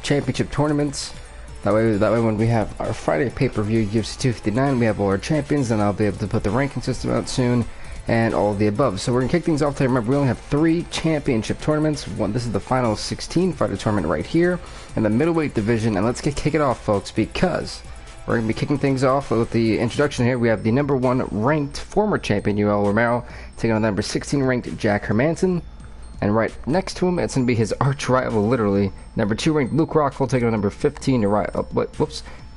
championship tournaments. That way when we have our Friday pay-per-view UFC 259, we have all our champions, and I'll be able to put the ranking system out soon, and all of the above. So we're gonna kick things off today. Remember, we only have 3 championship tournaments. This is the final 16 fighter tournament right here in the middleweight division, and let's kick it off, folks, because we're gonna be kicking things off with the introduction here. We have the number 1 ranked former champion Yoel Romero taking on the number 16 ranked Jack Hermansson. And right next to him, it's going to be his arch rival, literally. Number 2 ranked Luke Rockhold taking on number 15 Uriah.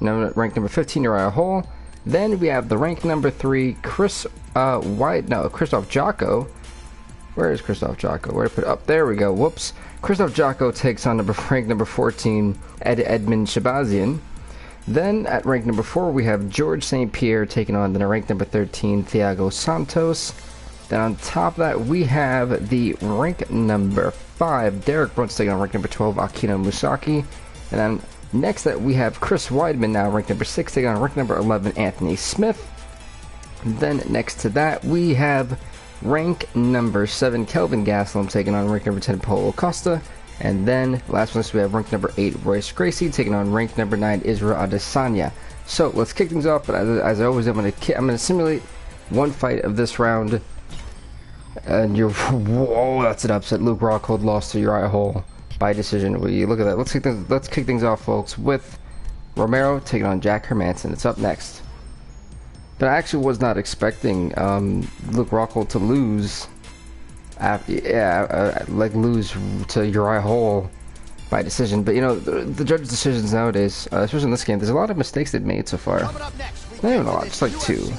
Ranked number 15 Uriah Hall. Then we have the ranked number 3 Christoph Jocko. Where is Christoph Jocko? Where to put it? Up there we go. Whoops. Christoph Jocko takes on ranked number 14 Edmund Shabazian. Then at rank number 4 we have George St. Pierre taking on the ranked number 13 Thiago Santos. Then on top of that, we have the rank number 5, Derek Brunts taking on rank number 12, Akino Musaki. And then next that we have Chris Weidman, now rank number 6, taking on rank number 11, Anthony Smith. Then next to that, we have rank number 7, Kelvin Gastelum, taking on rank number 10, Paulo Costa. And then last one, we have rank number 8, Royce Gracie, taking on rank number 9, Israel Adesanya. So let's kick things off, but as I always do, I'm going to simulate one fight of this round. And whoa, that's an upset. Luke Rockhold lost to Uriah Hall by decision. You look at that. Let's kick things off, folks, with Romero taking on Jack Hermansson. It's up next. But I actually was not expecting Luke Rockhold to lose. Lose to Uriah Hall by decision. But you know, the judges' decisions nowadays, especially in this game, there's a lot of mistakes they've made so far. Not even a lot, just like 2.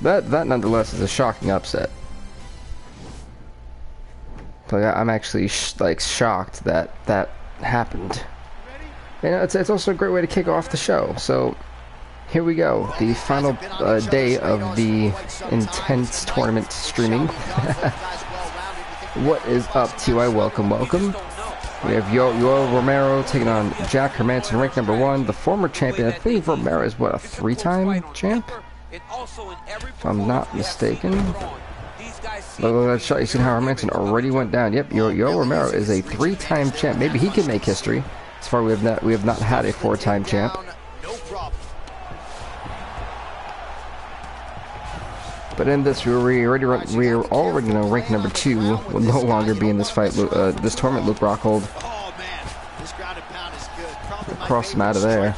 That nonetheless is a shocking upset. Like I'm actually shocked that happened. You know, it's also a great way to kick off the show. So here we go, the final day of the intense tournament streaming. What is up, TY? Welcome. We have Yoel Romero taking on Jack Hermansson, ranked number 1, the former champion. I believe Romero is what, a 3-time champ? If I'm not mistaken. Look at that shot. You see how Hermansson already went down. Yep, Yoel Romero is a 3-time champ. Maybe he can make history. As far as we have not had a 4-time champ. But in this, we already know rank number 2 will no longer be in this fight. This tournament, Luke Rockhold. Cross him out of there.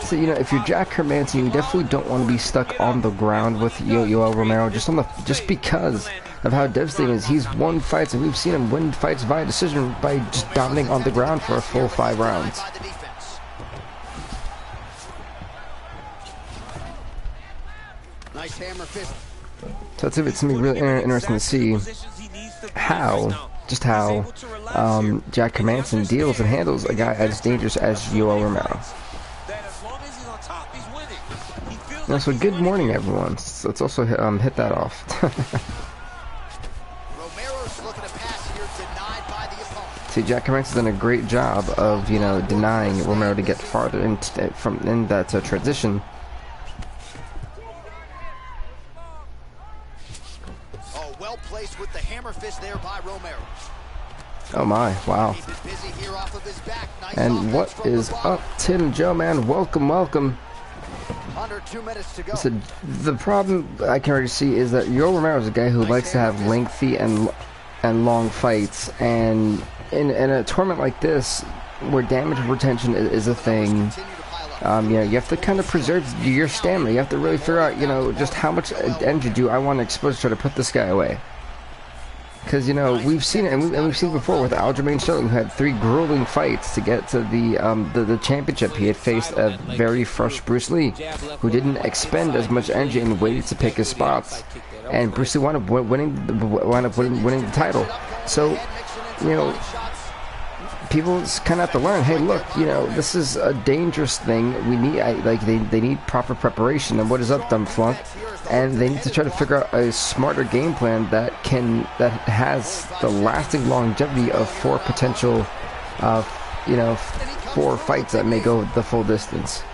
So, you know, if you're Jack Hermansson, you definitely don't want to be stuck on the ground with Yoel Romero, just because of how devastating he is. He's won fights, and we've seen him win fights via decision by just dominating on the ground for a full 5 rounds. So it's going to be really interesting to see how Jack Hermansson deals and handles a guy as dangerous as Yoel Romero. So good morning, everyone. Let's also hit that off. See, Jack Hermansson's done a great job of, you know, denying Romero to get farther in that transition. Oh, well placed with the hammer fist there by Romero. Oh my, wow. And what is up, Tim Joe, man? Welcome. Under 2 minutes to go. So the problem I can already see is that Yoel Romero is a guy who likes to have lengthy and long fights, and in a tournament like this, where damage retention is a thing, you know, you have to kind of preserve your stamina. You have to really figure out, you know, just how much energy do I want to expose to try to put this guy away. Because, you know, we've seen it, and we've seen it before with Aljamain Sterling, who had 3 grueling fights to get to the championship. He had faced a very fresh Bruce Lee, who didn't expend as much energy and waited to pick his spots. And Bruce Lee wound up winning the title. So, you know, people kind of have to learn, hey, look, you know, this is a dangerous thing. We need, they need proper preparation. And what is up, dumb flunk? And they need to try to figure out a smarter game plan that has the lasting longevity of 4 potential, you know, 4 fights that may go the full distance.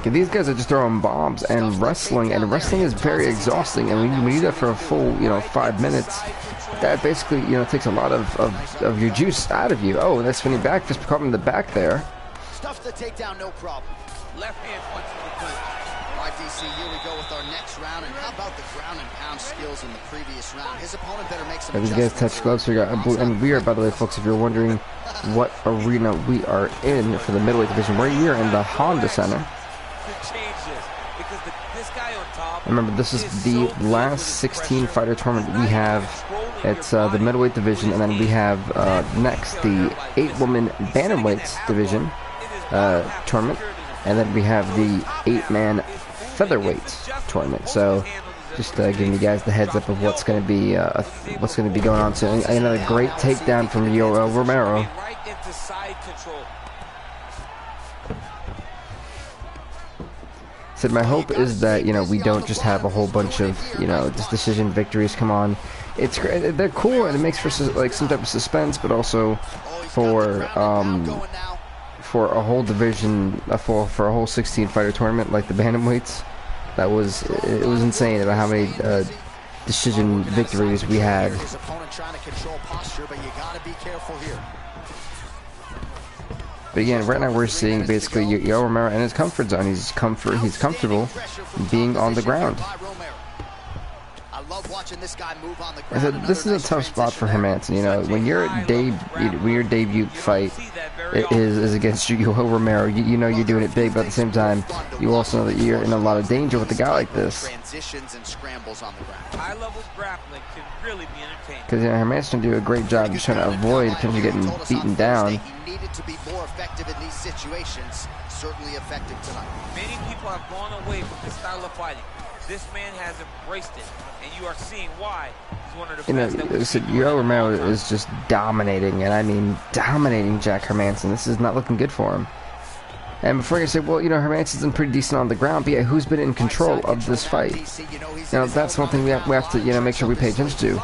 These guys are just throwing bombs and wrestling is very exhausting. And when you do that for a full, 5 minutes, that basically, takes a lot of your juice out of you. Oh, and that spinning back fist caught him in the back there. Stuff the takedown, no problem. Left hand punch to the gut. All right, DC, here we go with our next round. And how about the ground and pound skills in the previous round? His opponent better make some adjustments. These guys touch gloves. And we are, by the way, folks, if you're wondering what arena we are in for the middleweight division, we're here in the Honda Center. Remember, this is the last 16 fighter tournament we have. It's the middleweight division, and then we have next the 8-woman bantamweights division tournament, and then we have the 8-man featherweights tournament. So, just giving you guys the heads up of what's going to be going on. So, another great takedown from Yoel Romero. Said my hope is that we don't just have a whole bunch of just decision victories. Come on, it's great. They're cool and it makes for like some type of suspense, but also for a whole division, for a whole 16 fighter tournament like the bantamweights. It was insane about how many decision victories we had. But again, right now we're seeing basically Yoel Romero in his comfort zone. He's comfortable being on the ground. I said this is a tough spot for Hermansson. When your debut fight is against Yoel Romero, you know you're doing it big, but at the same time, you also know that you're in a lot of danger with a guy like this. Because Hermansson do a great job just trying to avoid potentially getting beaten down. To be more effective in these situations, certainly effective tonight. Many people have gone away from this style of fighting. This man has embraced it, and you are seeing why. He's one of the best that we've seen. Yoel Romero is just dominating, and I mean dominating Jack Hermansson. This is not looking good for him. And before you say, well, Hermansson's been pretty decent on the ground, but yeah, who's been in control of this fight? That's one thing we have to, make sure we pay attention to.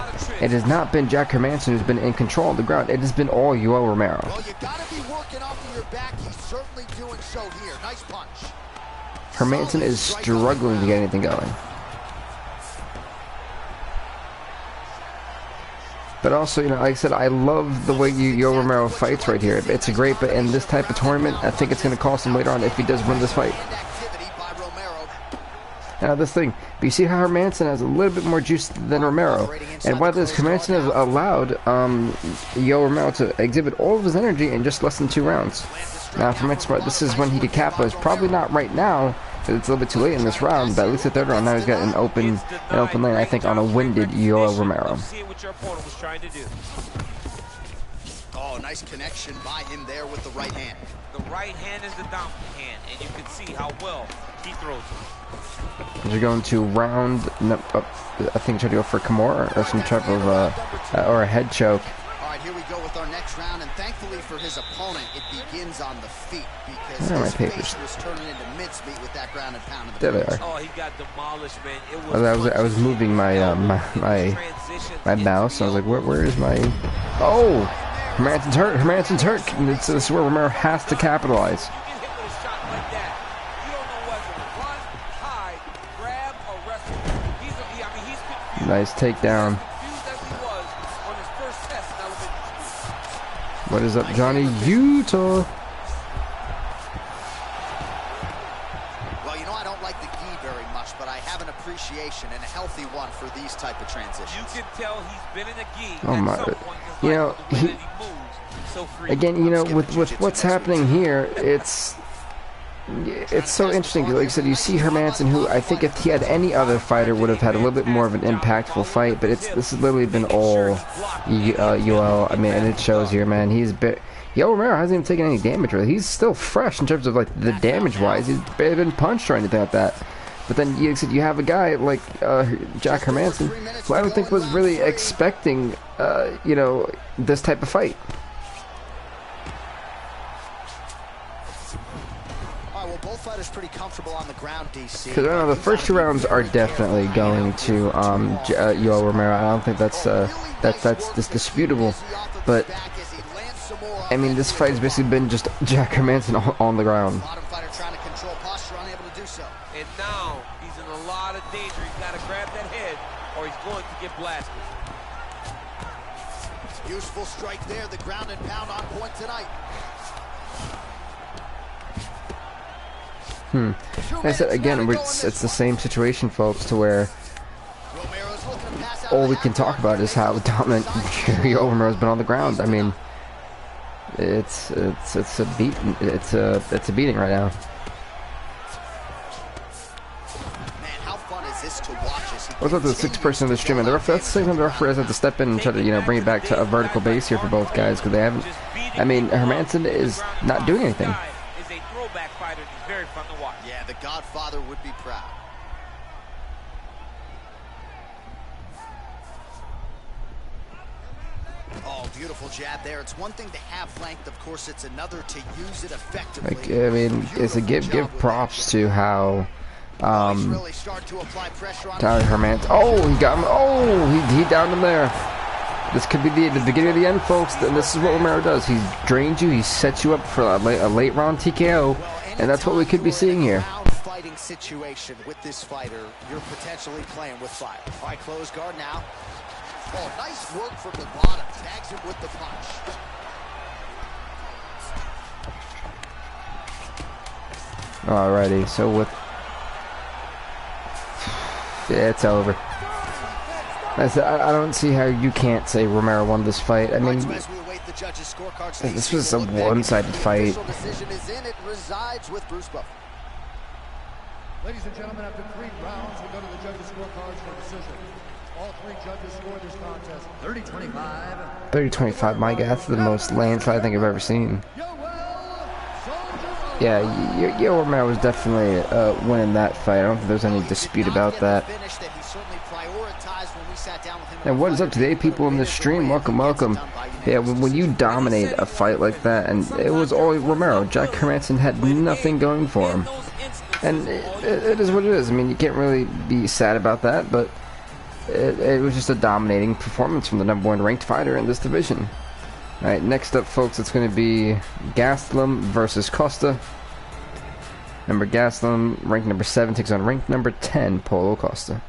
It has not been Jack Hermansson who's been in control of the ground. It has been all Yoel Romero. Well, you gotta be working off of your back. He's certainly doing so here. Nice punch. Hermansson is struggling to get anything going. But also, like I said, I love the way Yoel Romero fights right here. It's great, but in this type of tournament, I think it's going to cost him later on if he does win this fight. Now, this thing, but you see how Hermansson has a little bit more juice than Romero. And why this, Hermansson has allowed Yoel Romero to exhibit all of his energy in just less than 2 rounds. Now, for Hermansson, this is when he could capitalize. Probably not right now, because it's a little bit too late in this round, but at least the 3rd round, now he's got an open lane, I think, on a winded Yoel Romero. Oh, nice connection by him there with the right hand. The right hand is the dominant hand, and you can see how well he throws it. As you're going to round, I think try to go for Kimura or some type of, or a head choke. All right, here we go with our next round, and thankfully for his opponent, it begins on the feet because his face was turning into mincemeat with that ground and pound. There they are. Oh, he got demolished, man. It was I was moving my my mouse. I was like, where is my? Oh, Hermansson's hurt. Hermansson's hurt. This is where Romero has to capitalize. Nice takedown. What is up, Johnny Utah? Well, I don't like the gi very much, but I have an appreciation and a healthy one for these type of transitions. You can tell he's been in a gi. Oh my! Again, with what's happening here, it's so interesting. Like I said, you see Hermansson, who I think if he had any other fighter would have had a little bit more of an impactful fight, but this has literally been all Yoel. I mean, and it shows here, man. Yoel Romero hasn't even taken any damage, really. He's still fresh in terms of like the damage-wise. He's barely been punched or anything like that. But then you have a guy like Jack Hermansson, who I don't think was really expecting, this type of fight. Both fighters pretty comfortable on the ground, DC. Because I know the first 2 rounds are definitely going to Yoel Romero. I don't think that's disputable. But I mean, this fight has basically been just Jack Hermansson on the ground. to grab that head or he's going to get blasted. Useful strike there, the ground and pound on point tonight. Like I said again, it's the same situation, folks, to where all we can talk about is how dominant Romero's been on the ground. I mean, it's a beating right now. What's up to the 6th person in the stream? And that's the same time the referees have to step in and try to, you know, bring it back to a vertical base here for both guys, because they haven't. I mean, Hermansson is not doing anything. Yeah, the Godfather would be proud. Oh, beautiful jab there. It's one thing to have length, of course. It's another to use it effectively. Like, I mean, it's a give props to how. Tyler Hermansson. Oh, he got him. Oh, he downed him there. This could be the beginning of the end, folks. And this is what Romero does. He drains you. He sets you up for a late round TKO, and that's what we could be seeing here. Fighting situation with this fighter, you're potentially playing with fire. All right, close guard now. Oh, nice work from the bottom. Tags him with the punch. Alrighty, so with yeah, it's over. I don't see how you can't say Romero won this fight. I mean, this was a one-sided fight. Ladies and gentlemen, after 3 rounds, we go to the judges' scorecards for decision. All 3 judges scored this contest 30-25. 30-25, my guess, the most landslide I think I've ever seen. Yeah, Yo Romero was definitely winning that fight. I don't think there's any dispute about that. And what is up to the 8 people in the stream? Welcome, welcome. Yeah, when you dominate a fight like that, and it was all Romero. Jack Hermansson had nothing going for him. And it is what it is. I mean, you can't really be sad about that, but it was just a dominating performance from the #1 ranked fighter in this division. Alright, next up, folks, it's going to be GASTELUM versus COSTA. Remember, GASTELUM, ranked number 7, takes on ranked number 10, Paulo Costa.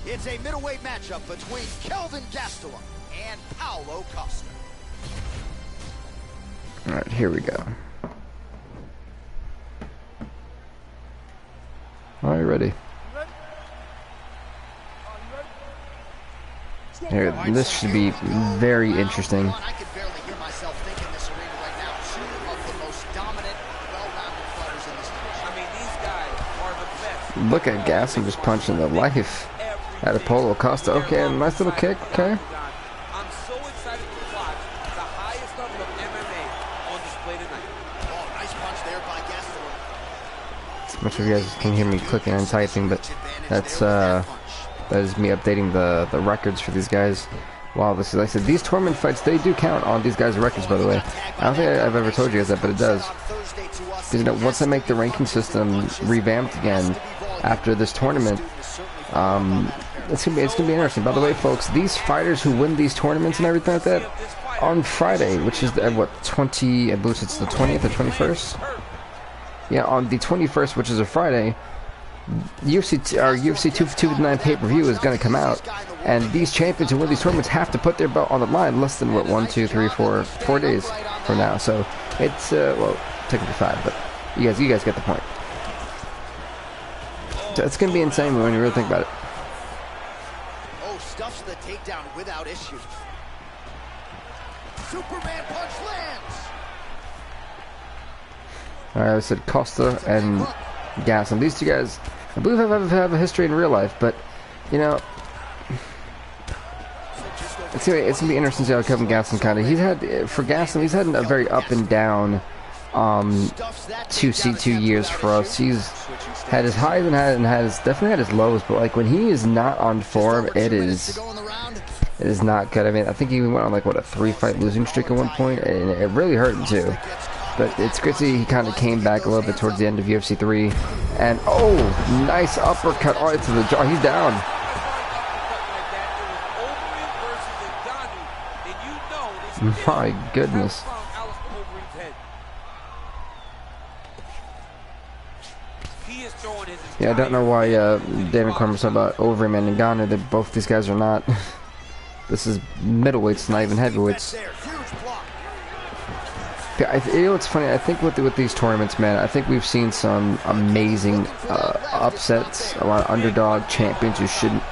It's a middleweight matchup between Kelvin Gastelum and Paulo Costa. Alright, here we go. Are you ready? Here, this should be very interesting. I can barely hear myself think in this arena right now. 2 of the most dominant, well-rounded fighters in this division. I mean, these guys are the best. Look at Gastelum just punching the life out of Paulo Costa. Okay, a nice little kick, okay. I'm so excited to watch the highest level of MMA on display tonight. Oh, nice punch there by Gastelum. I'm not sure if you guys can hear me clicking and typing, but that's that is me updating the records for these guys. Wow, this is, like I said, these tournament fights, they do count on these guys' records, by the way. I don't think I've ever told you guys that, but it does. Because, you know, once I make the ranking system revamped again after this tournament, it's gonna be interesting. By the way, folks, these fighters who win these tournaments and everything like that, on Friday, which is the, what, 20, I believe it's the 20th or 21st? Yeah, on the 21st, which is a Friday, UFC 259 pay-per-view is going to come out, and these champions who win these tournaments have to put their belt on the line less than, what, 1, 2, 3, 4 days from now. So it's well, technically 5, but you guys get the point. So it's going to be insane when you really think about it. Oh, stuffs the takedown without issue. Superman punch lands. Alright, I said Costa and Gastelum. These 2 guys, I believe have a history in real life, but, you know, it's gonna be interesting to see how Kelvin Gastelum kind of, he's had a very up and down 2 years for us. He's had his highs and has definitely had his lows, but like when he is not on form, it is not good. I mean, I think he went on like, what, a 3-fight losing streak at one point, and it really hurt him too. But it's good to see he kind of came back a little bit towards the end of UFC 3. And, oh, nice uppercut right to the jaw. He's down. My goodness. He is throwing his Yeah, I don't know why David Cormier said about Overeem and Ngannou. That both these guys are not. This is middleweights, not even heavyweights. You know what's funny? I think with these tournaments, man, I think we've seen some amazing upsets. A lot of underdog champions who shouldn't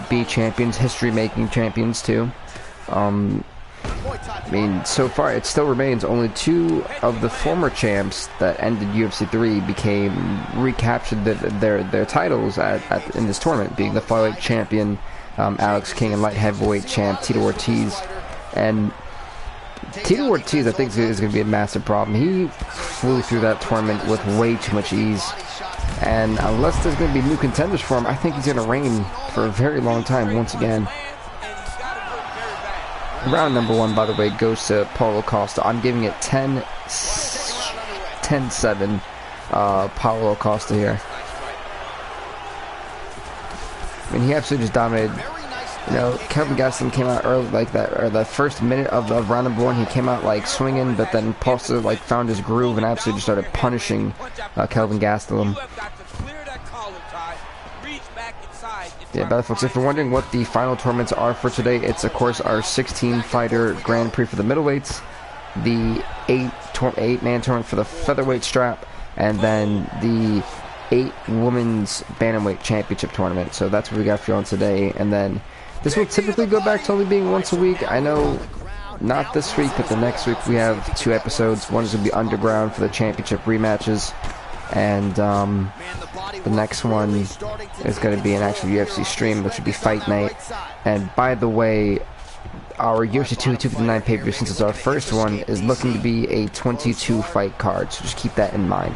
be champions, history-making champions too. I mean, so far it still remains only 2 of the former champs that ended UFC 3 recaptured their titles in this tournament, being the flyweight champion Alex King and light heavyweight champ Tito Ortiz. And Tito Ortiz, I think, is going to be a massive problem. He flew through that tournament with way too much ease, and unless there's going to be new contenders for him, I think he's going to reign for a very long time once again. Round number 1, by the way, goes to Paulo Costa. I'm giving it 10-7 Paulo Costa here. I mean, he absolutely just dominated. You know, Kelvin Gastelum came out early like that, or the first minute of round number 1, he came out like swinging, but then Costa like found his groove and absolutely just started punishing Kelvin Gastelum. Yeah, but folks, if you're wondering what the final tournaments are for today, it's of course our 16-fighter Grand Prix for the middleweights, the 8-man tournament for the featherweight strap, and then the 8-women's bantamweight championship tournament. So that's what we got for you on today. And then this will typically go back to only being once a week. I know not this week, but the next week we have 2 episodes. One is going to be Underground for the championship rematches, and the next one is going to be an actual UFC stream, which would be Fight Night. And by the way, our UFC 259 pay-per-view, since it's our first one, is looking to be a 22-fight card, so just keep that in mind.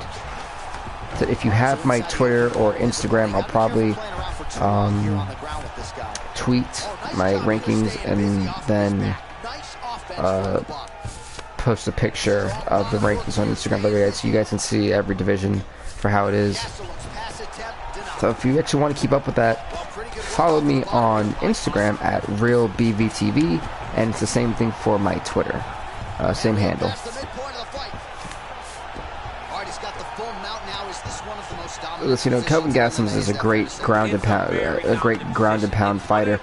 So if you have my Twitter or Instagram, I'll probably tweet my rankings and then post a picture of the rankings on Instagram, by the way, so you guys can see every division for how it is. So if you actually want to keep up with that, follow me on Instagram at RealBVTV, and it's the same thing for my Twitter, same handle. Listen, you know, Kelvin Gastelum is a great ground and pound, fighter.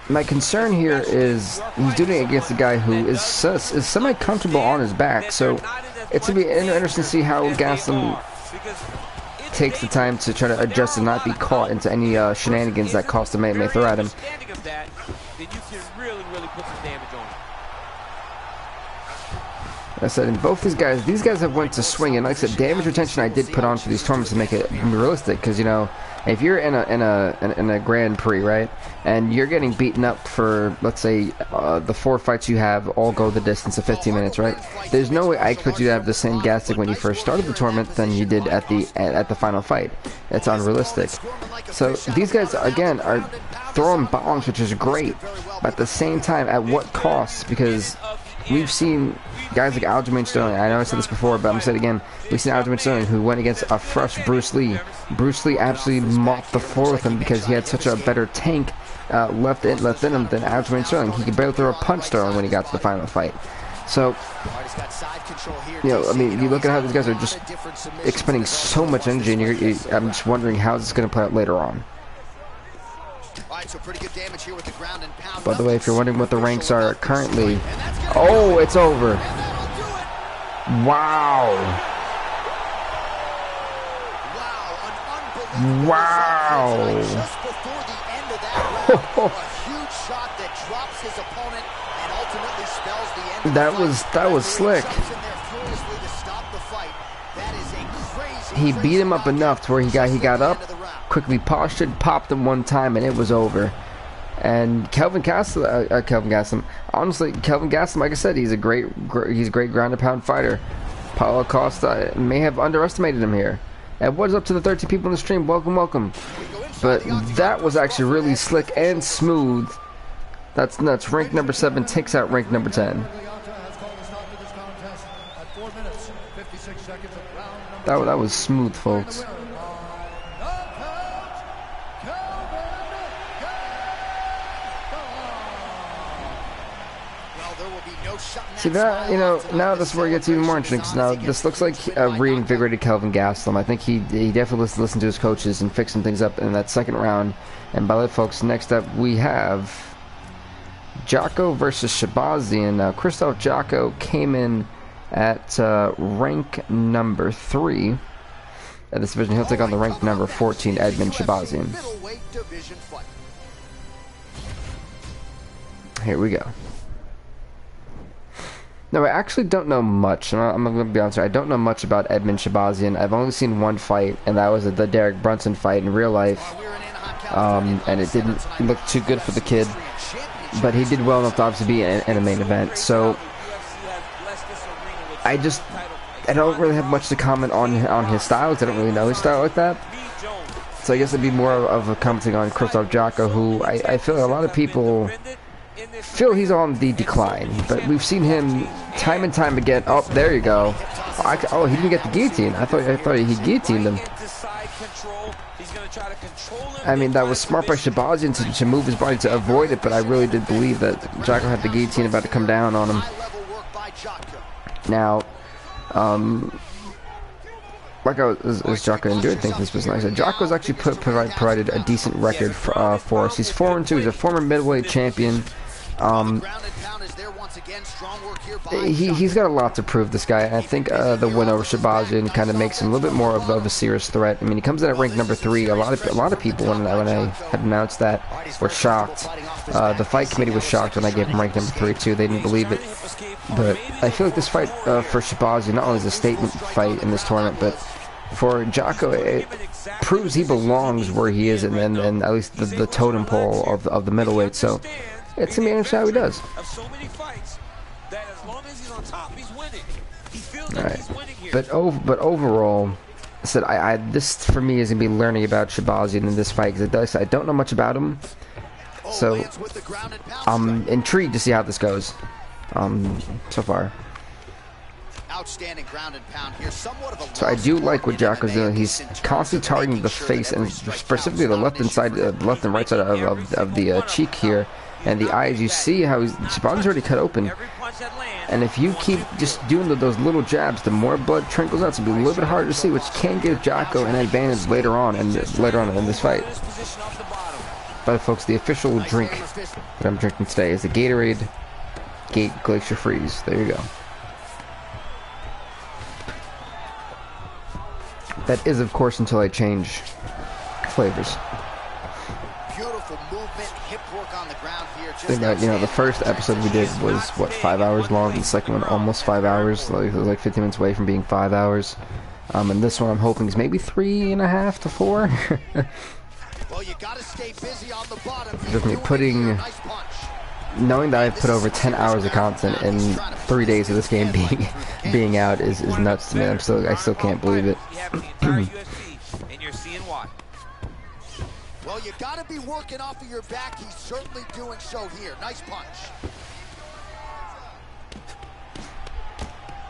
My concern here is he's doing it against a guy who is semi-comfortable on his back, so it's going to be interesting to see how Gastelum takes the time to try to adjust and not be caught into any shenanigans that Costa may throw at him. I said, in both these guys have went to swing, and like I said, damage retention I did put on for these tournaments to make it realistic, because you know, if you're in a Grand Prix, right, and you're getting beaten up for, let's say, the 4 fights you have all go the distance of 15 minutes, right? There's no way I expect you to have the same gas stick when you first started the tournament than you did at the final fight. It's unrealistic. So these guys again are throwing bombs, which is great, but at the same time, at what cost? Because we've seen guys like Aljamain Sterling. I know I said this before, but I'm going to say it again. We've seen Aljamain Sterling, who went against a fresh Bruce Lee. Bruce Lee absolutely mopped the floor with him because he had such a better tank left in him than Aljamain Sterling. He could barely throw a punch, Sterling, when he got to the final fight. So, you know, I mean, you look at how these guys are just expending so much energy, and I'm just wondering how this is going to play out later on. By the way, if you're wondering what the ranks are currently, oh, it's over. Wow. Wow. That was slick. He beat him up enough to where he got up, quickly postured, popped him one time, and it was over. And Kelvin Gastelum, honestly, Kelvin Gastelum, like I said, he's a great ground and pound fighter. Paulo Costa may have underestimated him here. And what is up to the 13 people in the stream? Welcome, welcome. But that was actually really slick and smooth. That's nuts. Rank number 7 takes out rank number 10. That was smooth, folks. See that, you know, now this is where it gets even more interesting, because now this looks like a reinvigorated Kelvin Gastelum. I think he definitely listened to his coaches and fixed some things up in that second round. And by the way, folks, next up we have Jocko versus Shabazian. Now, Krzysztof Jocko came in at rank number 3 at this division. He'll take on the rank number 14 Edmund Shabazian. Here we go. No, I actually don't know much. I'm going to be honest. I don't know much about Edmund Shabazian. I've only seen one fight, and that was the Derek Brunson fight in real life. And it didn't look too good for the kid, but he did well enough to obviously be in a main event. So I don't really have much to comment on his style, because I don't really know his style like that. So I guess it'd be more of a commenting on Krzysztof Jocko, who I feel a lot of people feel he's on the decline, but we've seen him time and time again. Oh, there you go. Oh, he didn't get the guillotine. I thought he guillotined him. I mean, that was smart by Shabazian to move his body to avoid it, but I really did believe that Jocko had the guillotine about to come down on him. Now, like I was Jocko and doing things this was nice. Jocko's actually provided a decent record for us. He's 4-2. He's a former middleweight champion. He's got a lot to prove, this guy. And I think the win over Shabazian kind of makes him a little bit more of a serious threat. I mean, he comes in at rank number 3. A lot of people when I had announced that were shocked. The fight committee was shocked when I gave him rank number 3 too. They didn't believe it. But I feel like this fight for Shabazian not only is a statement fight in this tournament, but for Jocko, it proves he belongs where he is, and at least the totem pole of the middleweight. So it's gonna be interesting how he does. All right, but overall, I said this for me is gonna be learning about Shabazian in this fight, because I don't know much about him, so I'm intrigued to see how this goes. So far. Outstanding ground and pound here. Somewhat of a so I do like what Jocko's doing. He's constantly targeting the face, and specifically the left and right side of the cheek here, and the eyes. You see how Shabazian's already cut open, and if you keep just doing those little jabs, the more blood trickles out. It's gonna be a little bit harder to see, which can give Jocko an advantage later on in this fight. But folks, the official drink that I'm drinking today is the Gatorade Glacier Freeze. There you go. That is, of course, until I change flavors. Beautiful movement, hip work on the ground here. Think about, you know, the first episode we did was what, 5 hours long. The second one almost 5 hours. It was like 15 minutes away from being 5 hours. And this one I'm hoping is maybe 3.5 to 4. Well, you gotta stay busy on the bottom. Just me putting, knowing that I've put over 10 hours of content in 3 days of this game being out is nuts to me. I still can't believe it. Well, you gotta be working off of your back. He's certainly doing so here. Nice punch.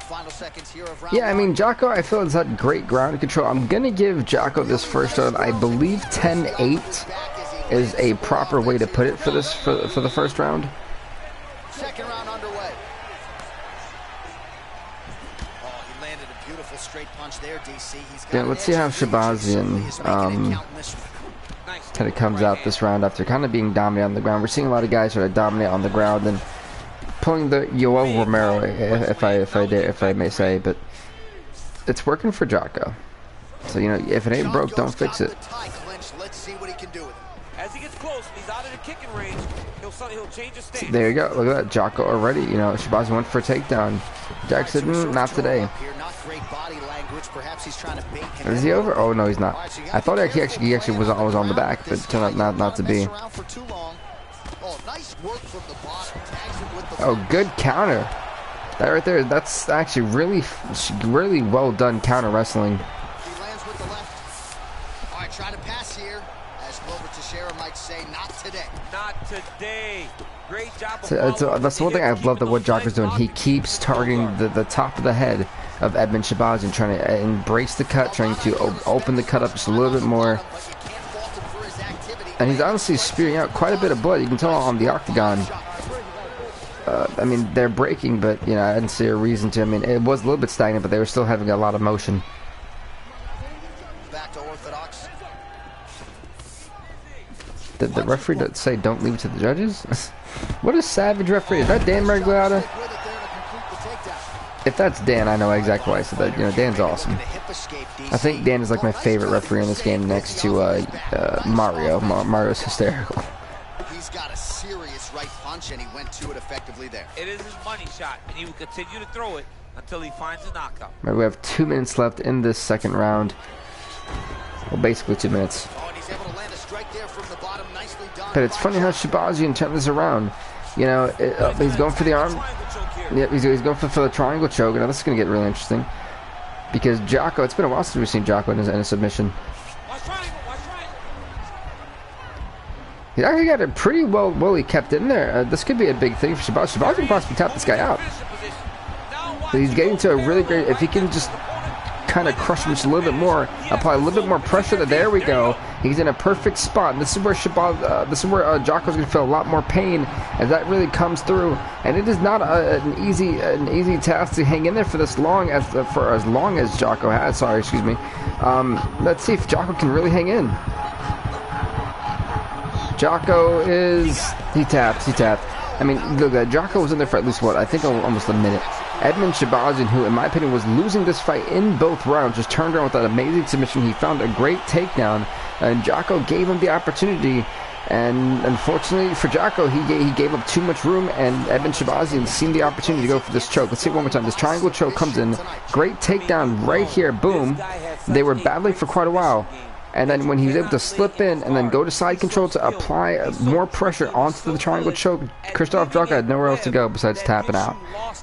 Final seconds here of round. Yeah, I mean, Jocko, I feel has had great ground control. I'm gonna give Jocko this first round. I believe 10-8 is a proper way to put it for the first round. Second round underway. Oh, he landed a beautiful straight punch there, DC. Yeah, let's see how Shabazian kind of comes out this round after kind of being dominant on the ground. We're seeing a lot of guys that are dominant on the ground and pulling the Romero, if I may say, but it's working for Jocko. So, you know, if it ain't broke, don't fix it. Let's see what he can do with it. As he gets close, he's out of the kicking range. He'll change his stance. There you go. Look at that, Jocko already. You know, Shabazian went for a takedown. Jack said, not today. Is he over? Oh no, he's not. I thought he actually was on the back, but it turned out not to be. Oh, good counter. That right there, that's actually really well done counter wrestling. He lands with the left. All right, try to pass here. As Wilbur Teixeira might say, not today. Not today. Great job. That's the one thing I've loved that what Jocko's doing. He keeps targeting the top of the head of Edmund Shabazian, trying to embrace the cut, trying to open the cut up just a little bit more. And he's honestly spewing out quite a bit of blood. You can tell on the octagon. I mean, they're breaking, but you know, I didn't see a reason to. I mean, it was a little bit stagnant, but they were still having a lot of motion. Back to orthodox. Did the referee say don't leave it to the judges? What a savage referee! Is that Dan Mergliotta? If that's Dan, I know exactly why I said that. You know, Dan's awesome. I think Dan is like my favorite referee in this game, next to Mario. Mario's hysterical. He's got a serious right punch, and he went to it effectively there. It is his money shot, and he will continue to throw it until he finds a knockout. Right, we have 2 minutes left in this second round. Well, basically 2 minutes. Oh, and he's able to land a strike there from the bottom. Nicely done. But it's funny how Shabazian turned this around. You know, he's going for the arm. Yeah, he's going for the triangle choke. Now this is going to get really interesting. Because Jocko, it's been a while since we've seen Jocko in a submission. He actually got it pretty well he kept in there. This could be a big thing for Shabazian. Shabazian can possibly tap this guy out. But he's getting to a really great, if he can just kind of crush him just a little bit more, apply a little bit more pressure. There we go. He's in a perfect spot. And this is where Jocko's gonna feel a lot more pain as that really comes through. And it is not an easy task to hang in there for this long, as long as Jocko has. Sorry, excuse me. Let's see if Jocko can really hang in. Jocko he tapped. I mean, Jocko was in there for at least what I think almost a minute. Edmund Shabazian, who in my opinion was losing this fight in both rounds, just turned around with that amazing submission. He found a great takedown, and Jocko gave him the opportunity. And unfortunately for Jocko, he gave up too much room, and Edmund Shabazian seen the opportunity to go for this choke. Let's see it one more time. This triangle choke comes in. Great takedown right here. Boom. They were battling for quite a while. And then when he was able to slip in and then go to side control to apply more pressure onto the triangle choke, Krzysztof Jocko had nowhere else to go besides tapping out.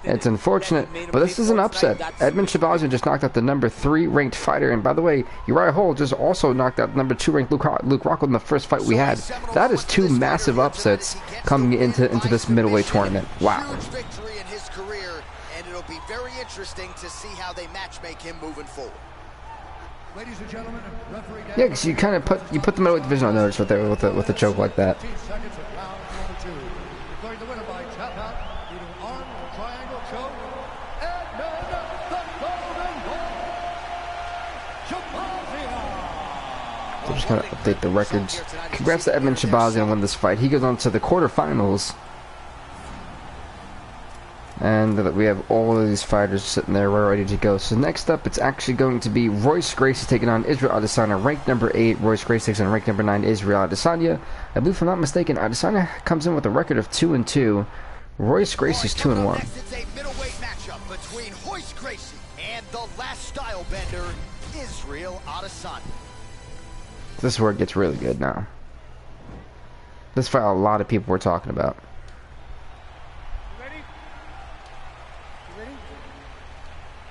It's unfortunate, but this is an upset. Edmund Shabazian just knocked out the number 3 ranked fighter, and by the way, Uriah Hall just also knocked out number 2 ranked Luke Rockhold in the first fight we had. That is 2 massive upsets coming into this middleweight tournament. Wow. Huge victory in his career, and it'll be very interesting to see how they matchmake him moving forward. Ladies and gentlemen, referee Yeah, because you kind of put the middleweight division on notice with a choke like that. 15 seconds of round number 2. Declaring the winner by tap out, due to arm triangle choke, Edmund the Golden Boy Shabazian. So just kind of update the records. Congrats to Edmund Shabazian on winning this fight. He goes on to the quarterfinals. And we have all of these fighters sitting there ready to go. So next up, it's actually going to be Royce Gracie taking on Israel Adesanya, ranked number 8. Royce Gracie takes on ranked number 9, Israel Adesanya. I believe, if I'm not mistaken, Adesanya comes in with a record of 2-2. Royce Gracie's 2-1. It's a middleweight matchup between Royce Gracie and the last style bender, Israel Adesanya. This is where it gets really good now. This fight a lot of people were talking about.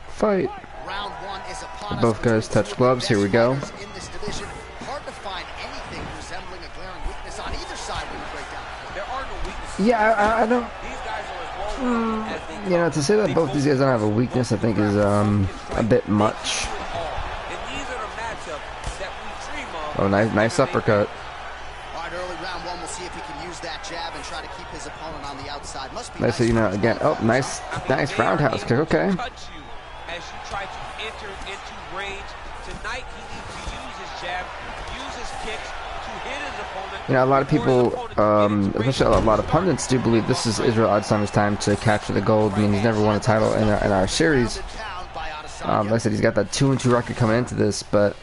Fight. Round 1 is upon Both guys touch gloves. Here we go. In this division, hard to find anything resembling a glaring weakness on either side when you break down. There are no weaknesses. Yeah, I don't. These guys are as well as they You know, to say that both these guys don't have a weakness, I think is a bit much. And these are the matchups that we dream of. Oh, nice uppercut. All right, early round 1, we'll see if he can use that jab and try to keep his opponent on the outside. Must be Nice, you know, again. Oh, nice roundhouse kick. Okay. As you try to enter into range tonight, he needs to use his jab, use his kicks to hit his opponent. You know, a lot of people, especially a lot of pundits, do believe this is Israel Adesanya's time to capture the gold. I mean, he's never won a title in our series. Like I said, he's got that 2-2 record coming into this, but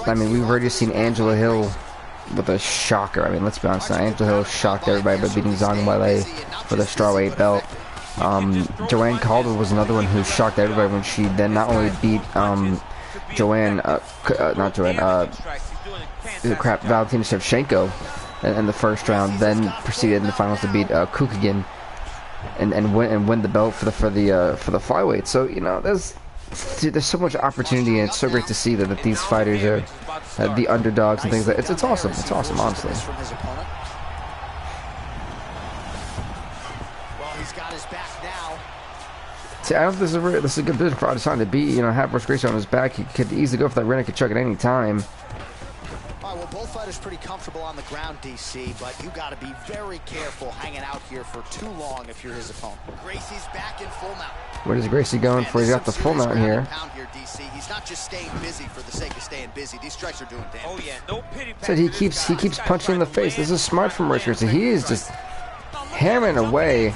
I mean, we've already seen Angela Hill with a shocker. I mean, let's be honest now, Angela Hill shocked everybody by beating Zhang Weili for the strawweight belt. Joanne Calder was another one who shocked everybody when she then not only beat Valentina Shevchenko in the first round, then proceeded in the finals to beat Kukigan and win the belt for the flyweight. So you know, there's so much opportunity, and it's so great to see that these fighters are the underdogs and things like that. It's awesome. It's awesome, honestly. See, I don't think this is a good position for Adesanya to be. You know, have Royce Gracie on his back. He could easily go for that rear naked choke at any time. right, well, both fighters pretty comfortable on the ground, DC, but you got to be very careful hanging out here for too long if you're his opponent. Gracie's back in full mount. What is Gracie going for? He's got the full mount here. DC. He's not just staying busy for the sake of staying busy. These strikes are doing damage. Oh yeah, no pity. Said he keeps punching in the face. This is smart from Royce Gracie. He is just hammering away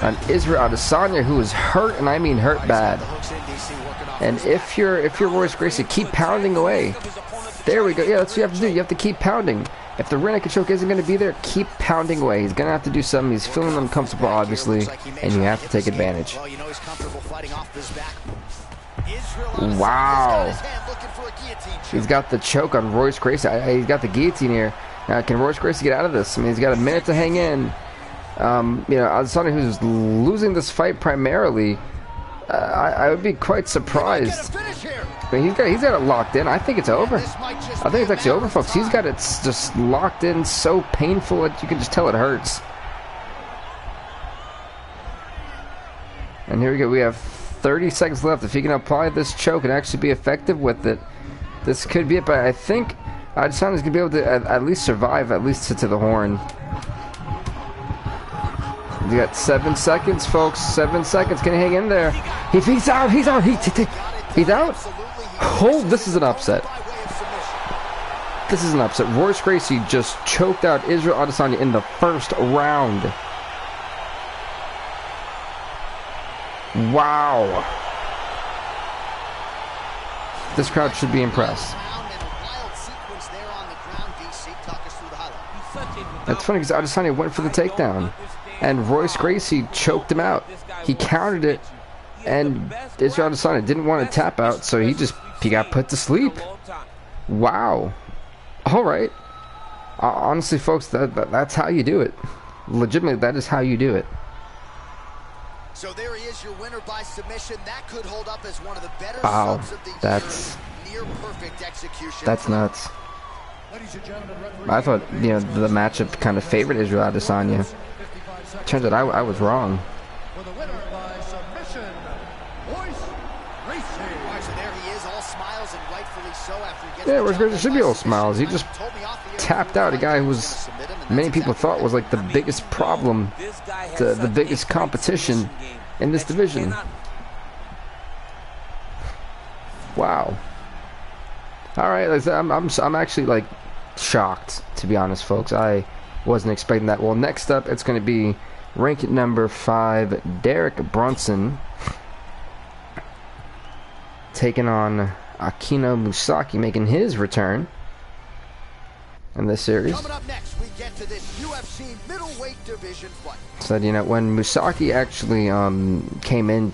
on Israel Adesanya, who is hurt, and I mean hurt bad. And if you're Royce Gracie, keep pounding away. There we go. Yeah, that's what you have to do. You have to keep pounding. If the rear naked choke isn't going to be there, keep pounding away. He's going to have to do something. He's feeling uncomfortable, obviously, and you have to take advantage. Wow. He's got the choke on Royce Gracie. He's got the guillotine here. Can Royce Gracie get out of this? I mean, he's got a minute to hang in. You know, Adesanya, who's losing this fight primarily, I would be quite surprised. I mean, he's got it locked in. I think it's over. I think it's actually over, folks. He's got it just locked in, so painful that you can just tell it hurts. And here we go. We have 30 seconds left. If he can apply this choke and actually be effective with it, this could be it. But I think Adesanya's going to be able to at least survive, at least to the horn. You got 7 seconds, folks. 7 seconds. Can he hang in there? He's out. He's out. He's out. Oh, this is an upset. This is an upset. Royce Gracie just choked out Israel Adesanya in the first round. Wow. This crowd should be impressed. That's funny because Adesanya went for the takedown, and Royce Gracie choked him out. He countered it, and Israel Adesanya didn't want to tap out, so he got put to sleep. Wow. All right. Honestly, folks, that's how you do it. Legitimately, that is how you do it. So there he is, your winner by submission. That could hold up as one of the better subs of the year. Near perfect execution. That's nuts. I thought, you know, the matchup kind of favored Israel Adesanya. Turns out I was wrong. For the winner by submission, Royce Gracie. So there he is, all smiles, and rightfully so after he gets Royce Gracie should be all smiles. He just tapped out a guy who was, many people thought was like the biggest problem, the biggest competition in this division. Wow. All right, like I'm actually like shocked, to be honest, folks. I wasn't expecting that. Well, next up, it's going to be ranked number 5, Derek Brunson, taking on Akino Musaki, making his return in this series. Coming up next, we get to this UFC middleweight division fight. So, you know, when Musaki actually came in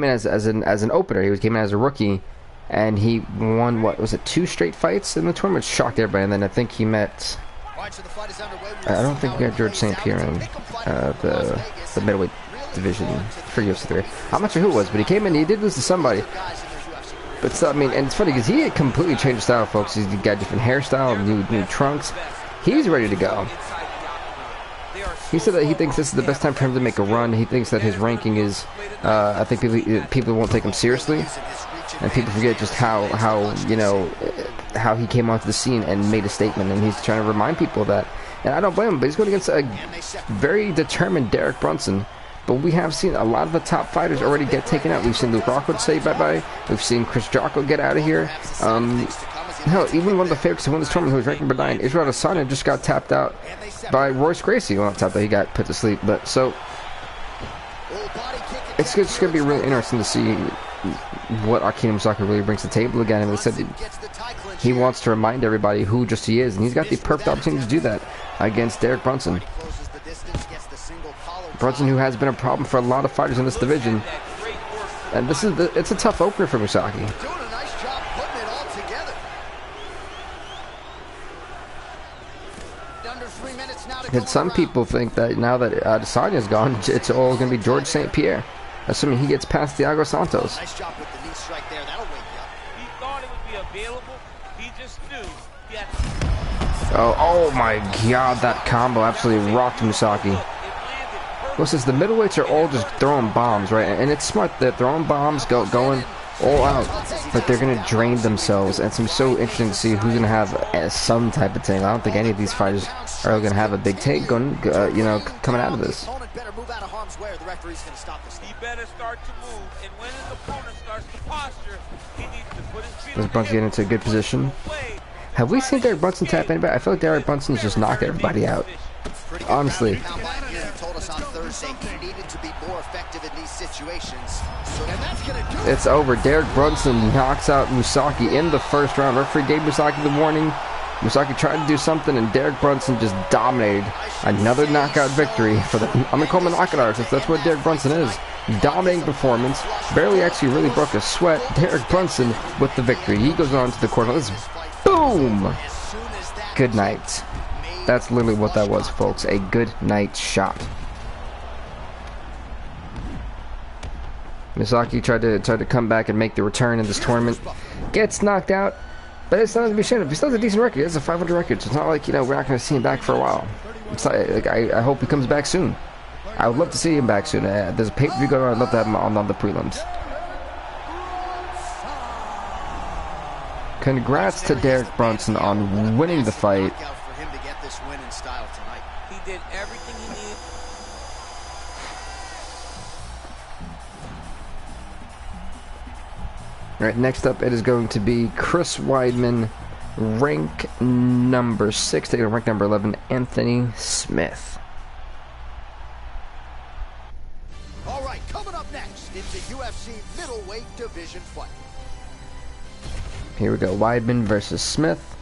as an opener. He came in as a rookie, and he won, what was it, 2 straight fights in the tournament? Shocked everybody. And then I think he met, I don't think he got George St. Pierre in the middleweight division for UFC 3. I'm not sure who it was, but he came in, he did lose to somebody. But still, I mean, and it's funny because he had completely changed style, folks. He's got different hairstyle, new trunks. He's ready to go. He said that he thinks this is the best time for him to make a run. He thinks that his ranking is, I think people won't take him seriously. And people forget just how you know, how he came onto the scene and made a statement, and he's trying to remind people of that. And I don't blame him, but he's going against a very determined Derek Brunson. But we have seen a lot of the top fighters already get taken out. We've seen Luke Rockwood say bye-bye. We've seen Chris Jocko get out of here. Hell, even one of the favorites to win this tournament, who was ranked number 9, Israel Adesanya, just got tapped out by Royce Gracie. Well, not tapped out, he got put to sleep. But so, it's just going to be really interesting to see what Akino Musaki really brings to the table again. And they said he wants to remind everybody who just he is, and he's got the perfect opportunity to do that against Derek Brunson. Brunson, who has been a problem for a lot of fighters in this division, and it's a tough opener for Musaki. And some people think that now that Adesanya's gone, it's all going to be George St. Pierre, assuming he gets past Thiago Santos. Nice job with the knee strike there. That'll wake you up. He thought it would be available. He just knew he had. Oh my God, that combo absolutely rocked Musaki. Well, since the middleweights are all just throwing bombs, right? And it's smart that throwing bombs, going all out. like they're gonna drain themselves, and it's gonna be so interesting to see who's gonna have some type of tank. I don't think any of these fighters are gonna have a big tank going, you know, coming out of this. He better start to move, and when his opponent starts to posture, he needs to put his feet Does Brunson get into a good position? Have we seen Derek Brunson tap anybody? I feel like Derek Brunson's just knocked everybody out. Honestly. He told us on Thursday he needed to be more effective in these situations. And that's gonna do it. It's over. Derek Brunson knocks out Musaki in the first round. Referee gave Musaki the warning. Musaki tried to do something, and Derek Brunson just dominated. Another knockout victory for the... I'm gonna call him a knockout artist. That's what Derek Brunson is. Dominating performance. Barely actually really broke a sweat. Derek Brunson with the victory. He goes on to the quarterfinals. Boom! Good night. That's literally what that was, folks. A good night shot. Misaki tried to come back and make the return in this tournament. Gets knocked out, but it's not to be ashamed of. He still has a decent record. He has a 500 record, so it's not like, you know, we're not going to see him back for a while. It's like, I hope he comes back soon. I would love to see him back soon. There's a pay-per-view going on. I'd love to have him on the prelims. Congrats to Derek Brunson on winning the fight. He did everything he needed. Alright, next up it is going to be Chris Weidman, rank number 6, taking rank number 11, Anthony Smith. Alright, coming up next, it's a UFC middleweight division fight. Here we go, Weidman versus Smith.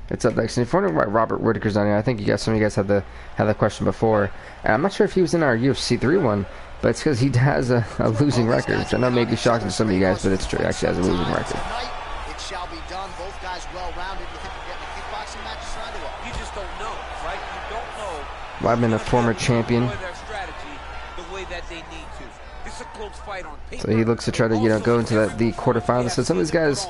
It's up next. And if you're wondering why Robert Whitaker's on here, I think some of you guys had the question before. And I'm not sure if he was in our UFC 3 one, but it's because he has a losing record, which I know may be shocking to some of you guys, but it's true. He actually has a losing record. It shall be done. Both guys well-rounded. You think we're getting a kickboxing match signed or what? You just don't know, right? You don't know. Weidman, a former champion. Their strategy the way that they need to. This is a close fight on paper. So he looks to try to, you know, go into the quarterfinals. So some of these guys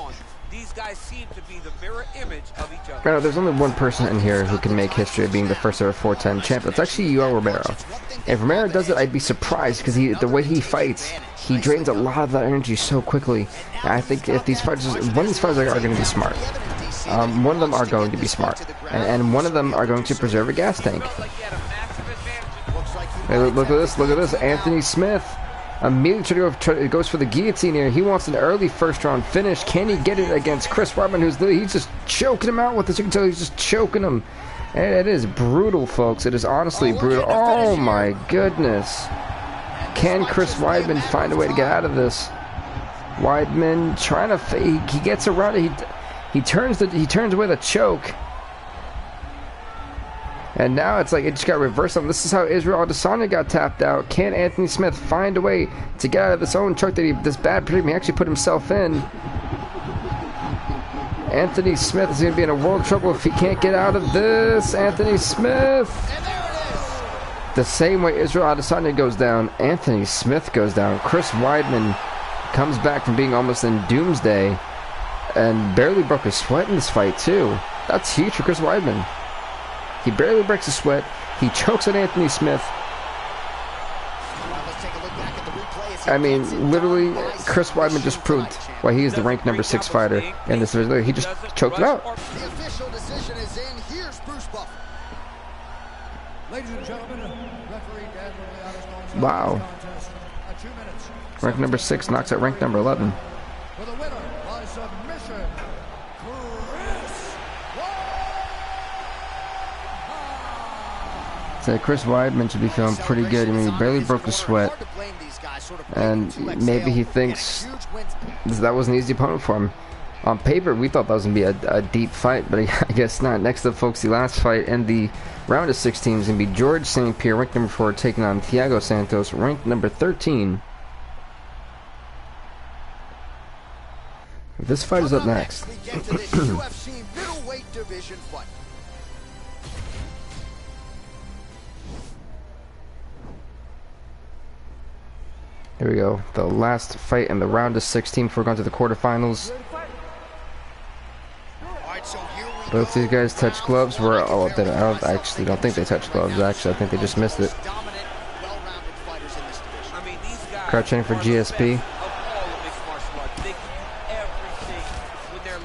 seem to be the mirror image of each other. Right, there's only one person in here who can make history of being the first ever 410 champ. It's actually Romero. If Romero does it, I'd be surprised because the way he fights, he drains a lot of that energy so quickly. And I think if these fighters, one of these fighters are going to be smart. One of them are going to be smart, and one of them are going to preserve a gas tank. Hey, look at this! Look at this! Anthony Smith. Immediately goes for the guillotine here. He wants an early first round finish. Can he get it against Chris Weidman, he's just choking him out with this? You can tell he's just choking him. And it is brutal, folks. It is honestly brutal. Oh my goodness. Can Chris Weidman find a way to get out of this? Weidman trying to he gets around it. He turns away the choke. And now it's like it just got reversed. This is how Israel Adesanya got tapped out. Can Anthony Smith find a way to get out of this own choke that this bad predicament he actually put himself in? Anthony Smith is going to be in a world of trouble if he can't get out of this. Anthony Smith. The same way Israel Adesanya goes down, Anthony Smith goes down. Chris Weidman comes back from being almost in doomsday and barely broke a sweat in this fight too. That's huge for Chris Weidman. He barely breaks a sweat. He chokes at Anthony Smith. I mean, literally, Chris Weidman just proved why he is the ranked number 6 fighter in this division. He just choked it out. The official decision is in. Here's Bruce Buffer. Ladies and gentlemen, referee Dan Morales. Wow. Ranked number 6 knocks out ranked number 11. For the winner by submission, So Chris Weidman should be feeling pretty good. I mean, he barely broke a sweat. And maybe he thinks that was an easy opponent for him. On paper, we thought that was going to be a deep fight, but I guess not. Next up, folks, the last fight in the round of 16 is going to be George St. Pierre, ranked number 4, taking on Thiago Santos, ranked number 13. This fight is up next. Here we go. The last fight in the round of 16 before going to the quarterfinals. Both these guys touch gloves. I actually don't think they touched gloves. Actually, I think they just missed it. Crouching for GSP.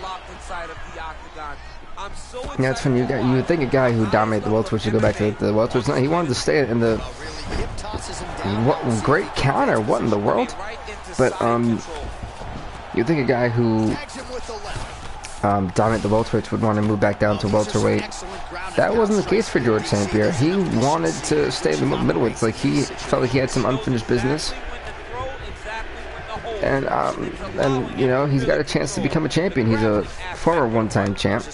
locked inside of the octagon. I'm so excited. Yeah, it's funny. You would think a guy who dominated the welterweights would go back to the welterweights. No, he wanted to stay in the. What great counter! What in the world? But you think a guy who dominated the welterweights would want to move back down to welterweight. That wasn't the case for George St. Pierre. He wanted to stay in the middleweights. Like, he felt like he had some unfinished business. And you know, he's got a chance to become a champion. He's a former one-time champ.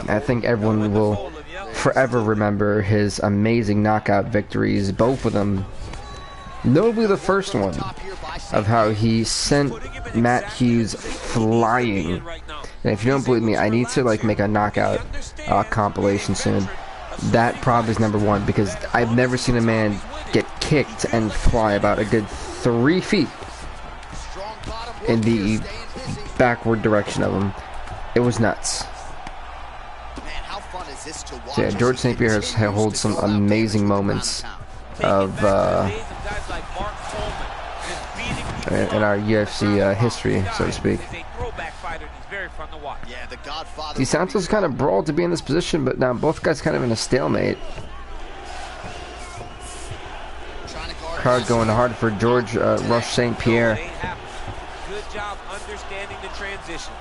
I think everyone will forever remember his amazing knockout victories, both of them. Notably the first one, of how he sent Matt Hughes flying. And if you don't believe me, I need to like make a knockout compilation soon. That probably is #1, because I've never seen a man get kicked and fly about a good 3 feet in the backward direction of him. It was nuts. So yeah, George St. Pierre holds some amazing moments of in our UFC history, so to speak. The Santos kind of brawled to be in this position, but now both guys kind of in a stalemate. Crowd going hard for George Rush St. Pierre. Good job understanding the transition.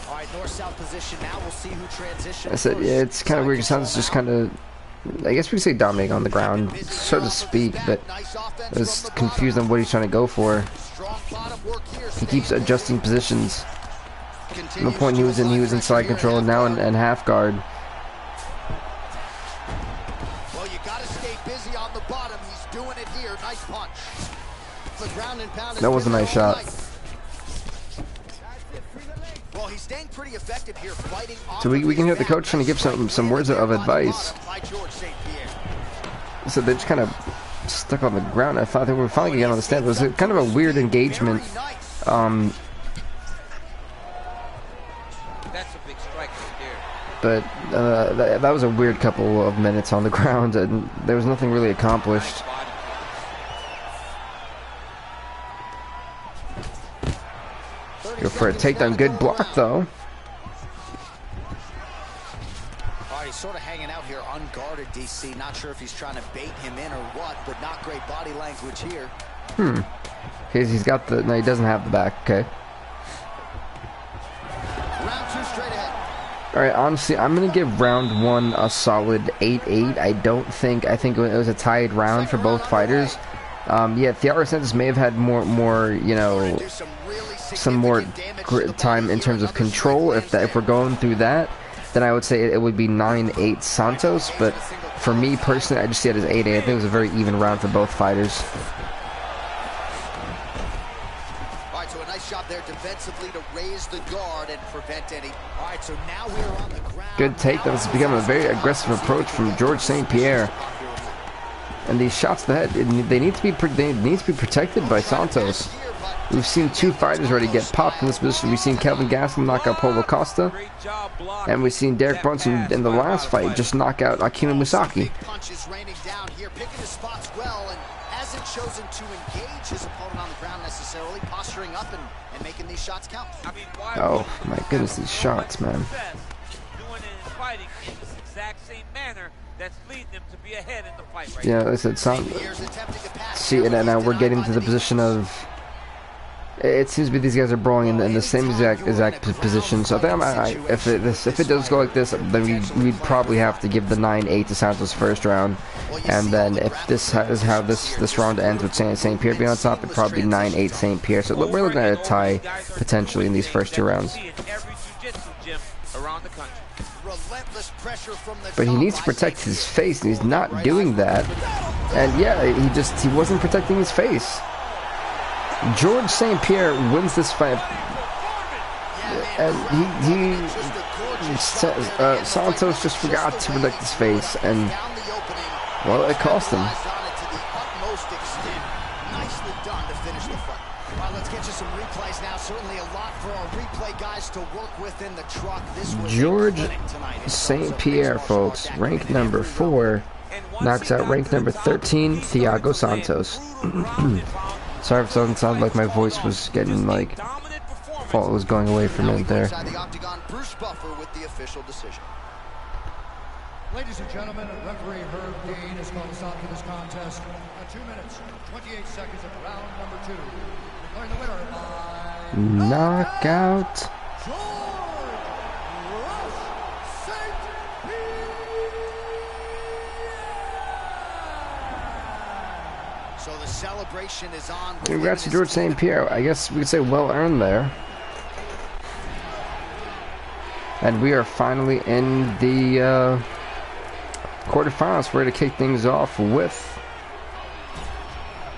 All right, north-south position now. We'll see who transitions. I said, yeah, it's kind of weird. Santos just kind of, I guess we could say dominating on the ground, so to speak, but I was confused on what he's trying to go for. He keeps adjusting positions. At the point he was in side control, and now in half guard. Well, you gotta stay busy on the bottom. He's doing it here. Nice punch. The ground and pound. That was a nice shot. Well, he's staying pretty effective here, fighting. So we can hear the coach trying to give some words of advice. So they just kind of stuck on the ground. I thought they were finally getting on the stand. It was kind of a weird engagement. But that was a weird couple of minutes on the ground, and there was nothing really accomplished. Go for a takedown. Good block, though. Alright, he's sort of hanging out here unguarded, DC. Not sure if he's trying to bait him in or what, but not great body language here. Okay, he's got the... No, he doesn't have the back. Okay. Round 2 straight ahead. Alright, honestly, I'm going to give round 1 a solid 8-8. I think it was a tied round for both fighters. Yeah, Thiago Santos may have had more, you know, some more time in terms of control. If we're going through that, then I would say it would be 9-8 Santos. But for me personally, I just see it as 8-8. I think it was a very even round for both fighters. Alright, so a nice job there defensively to raise the guard and prevent any. Alright, so now we're on the ground. Good take. That was becoming a very aggressive approach from George St. Pierre. And these shots to the head, they need to be protected by Santos. We've seen 2 fighters already get popped in this position. We've seen Kelvin Gastelum knock out Paulo Costa, and we've seen Derek Brunson in the last fight just knock out Akino Musaki. Punches raining down here, picking his spots well, and hasn't chosen to engage his opponent on the ground necessarily, posturing up and making these shots count. Oh my goodness, these shots, man. Doing it in fighting in this exact same manner that's leading them to be ahead in the fight right now. Yeah, I said see, and now we're getting to the position of. It seems to be these guys are brawling in the same exact position. So I think if it does go like this, then we'd probably have to give the 9-8 to Santos first round, and then if this is how this round ends with St. Pierre being on top, it'd probably be 9-8 St. Pierre. So we're looking at a tie potentially in these first 2 rounds. But he needs to protect his face, and he's not doing that. And yeah, he wasn't protecting his face. George St. Pierre wins this fight, and Santos just forgot to protect his face, and well, it cost him. George St. Pierre, folks, ranked number 4, knocks out ranked number 13, Thiago Santos. Sorry if it doesn't sound like my voice was getting like fault was going away for a minute there. Bruce Buffer with the official decision. Ladies and gentlemen, referee Herb Dean has called a stop to this contest at 2 minutes, 28 seconds of round number 2. Declaring the winner by knockout. George St. Pierre. So the celebration is on. Congrats to George St. Pierre. I guess we could say well earned there. And we are finally in the quarterfinals. We're ready to kick things off with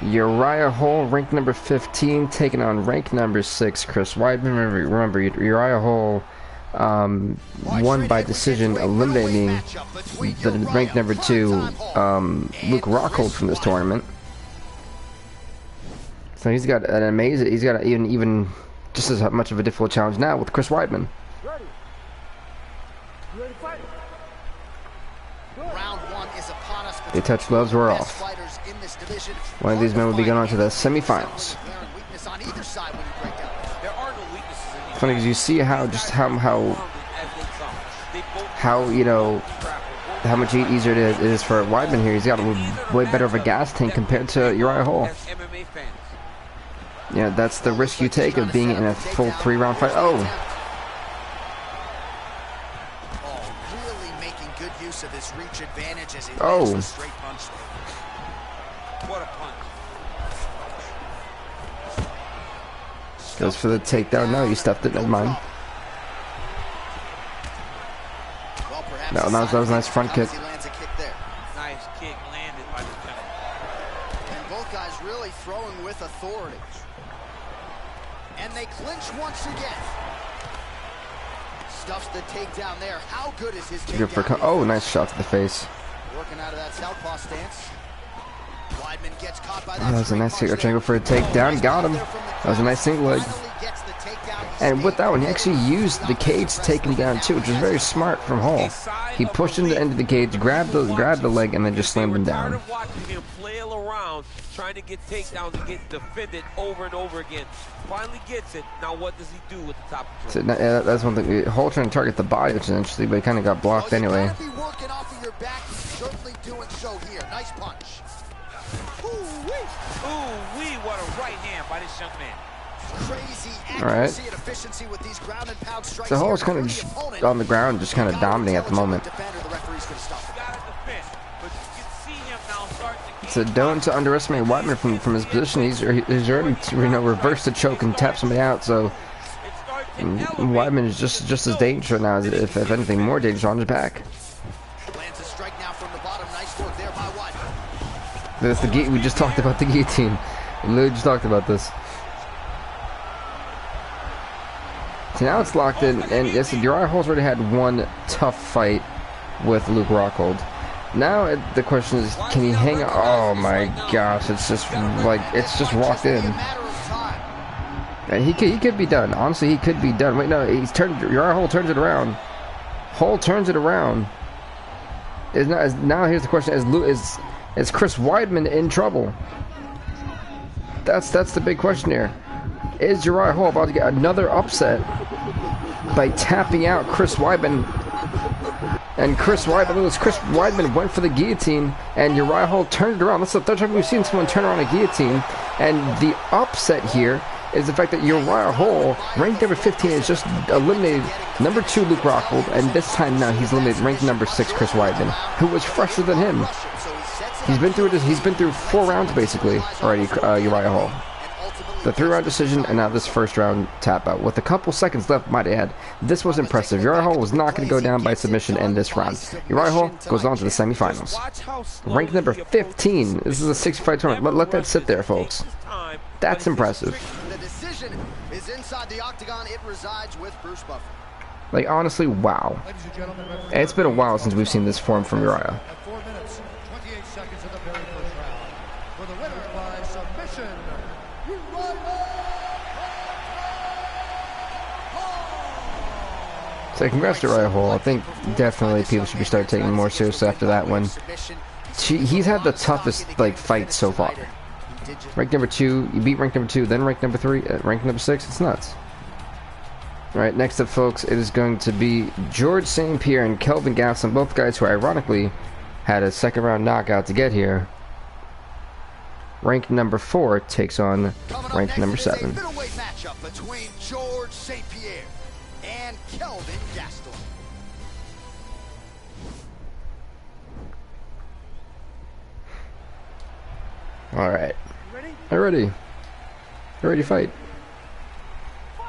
Uriah Hall, ranked number 15, taking on ranked number 6, Chris Weidman. Remember Uriah Hall won by decision, eliminating the ranked number 2, Luke Rockhold from this tournament. So he's got an amazing, he's got even just as much of a difficult challenge now with Chris Weidman. The touch gloves were off. One of these men will be going on to the semifinals. Funny because you see how you know how much easier it is for Weidman here. He's got a way better of a gas tank compared to Uriah Hall. Yeah, that's the risk you take of being in a full 3-round fight. Oh. Of his reach advantage as he oh. Straight punch. What a punch. Goes for the takedown. No, you stuffed it. Never mind. Well, that was a nice front kick. Nice kick landed by the gentleman. And both guys really throwing with authority. And they clinch once again. Stuffs the takedown there. How good is his takedown? Oh, nice shot to the face. Working out of that southpaw stance. Weidman gets caught by that. Oh, that was a nice kick. Trying to go for a takedown. Got him. That was a nice single leg. And with that one, he actually used the cage to take him down too, which was very smart from Hall. He pushed him to the end of the cage, grabbed the leg, and then just slammed him down. Trying to get takedowns and get defended over and over again. Finally gets it. Now what does he do with the top control? So, that's one thing. Hall trying to target the body, which is interesting, but he kind of got blocked anyway. Be working off of your back. Certainly doing so here. Nice punch. Ooh-wee. Ooh-wee, what a right hand by this young man. Crazy accuracy and efficiency with these ground and pound strikes. So Hall's kind of just on the ground, just kind of dominating at the moment. So don't to underestimate Weidman from his position. He's already reversed the choke and tapped somebody out. So Weidman is just as dangerous right now, if anything more dangerous on his back. Lands a strike now from the bottom. Nice work there by Weidman. That's the we just talked about the guillotine. We literally just talked about this. So now it's locked in, and yes, Uriah Hall's already had one tough fight with Luke Rockhold. Now the question is, can he hang on? Oh my gosh, it's just walked in. And he could be done. Honestly, he could be done. Wait, no, Uriah Hall turns it around. Hall turns it around. Now here's the question: is Chris Weidman in trouble? That's the big question here. Is Uriah Hall about to get another upset by tapping out Chris Weidman? And Chris Weidman went for the guillotine, and Uriah Hall turned it around. That's the third time we've seen someone turn around a guillotine. And the upset here is the fact that Uriah Hall, ranked number 15, has just eliminated number 2 Luke Rockhold, and this time now he's eliminated ranked number 6 Chris Weidman, who was fresher than him. He's been through 4 rounds basically already. Uriah Hall. The 3-round decision, and now this first round tap out. With a couple seconds left, might I add, this was impressive. Uriah Hall was not going to go down by submission in this round. Uriah Hall goes on to the semifinals. Ranked number 15. This is a 6-fight tournament. Let that sit there, folks. That's impressive. The decision is inside the octagon. It resides with Bruce Buffer. Like, honestly, wow. And it's been a while since we've seen this form from Uriah. 4 minutes, 28 seconds of the very first round. For the winner by submission, So congrats to Uriah Hall. I think definitely people should be starting taking more seriously after that one. He's had the toughest fight so far. Rank number 2, you beat rank number 2, then rank number 3, rank number 6. It's nuts. Alright, next up, folks, it is going to be George St. Pierre and Kelvin Gastelum, both guys who ironically had a second round knockout to get here. Ranked number 4 takes on ranked number 7. Middleweight matchup between George St. Pierre and Kelvin Gastelum. Alright. I'm ready. I'm ready to fight.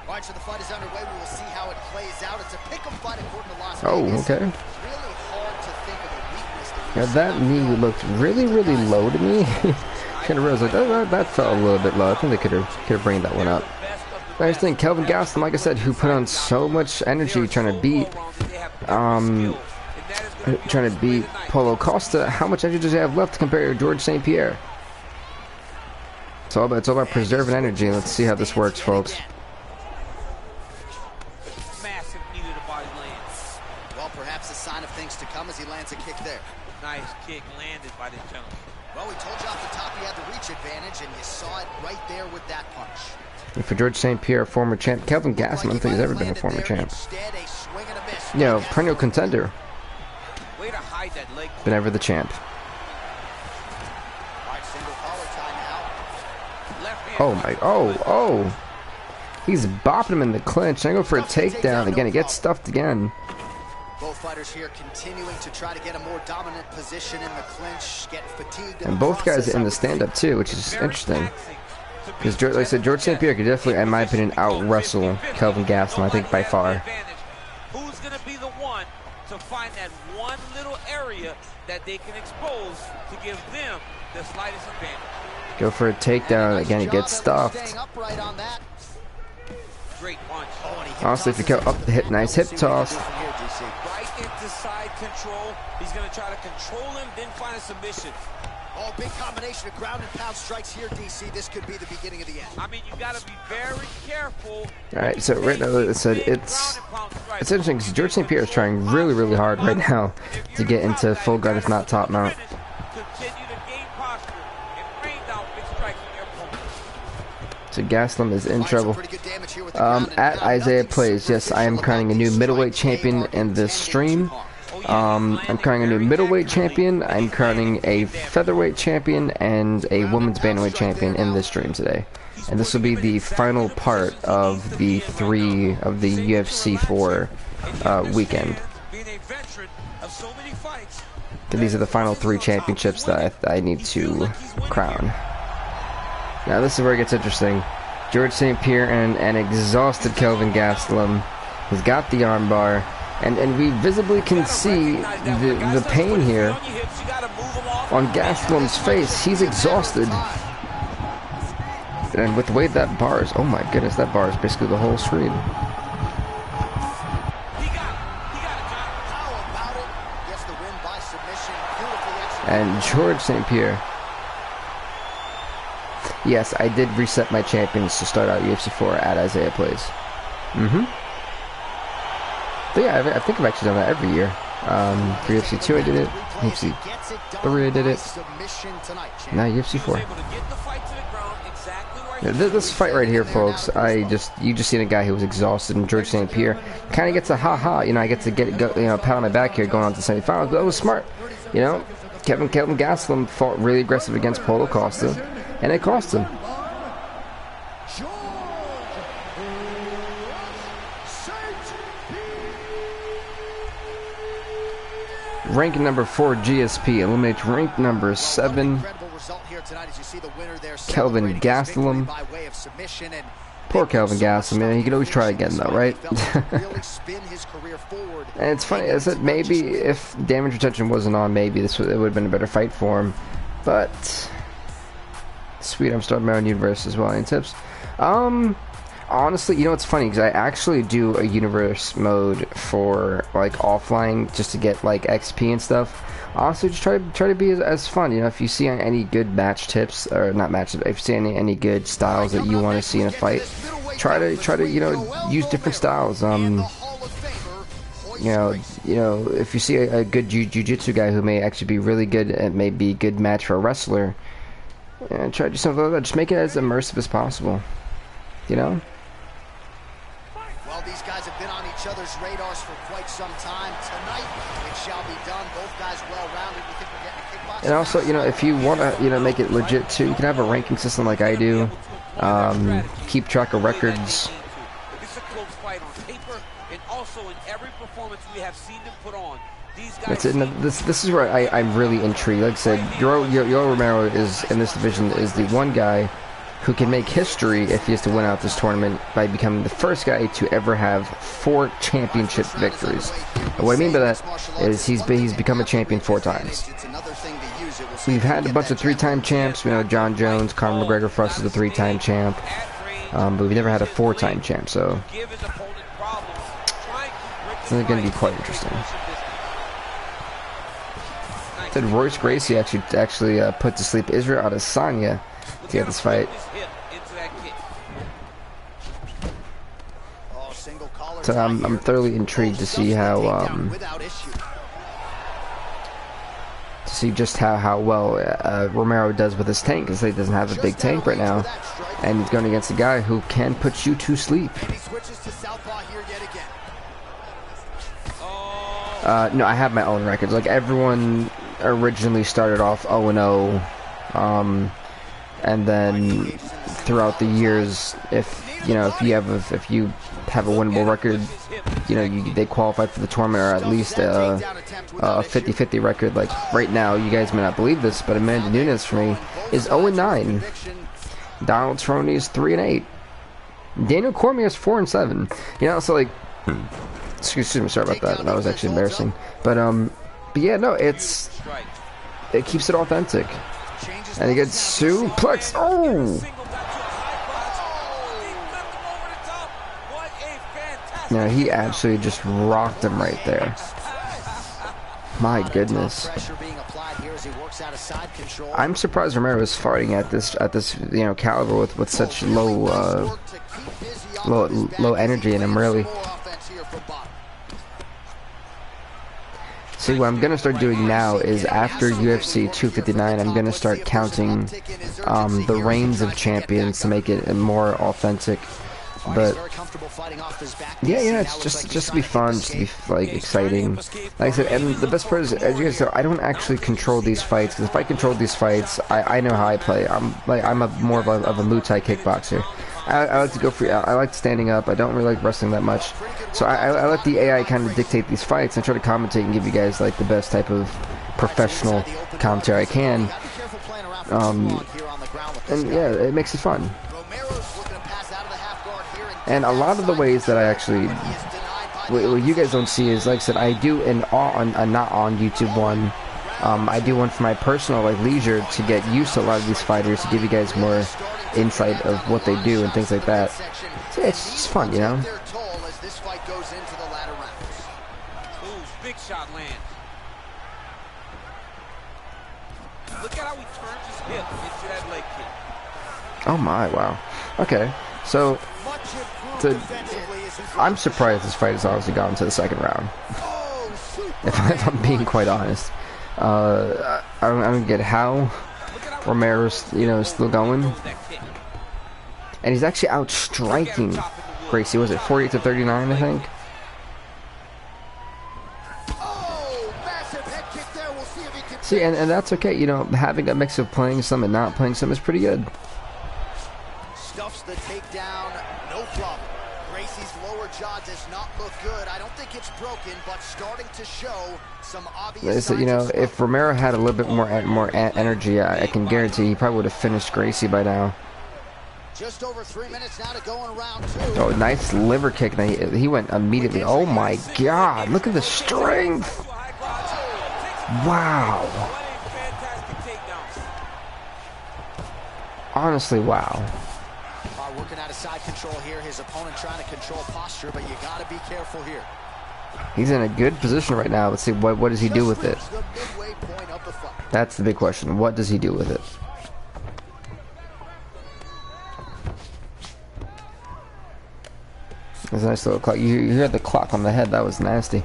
Alright, so the fight is underway. We will see how it plays out. It's a pick-em fight according to Las Oh, Vegas. okay. It's really hard to think of a weakness that Now that knee looked really, really low to me. Kind of realized like that felt a little bit low. I think they could have bring that one up. But I just think Kelvin Gastelum, like I said, who put on so much energy trying to beat Paulo Costa. How much energy does he have left to compare to George St. Pierre? It's all about preserving energy. Let's see how this works, folks. Massive knee to the body lands. well, perhaps a sign of things to come as he lands a kick there. Nice kick landed by this gentleman. Well, we told you off the top he had the reach advantage, and you saw it right there with that punch. And for George St. Pierre, former champ, Kelvin Gastelum, I don't think he's ever been a former champ. Instead, a swing and a miss. You know, perennial contender, Way to hide that leg. but never the champ. All right, single collar tie now. Left hand. Oh my, oh. He's bopping him in the clinch. I go for a takedown again. He gets stuffed again. Both fighters here continuing to try to get a more dominant position in the clinch, getting fatigued. And both guys in the stand-up too, which is interesting. Because, like I said, George St. Pierre could definitely, in my opinion, out-wrestle Kelvin Gastelum, I think, by far. Who's going to be the one to find that one little area that they can expose to give them the slightest advantage? Go for a takedown. Again, he gets stuffed. Great punch. Honestly, if you go up the hip, nice hip toss. Right into side control. He's going to try to control him, then find a submission. Oh, big combination of ground and pound strikes here, DC. This could be the beginning of the end. I mean, you got to be very careful. All right, so right now it said it's interesting because George St. Pierre is trying really, really hard right now to get into full guard, if not top mount. Continue to gain posture and rain down big strikes on your opponent. So Gastelum is in trouble. At Isaiah Plays, yes, I am crowning a new middleweight champion in this stream. I'm crowning a new middleweight champion, I'm crowning a featherweight champion, and a women's bantamweight champion in this stream today. And this will be the final part of the UFC 4 weekend. So these are the final 3 championships that I need to crown. Now this is where it gets interesting. George St. Pierre and an exhausted Kelvin Gastelum. He's got the armbar. And we visibly can see the pain here on Gastelum's face. He's exhausted. And with the way that bar is, oh my goodness, that bar is basically the whole screen. And George St. Pierre. Yes, I did reset my champions to start out UFC 4 at Isaiah Plays. Yeah, I think I've actually done that every year. For UFC 2 I did it, UFC 3 I did it, now UFC 4. This fight right here, folks, you just seen a guy who was exhausted, and George St. Pierre kind of gets a ha-ha, you know, I get to pat on my back here going on to semifinals, but that was smart, you know. Kelvin Gastelum fought really aggressive against Paulo Costa, and it cost him. Rank number 4 GSP eliminates rank number 7 Kelvin Gastelum. Poor Kelvin Gastelum, man. He can always try again though, right? And it's funny, I said maybe if damage retention wasn't on, maybe it would have been a better fight for him. But sweet, I'm starting my own universe as well. Any tips? Honestly, you know what's funny, because I actually do a universe mode for like offline just to get like XP and stuff. Honestly, just try to be as fun. You know, if you see any good match tips, or not match tips, if you see any good styles that you want to see in a fight, try to you know, use different styles. You know, if you see a good jiu-jitsu guy who may actually be really good and may be a good match for a wrestler, try to do something like that. Just make it as immersive as possible. You know. Well, these guys each other's radars for quite some time. Tonight, it shall be done. Both guys well-rounded. You think we're getting a kickboxing? And also, you know, if you want to, you know, make it legit too, you can have a ranking system like I do. Keep track of records. This is a close fight on paper, and also in every performance we have seen them put on. That's it. This is where I'm really intrigued. Like I said, Yoel Romero is in this division is the one guy who can make history if he is to win out this tournament by becoming the first guy to ever have 4 championship victories. And what I mean by that is he's become a champion 4 times. We've had a bunch of 3-time champs. You know, John Jones, Conor McGregor for us is a 3-time champ, but we've never had a 4-time champ. So it's going to be quite interesting. Said Royce Gracie actually put to sleep Israel Adesanya to get this fight. So I'm thoroughly intrigued to see how just how well Romero does with his tank, because he doesn't have a big tank right now, and he's going against a guy who can put you to sleep. No, I have my own records. Like, everyone originally started off 0-0, and then throughout the years, if you have a winnable record, you know, they qualify for the tournament, or at least a 50-50 record. Like right now, you guys may not believe this, but Amanda Nunes for me is 0-9. Donald Cerrone is 3-8. Daniel Cormier is 4-7. You know, so like, excuse me, sorry about that. That was actually embarrassing. But yeah, no, it keeps it authentic. And he gets suplex. Oh! Now he absolutely just rocked him right there. My goodness. I'm surprised Romero is fighting at this caliber with such low energy in him, really. See, what I'm gonna start doing now is after UFC 259, I'm gonna start counting the reigns of champions to make it more authentic. But yeah, it's just to be fun, just to be like exciting. Like I said, and the best part is, as you guys know, I don't actually control these fights, because if I controlled these fights, I know how I play. I'm more of a Muay Thai kickboxer. I like to go for, I like standing up. I don't really like wrestling that much, so I let the AI kind of dictate these fights and try to commentate and give you guys like the best type of professional commentary I can. And yeah, it makes it fun. And a lot of the ways that I actually, what you guys don't see is, like I said, I do a not on YouTube one. I do one for my personal leisure to get used to a lot of these fighters, to give you guys more insight of what they do and things like that. So yeah, it's just fun, you know. Big shot lands. Look at how he turns his hip into that leg kick. Oh my, wow. Okay, so I'm surprised this fight has obviously gone to the second round. If I'm being quite honest, I don't get how Romero's still going, and he's actually out striking Gracie. Was it 48-39? I think. See, and that's okay. You know, having a mix of playing some and not playing some is pretty good. Stuffs the takedown, no problem. Gracie's lower jaw does not look good. I don't think it's broken, but starting to show some obvious signs. You know, if Romero had a little bit more energy, I can guarantee he probably would have finished Gracie by now. Just over 3 minutes now to go in round 2. Oh, nice liver kick. Now he went immediately. Oh my God! Look at the strength. Wow. Honestly, wow. Working out of side control here. His opponent trying to control posture, but you got to be careful here. He's in a good position right now. Let's see, what does he do with it? That's the big question. What does he do with it? There's a nice little clock. You heard the clock on the head. That was nasty.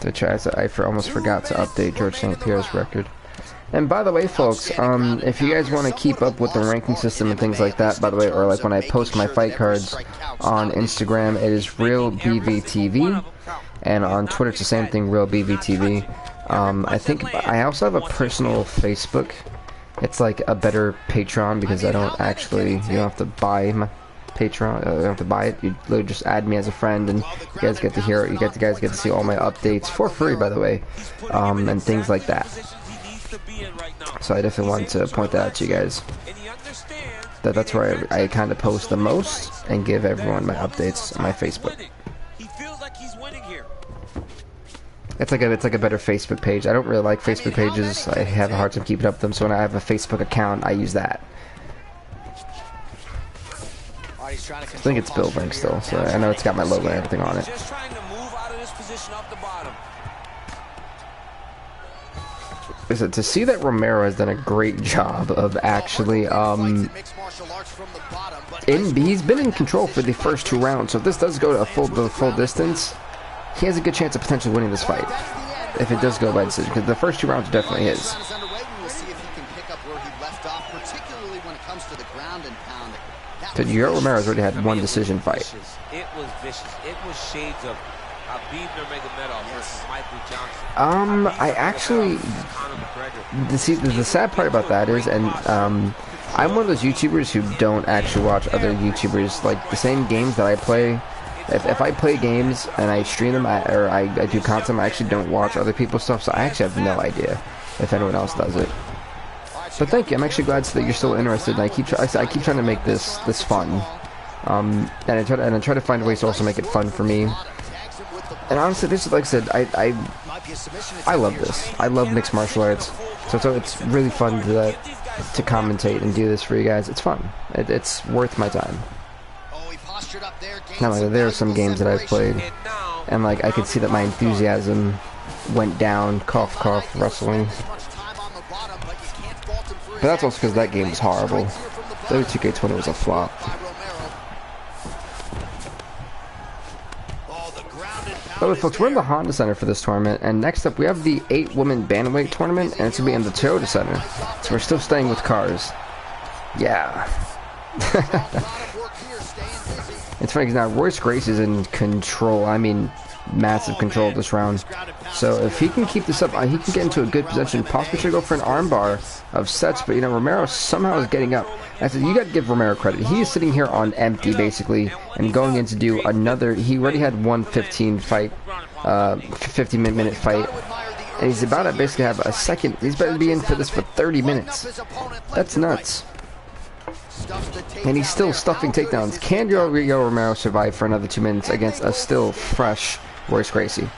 I almost forgot to update George St. Pierre's record. And by the way, folks, if you guys want to keep up with the ranking system and things like that, by the way, or like when I post my fight cards on Instagram, it is Real BVTV, and on Twitter it's the same thing, Real BVTV. I think I also have a personal Facebook. It's like a better Patreon because I don't actually, you don't have to buy my Patreon, you don't have to buy it. You literally just add me as a friend, and you guys get to hear it. You guys get to see all my updates for free, by the way, and things like that. So I definitely wanted to point that out to you guys. That's where I kind of post the most and give everyone my updates on my Facebook. It's like a better Facebook page. I don't really like Facebook pages. I have a hard time keeping up with them. So when I have a Facebook account, I use that. I think it's Bill Brink still, so I know it's got my logo and everything on it. Listen, to see that Romero has done a great job of actually, he's been in control for the first 2 rounds, so if this does go to the full distance, he has a good chance of potentially winning this fight, if it does go by decision, because the first 2 rounds definitely is. So Romero's already had 1 decision fight. It was vicious. It was shades of versus Michael Johnson. I actually, the sad part about that is, and I'm one of those YouTubers who don't actually watch other YouTubers, like the same games that I play. If I play games and I stream them, or I do content, I actually don't watch other people's stuff, so I actually have no idea if anyone else does it. But thank you. I'm actually glad that you're still interested, and I keep trying to make this fun, and I try to find ways to also make it fun for me. And honestly, this is, like I said, I love this. I love mixed martial arts, so it's really fun to commentate and do this for you guys. It's fun. It's worth my time. Now, like, there are some games that I've played, and like I could see that my enthusiasm went down. Cough, cough, wrestling. But that's also because that game was horrible. W2K20 was a flop. By the way, folks, we're in the Honda Center for this tournament, and next up we have the 8-woman bantamweight tournament, and it's going to be in the Toyota Center. So we're still staying with cars. Yeah. It's funny because now Royce Gracie is in control. I mean, massive control of this round. So if he can keep this up, he can get into a good position. Possibly should go for an armbar of sets, but you know, Romero somehow is getting up. I said, you got to give Romero credit. He is sitting here on empty, basically, and going in to do another. He already had one 15-minute fight, and he's about to basically have a second. He's about to be in for this for 30 minutes. That's nuts. And he's still stuffing takedowns. Can Romero survive for another 2 minutes against a still fresh Royce Gracie?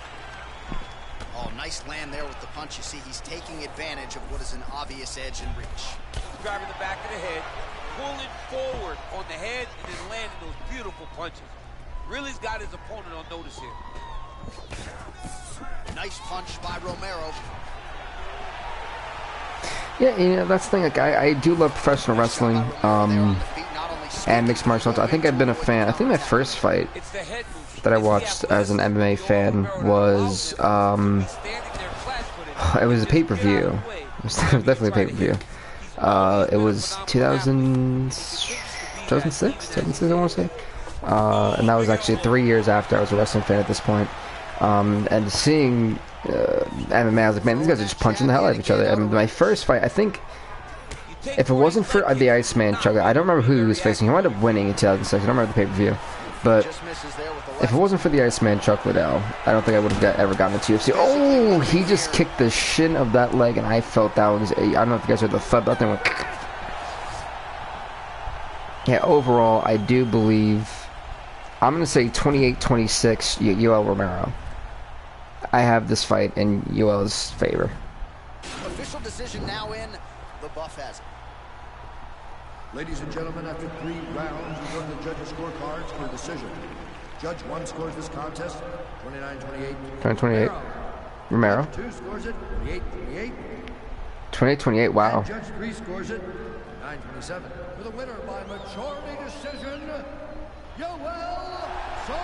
Oh, nice land there with the punch. You see, he's taking advantage of what is an obvious edge and reach. Grabbing the back of the head, pulling forward on the head, and then landing those beautiful punches. Really's got his opponent on notice here. Nice punch by Romero. Yeah, you know, that's the thing. Like, I do love professional wrestling, and mixed martial arts. I think I've been a fan. I think my first fight that I watched as an MMA fan was, it was a pay-per-view. It was definitely a pay-per-view. It was 2006, I want to say. And that was actually 3 years after I was a wrestling fan at this point. And seeing MMA, I was like, man, these guys are just punching the hell out of each other. And my first fight, I think, if it wasn't for the Iceman Chuck, I don't remember who he was facing. He wound up winning in 2006. I don't remember the pay-per-view. But if it wasn't for the Iceman Chuck Liddell, I don't think I would have ever gotten into UFC. Oh, he just kicked the shin of that leg, and I felt that was, I don't know if you guys heard the thud, that thing went. Yeah, overall, I do believe, I'm going to say 28-26, Yoel Romero. I have this fight in Yoel's favor. Official decision now in. The buff has it. Ladies and gentlemen, after 3 rounds, we go to the judges' scorecards for a decision. Judge 1 scores this contest 29-28. 28. Romero. Judge 2 scores it 28-28. 28-28. Wow. And Judge 3 scores it 9-27. For the winner by majority decision,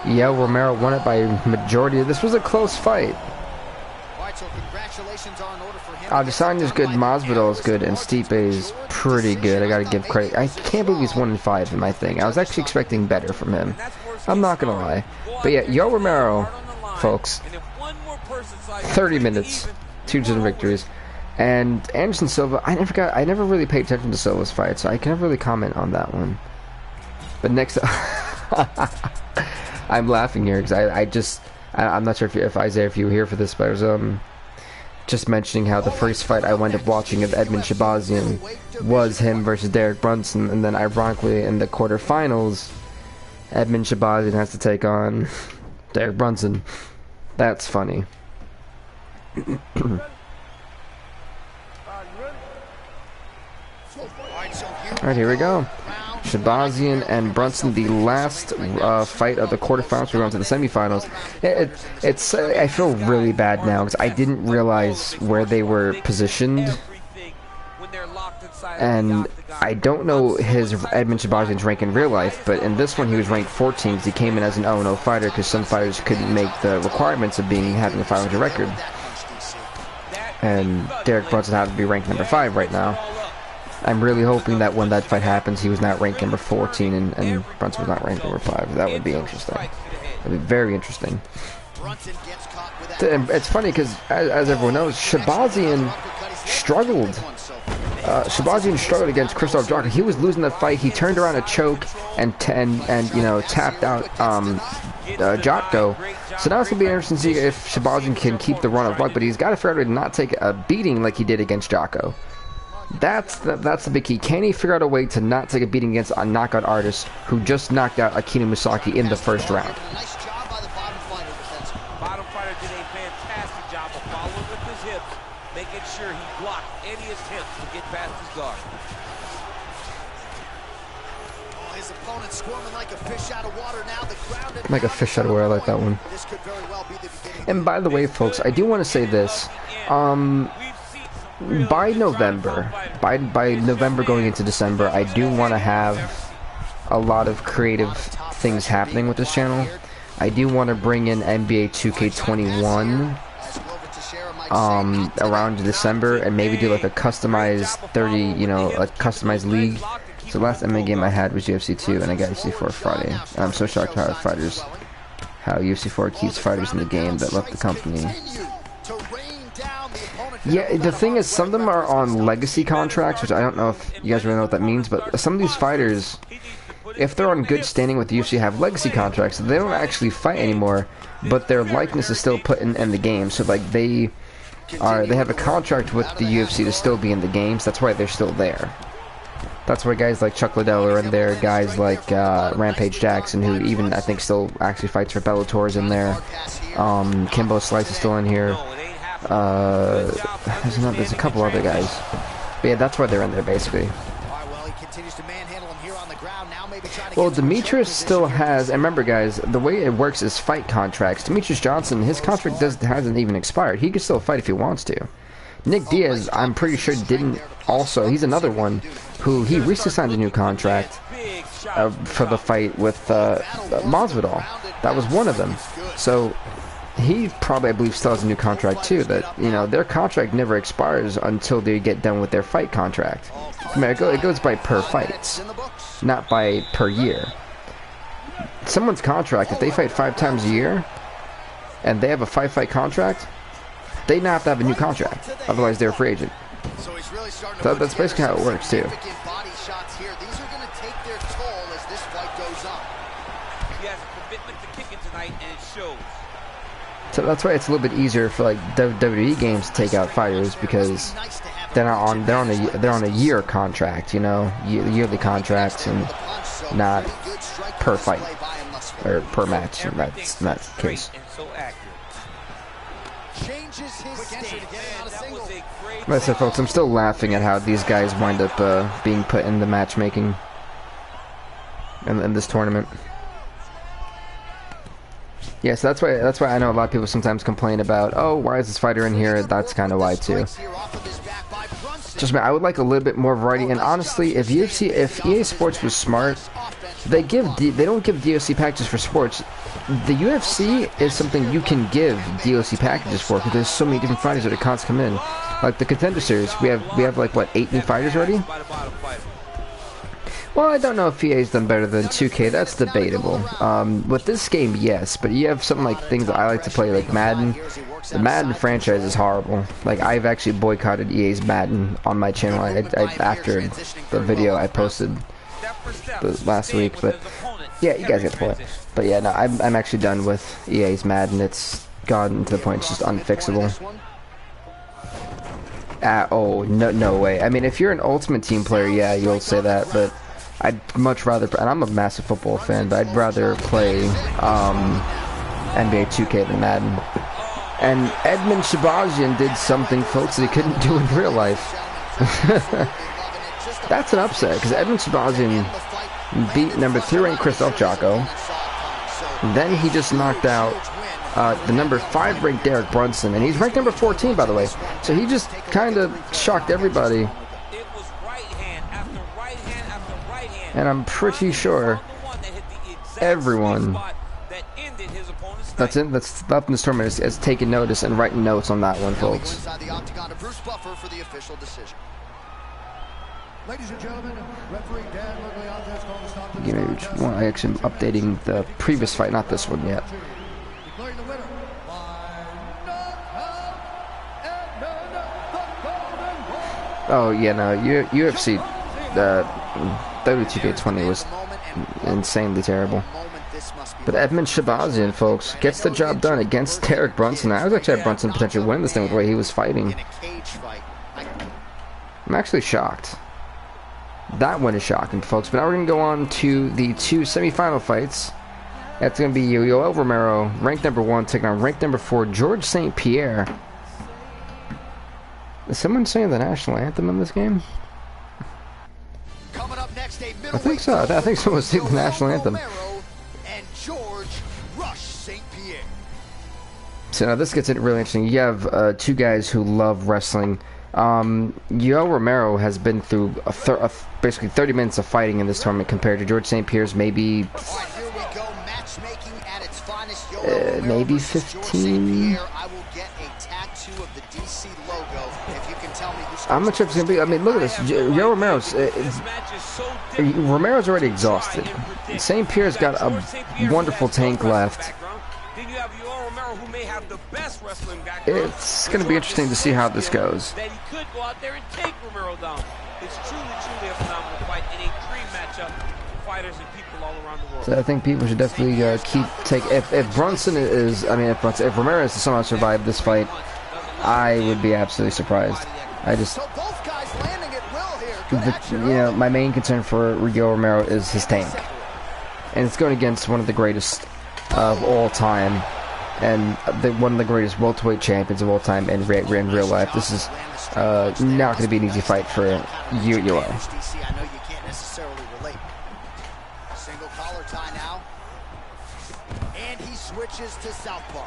Yoel Romero won it by majority. This was a close fight. All right, so congratulations. Congratulations are in order for him. Adesanya's good, Masvidal is good, and Stipe is pretty good. I gotta give credit. I can't believe he's 1-5 in my thing. I was actually expecting better from him. I'm not gonna lie. But yeah, Yo Romero, folks, 30 minutes, 2 victories. And Anderson Silva, I never really paid attention to Silva's fight, so I can never really comment on that one. But next, I'm laughing here because I'm not sure if Isaiah, if you were here for this, but I was just mentioning how the first fight I wound up watching of Edmen Shahbazyan was him versus Derek Brunson, and then ironically in the quarterfinals, Edmen Shahbazyan has to take on Derek Brunson. That's funny. Alright, here we go. Shahbazyan and Brunson, the last fight of the quarterfinals. We're going to the semifinals. I feel really bad now because I didn't realize where they were positioned, and I don't know his Edmen Shahbazyan's rank in real life, but in this one he was ranked 14th. He came in as an 0-0 fighter because some fighters couldn't make the requirements of having a 500 record, and Derek Brunson had to be ranked number 5 right now. I'm really hoping that when that fight happens, he was not ranked number 14 and Brunson was not ranked number 5. That would be interesting. That would be very interesting. It's funny because, as everyone knows, Shahbazyan struggled. Shahbazyan struggled against Krzysztof Jotko. He was losing that fight. He turned around a choke and you know, tapped out Jotko. So now it's gonna be interesting to see if Shahbazyan can keep the run of luck, but he's got to figure out to not take a beating like he did against Jotko. That's the big key. Can he figure out a way to not take a beating against a knockout artist who just knocked out Akino Musaki in the first round? Nice job by the bottom fighter. Bottom fighter did a fantastic job of following with his hips, making sure he blocked any attempts to get past his guard. Oh, his opponent squirming like a fish out of water now. The ground Like a fish out of water, I like that one. This could very well be the beginning. And by the way, folks, I do want to say this. By November going into December, I do want to have a lot of creative things happening with this channel. I do want to bring in NBA 2K21 around December and maybe do like a customized 30, you know, a customized league. So the last MMA game I had was UFC 2 and I got UFC 4 Friday. I'm so shocked how UFC 4 keeps fighters in the game that left the company. Yeah, the thing is, some of them are on legacy contracts, which I don't know if you guys really know what that means, but some of these fighters, if they're on good standing with the UFC, have legacy contracts. They don't actually fight anymore, but their likeness is still put in the game. So like they have a contract with the UFC to still be in the games. That's why they're still there. That's why guys like Chuck Liddell are in there. Guys like Rampage Jackson, who even I think still actually fights for Bellator, is in there. Kimbo Slice is still in here. There's a couple other guys, but yeah, that's why they're in there basically. Well, Demetrius still has, and remember guys, the way it works is fight contracts. Demetrius Johnson, his contract hasn't even expired. He can still fight if he wants to. Nick Diaz, I'm pretty sure didn't also. He's another one who he recently signed a new contract for the fight with Masvidal. That was one of them. So he probably, I believe, still has a new contract too. That, you know, their contract never expires until they get done with their fight contract. I mean, it goes by per fights, not by per year. Someone's contract, if they fight 5 times a year, and they have a 5-fight contract, they now have to have a new contract. Otherwise, they're a free agent. So that's basically how it works too. So that's why it's a little bit easier for like WWE games to take out fighters, because they're on a year contract, you know, yearly contracts, and not per fight or per match. And that's not the case. Like I said, folks, I'm still laughing at how these guys wind up being put in the matchmaking in this tournament. Yeah, so that's why I know a lot of people sometimes complain about, oh, why is this fighter in here? That's kind of why too. Just I would like a little bit more variety. And honestly, if EA Sports was smart, They don't give DOC packages for sports. The UFC is something you can give DOC packages for because there's so many different fighters that are constantly come in. Like the Contender Series, we have like what 8 new fighters already. Well, I don't know if EA's done better than 2K. That's debatable. With this game, yes, but you have something like things that I like to play, like Madden. The Madden franchise is horrible. Like I've actually boycotted EA's Madden on my channel after the video I posted last week. But yeah, you guys get the point. But yeah, no, I'm actually done with EA's Madden. It's gotten to the point it's just unfixable. Oh, no way. I mean, if you're an Ultimate Team player, yeah, you'll say that, but I'd much rather, and I'm a massive football fan, but I'd rather play NBA 2K than Madden. And Edmund Shabazian did something, folks, that he couldn't do in real life. That's an upset, because Edmund Shabazian beat number 3 ranked Krzysztof Jotko. Then he just knocked out the number 5 ranked Derek Brunson, and he's ranked number 14, by the way. So he just kind of shocked everybody. And I'm pretty sure everyone that's up in this tournament is taking notice and writing notes on that one, folks. Ladies and gentlemen, referee Dan Lugliantes called the stop to You know, well, I actually am updating the previous fight, not this one yet. declaring the winner by knockout, Edmund the Golden Boy. Oh yeah, no, UFC 2K20 was insanely terrible. But Edmund Shabazian, folks, gets the job done against Derek Brunson. I was actually at Brunson potentially win this thing with the way he was fighting. I'm actually shocked. That one is shocking, folks. But now we're going to go on to the 2 semifinal fights. That's going to be Yoel Romero, ranked number 1, taking on ranked number 4, George St. Pierre. Is someone saying the national anthem in this game? Coming up next, I think so. I think someone's singing the national anthem. And George Rush St. Pierre. So now this gets it really interesting. You have 2 guys who love wrestling. Yoel Romero has been through basically 30 minutes of fighting in this tournament compared to George St. Pierre's maybe maybe 15. I'm not sure if it's gonna be. I mean, look at this. Yoel Romero's already exhausted. St. Pierre's got a wonderful tank left. It's going to be interesting to see how this goes. So I think people should definitely if Brunson is, I mean, if Romero is to somehow survive this fight, I would be absolutely surprised. I just, you know, my main concern for Yoel Romero is his tank, and it's going against one of the greatest of all time. And one of the greatest welterweight champions of all time in real life. This is not going to be an easy fight for Yoel. I know you can't necessarily relate. Single collar tie now. And he switches to southpaw.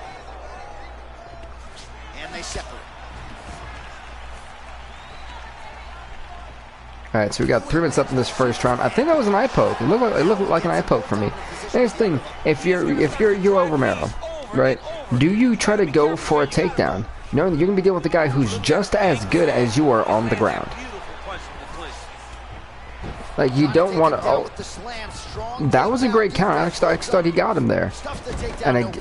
And they separate. Alright, so we got 3 minutes left in this first round. I think that was an eye poke. It looked like an eye poke for me. Here's the thing, if you're Yoel Romero, right, do you try to go for a takedown? Knowing that you're going to be dealing with a guy who's just as good as you are on the ground. Like, you don't want to... Oh, that was a great count. I actually thought he got him there. And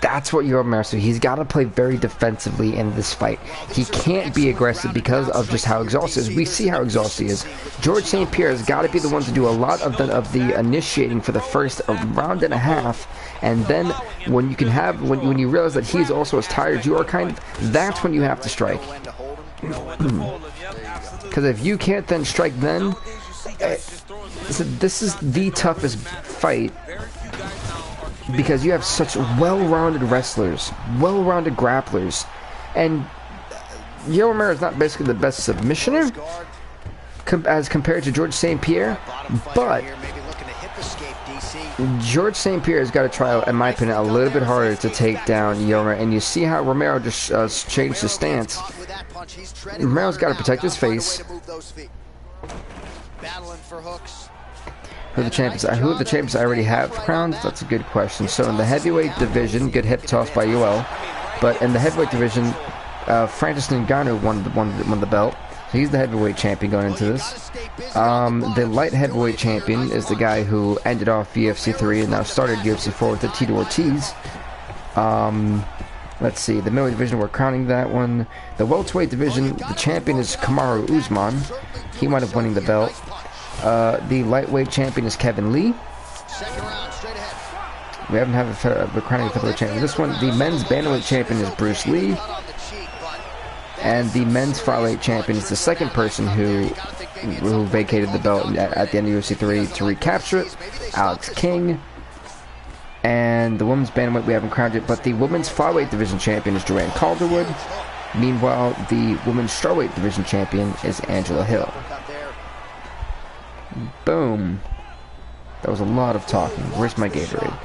that's what Yoel Romero said. He's got to play very defensively in this fight. He can't be aggressive because of just how exhausted he is. We see how exhausted he is. George St. Pierre has got to be the one to do a lot of the initiating for the first round and a half. And then when you can have, when you realize that he's also as tired as you are, that's when you have to strike. Because if you can't then strike then, this is the toughest fight. Because you have such well-rounded wrestlers, well-rounded grapplers. And Yoel Romero is not basically the best submissioner as compared to George St. Pierre, but George St. Pierre has got to try, in my opinion, a little bit harder to take down Yoel Romero. And you see how Romero just changed his stance. Romero's got to protect his face. who the champions I already have crowned? That's a good question. So in the heavyweight division, good hip toss by UL. But in the heavyweight division, Francis Ngannou won the belt. So he's the heavyweight champion going into this. The light heavyweight champion is the guy who ended off UFC 3 and now started UFC 4 with the Tito Ortiz. Let's see, the middleweight division, we're crowning that one. The welterweight division, the champion is Kamaru Usman. He might have winning the belt. The lightweight champion is Kevin Lee. We haven't had a crowning featherweight champion. This one, the men's bantamweight champion is Bruce Lee. And the men's flyweight champion is the second person who vacated the belt at the end of UFC 3 to recapture it, Alex King. And the women's bantamweight we haven't crowned yet, but the women's flyweight division champion is Joanne Calderwood. Meanwhile, the women's strawweight division champion is Angela Hill. Boom. That was a lot of talking. Where's my Gatorade?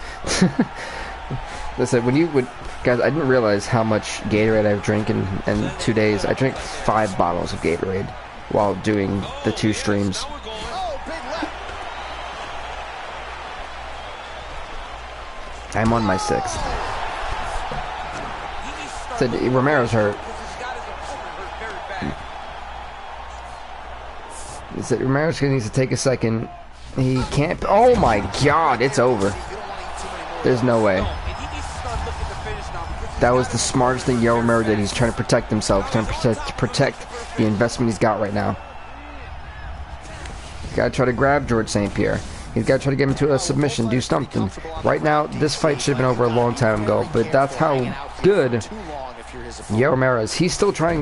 Listen, guys, I didn't realize how much Gatorade I've drank in 2 days. I drank 5 bottles of Gatorade while doing the 2 streams. I'm on my 6th. Said Romero's hurt. He said Romero's gonna need to take a second. He can't. Oh my God! It's over. There's no way. That was the smartest thing Yoel Romero did. He's trying to protect himself, trying to protect the investment he's got right now. He's got to try to grab George St. Pierre. He's got to try to get him to a submission, do something. Right now, this fight should have been over a long time ago, but that's how good Yoel Romero is.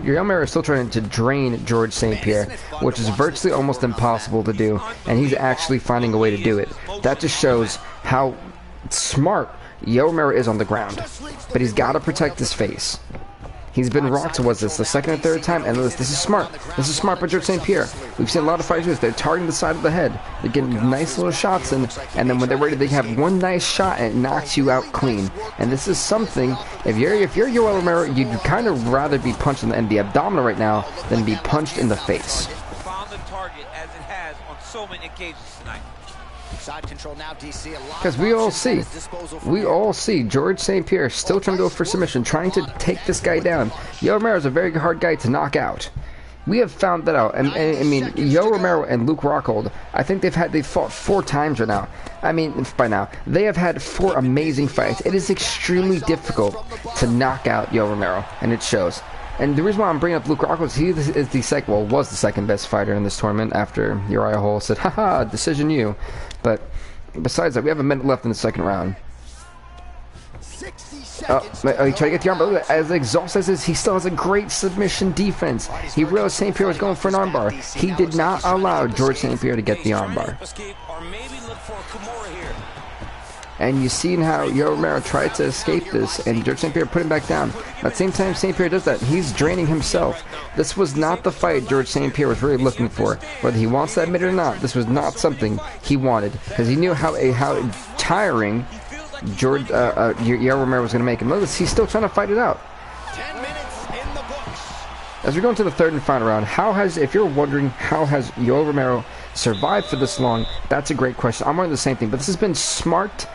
Yoel Romero is still trying to drain George St. Pierre, which is virtually almost impossible to do, and he's actually finding a way to do it. That just shows how smart Yoel Romero is on the ground, but he's got to protect his face. He's been rocked, was this the second or third time? And this is smart. This is smart by George St. Pierre. We've seen a lot of fighters. They're targeting the side of the head. They're getting nice little shots in, and then when they're ready, they have one nice shot and it knocks you out clean. And this is something. If you're Yoel Romero, you'd kind of rather be punched in the abdominal right now than be punched in the face. Found the target as it has on so many occasions tonight. Side control now, DC. Because we all see George St. Pierre still trying to go for submission, trying to take this guy down. Yoel Romero is a very hard guy to knock out. We have found that out. And I mean, Yoel Romero and Luke Rockhold, I think they've fought 4 times right now. I mean, by now, they have had 4 amazing fights. It is extremely difficult to knock out Yoel Romero, and it shows. And the reason why I'm bringing up Luke Rockhold is he is was the second best fighter in this tournament after Uriah Hall said, haha, decision you. But besides that, we have a minute left in the second round. He tried to get the arm, but as exhausted as this, he still has a great submission defense. He realized St. Pierre was going for an armbar. He did not allow George St. Pierre to get the armbar. And you see how Yoel Romero tried to escape this, and George St. Pierre put him back down. At the same time St. Pierre does that, he's draining himself. This was not the fight George St. Pierre was really looking for. Whether he wants to admit it or not, this was not something he wanted, because he knew how tiring Yoel Romero was going to make him. Notice he's still trying to fight it out. 10 minutes in the books. As we go into the third and final round, if you're wondering how has Yoel Romero survived for this long, that's a great question. I'm wondering the same thing, but this has been smart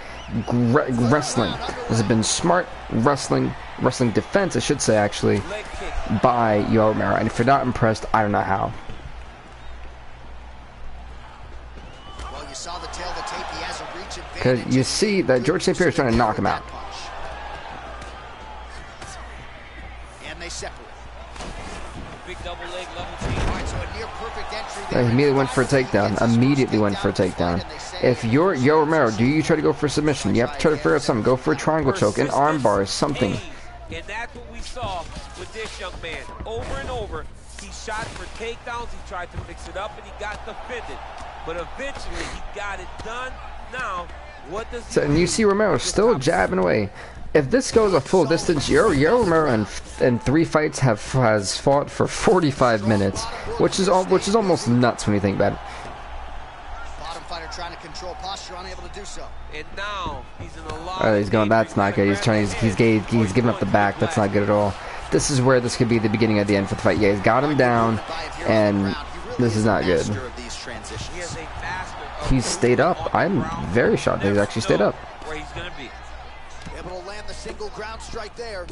wrestling. This has been smart wrestling defense, I should say, actually, by Yoel Romero. And if you're not impressed, I don't know how. Well, you saw the tail of the tape. He has a reach advantage. Because you see that George St. Pierre is trying to knock him out. And they separate. Big double leg level team. All right, so a near perfect entry He there. immediately went for a takedown. Immediately went for a takedown. If you're Yoel Romero, do you try to go for a submission? You have to try to figure out something. Go for a triangle choke, an arm bar, something. And that's what we saw with this young man. Over and over, he shot for takedowns. He tried to mix it up, and he got defended. But eventually, he got it done. Now, what does he And you see Romero still jabbing away. If this goes a full distance, Yoel Romero in 3 fights has fought for 45 minutes, which is almost nuts when you think about it. Bottom fighter trying to control posture, unable to do so. And now he's in a lot. He's going. That's not good. He's giving up the back. That's not good at all. This is where this could be the beginning of the end for the fight. Yeah, he's got him down, and this is not good. he's stayed up. I'm very shocked that he's actually stayed up. Where he's gonna be. Able to land the single ground strike there.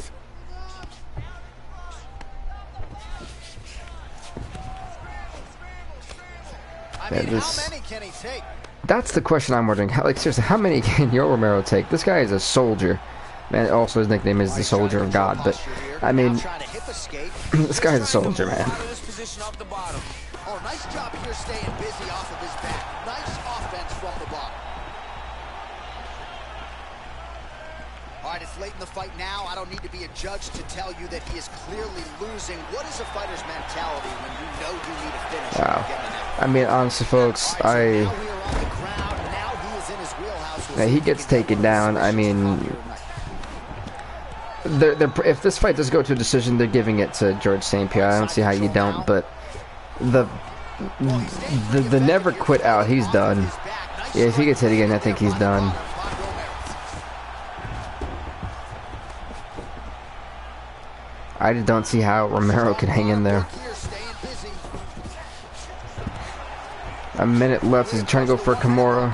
I mean, how many can he take? That's the question I'm wondering. Like, seriously, how many can Yoel Romero take? This guy is a soldier. Man, also his nickname is the Soldier of God, but, I mean, this guy is a soldier, man. Oh, nice job here staying busy off of his back. Nice offense from the bottom. All right, it's late in the fight now. I don't need to be a judge to tell you that he is clearly losing. What is a fighter's mentality when you know you need a finish? Wow. I mean, honestly, folks, he gets taken down. I mean, if this fight does go to a decision, they're giving it to George St. Pierre. I don't see how you don't, but the never quit out, he's done. Yeah, if he gets hit again, I think he's done. I just don't see how Romero can hang in there. A minute left. He's trying to go for a Kimura.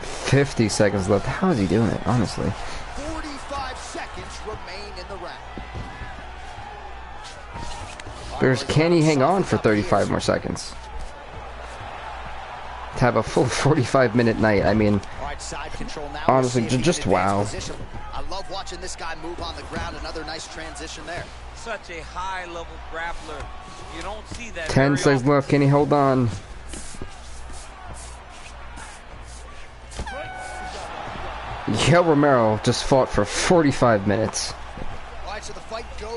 50 seconds left. How is he doing it, honestly? 45 seconds remain in the round. Can he hang on for 35 more seconds? To have a full 45-minute night. I mean, honestly, just wow. I love watching this guy move on the ground. Another nice transition there. Such a high-level grappler. You don't see that. 10 seconds left. Can he hold on? Yoel Romero just fought for 45 minutes.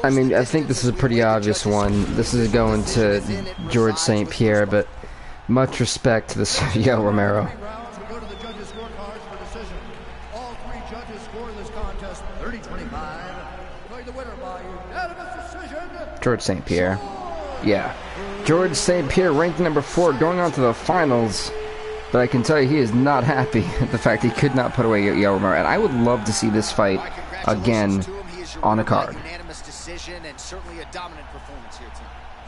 I mean, I think this is a pretty obvious one. This is going to George St. Pierre, but much respect to this Yoel Romero. George St. Pierre. Yeah. George St. Pierre ranked number 4 going on to the finals. But I can tell you he is not happy at the fact he could not put away Yoel Romero. And I would love to see this fight again on a card.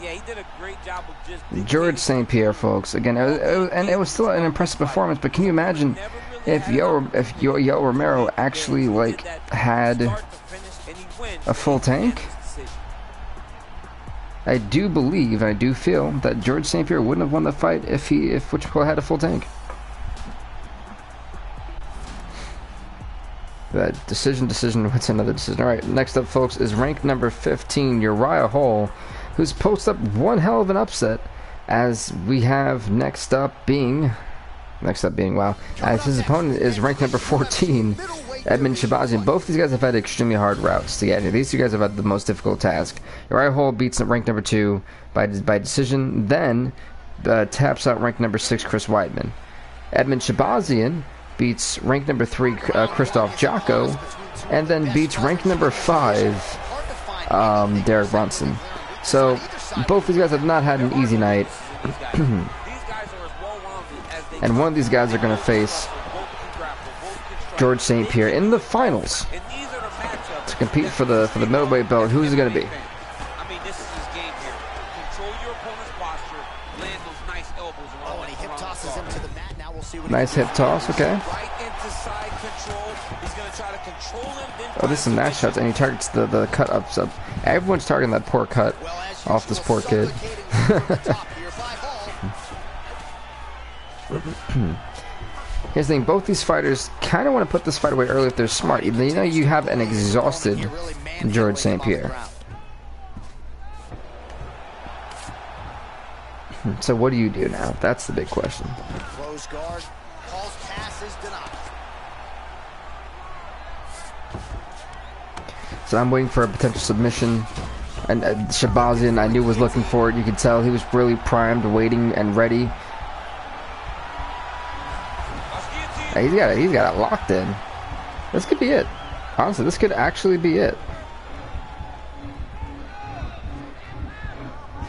Yeah, he did a great job of just George St. Pierre, folks. Again, it was still an impressive performance. But can you imagine if Yoel Romero actually like had a full tank? I do believe, I do feel that George St. Pierre wouldn't have won the fight if Wichita had a full tank. That decision, what's another decision? Alright, next up, folks, is ranked number 15, Uriah Hall, who's posted up one hell of an upset, as we have next up being, wow, as his opponent is ranked number 14, Edmund Shabazian. Both these guys have had extremely hard routes to get here. These two guys have had the most difficult task. Uriah Hall beats ranked number 2 by decision, then taps out ranked number 6 Chris Weidman. Edmund Shabazian beats ranked number 3 Krzysztof Jotko, and then beats ranked number 5 Derek Brunson. So both these guys have not had an easy night, and one of these guys are going to face George St. Pierre in the finals to compete for the middleweight belt. Who's it going to be? I mean, this is his game here. Control your opponent's posture, land those nice elbows around. Oh, and he hip tosses him to the mat. Now we'll see what nice hip toss, okay. Right into side control. He's going to try to control him. Oh, this is some nice shots, and he targets the cut ups up. Everyone's targeting that poor cut off this poor kid. Here's the thing, both these fighters kind of want to put this fight away early if they're smart. You know, you have an exhausted George St. Pierre. So what do you do now? That's the big question. Close guard. Paul's pass is denied. So I'm waiting for a potential submission. And Shabazian, I knew was looking for it. You could tell he was really primed, waiting, and ready. He's got it locked in. This could be it. Honestly, this could actually be it.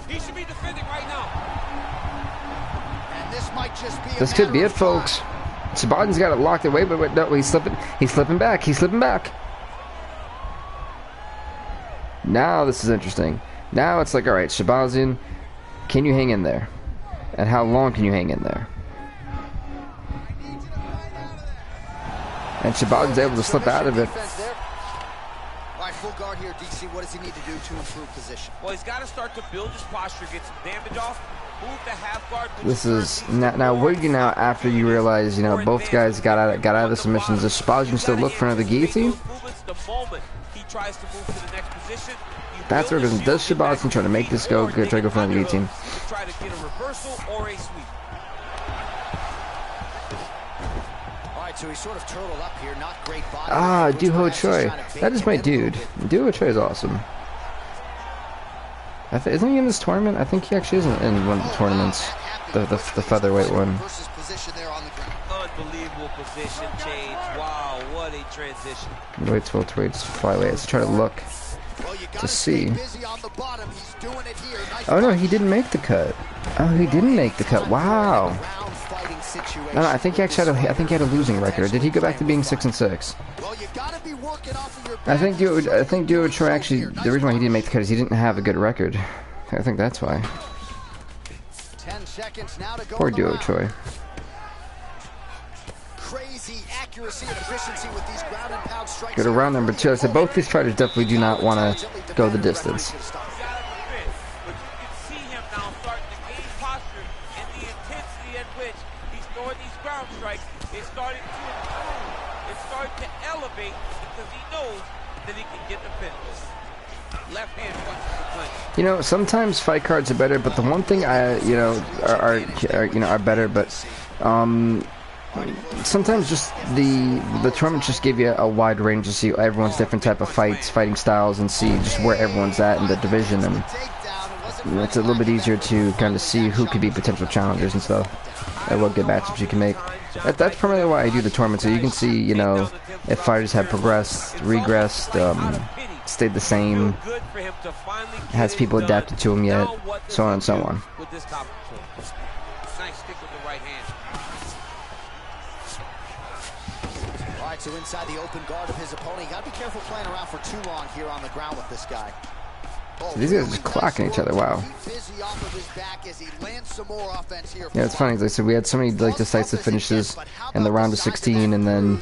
He should be defending right now. And this might just be this could be it, folks. Shabazian's got it locked away, but wait, no, he's slipping back. He's slipping back. Now this is interesting. Now it's like, all right, Shabazian, can you hang in there? And how long can you hang in there? And Shabazian's able to slip out of it. All right, full guard here, DC. What does he need to do to improve position? Well, he's got to start to build his posture, get some damage off, move the half guard. This is now. Where you now after you realize, you know, both guys got out of the submissions. Does Shabazian still look for another guillotine? The moment he tries to move to the next position, that's where it goes. Does Shabazian try to make this go? Try to go for another guillotine? Try to get a reversal or a sweep. So he's sort of turtled up here, not great body. Ah, Duho Choi. That is my dude. Duho Choi is awesome. Isn't he in this tournament? I think he actually isn't in one of the tournaments. The featherweight one. Unbelievable position change. Wow, what a transition. Weights, welterweights, flyweights. Let's try to look to see. Oh no, he didn't make the cut. Oh, he didn't make the cut. Wow. No, I think he actually had a losing record. Did he go back to being 6-6? I think Duho Choi actually, the reason why he didn't make the cut is he didn't have a good record. I think that's why. 10 seconds now to go. Poor Duho Choi. Crazy accuracy and efficiency with these ground and pound strikes. Go to round number 2. I said both these fighters definitely do not want to go the distance. You know, sometimes fight cards are better, but the one thing are better, but sometimes just the tournament just give you a wide range to see everyone's different type of fighting styles, and see just where everyone's at in the division, and you know, it's a little bit easier to kind of see who could be potential challengers and stuff, and what good matchups you can make. That's primarily why I do the tournament, so you can see, you know, if fighters have progressed, regressed, stayed the same, has people adapted to him yet, so on and so on. Alright, so inside the open guard of his opponent, you gotta be careful playing around for too long here on the ground with this guy. So these guys are just clocking each other, wow. Yeah, it's funny, like I said, we had so many like decisive finishes in the round of 16, and then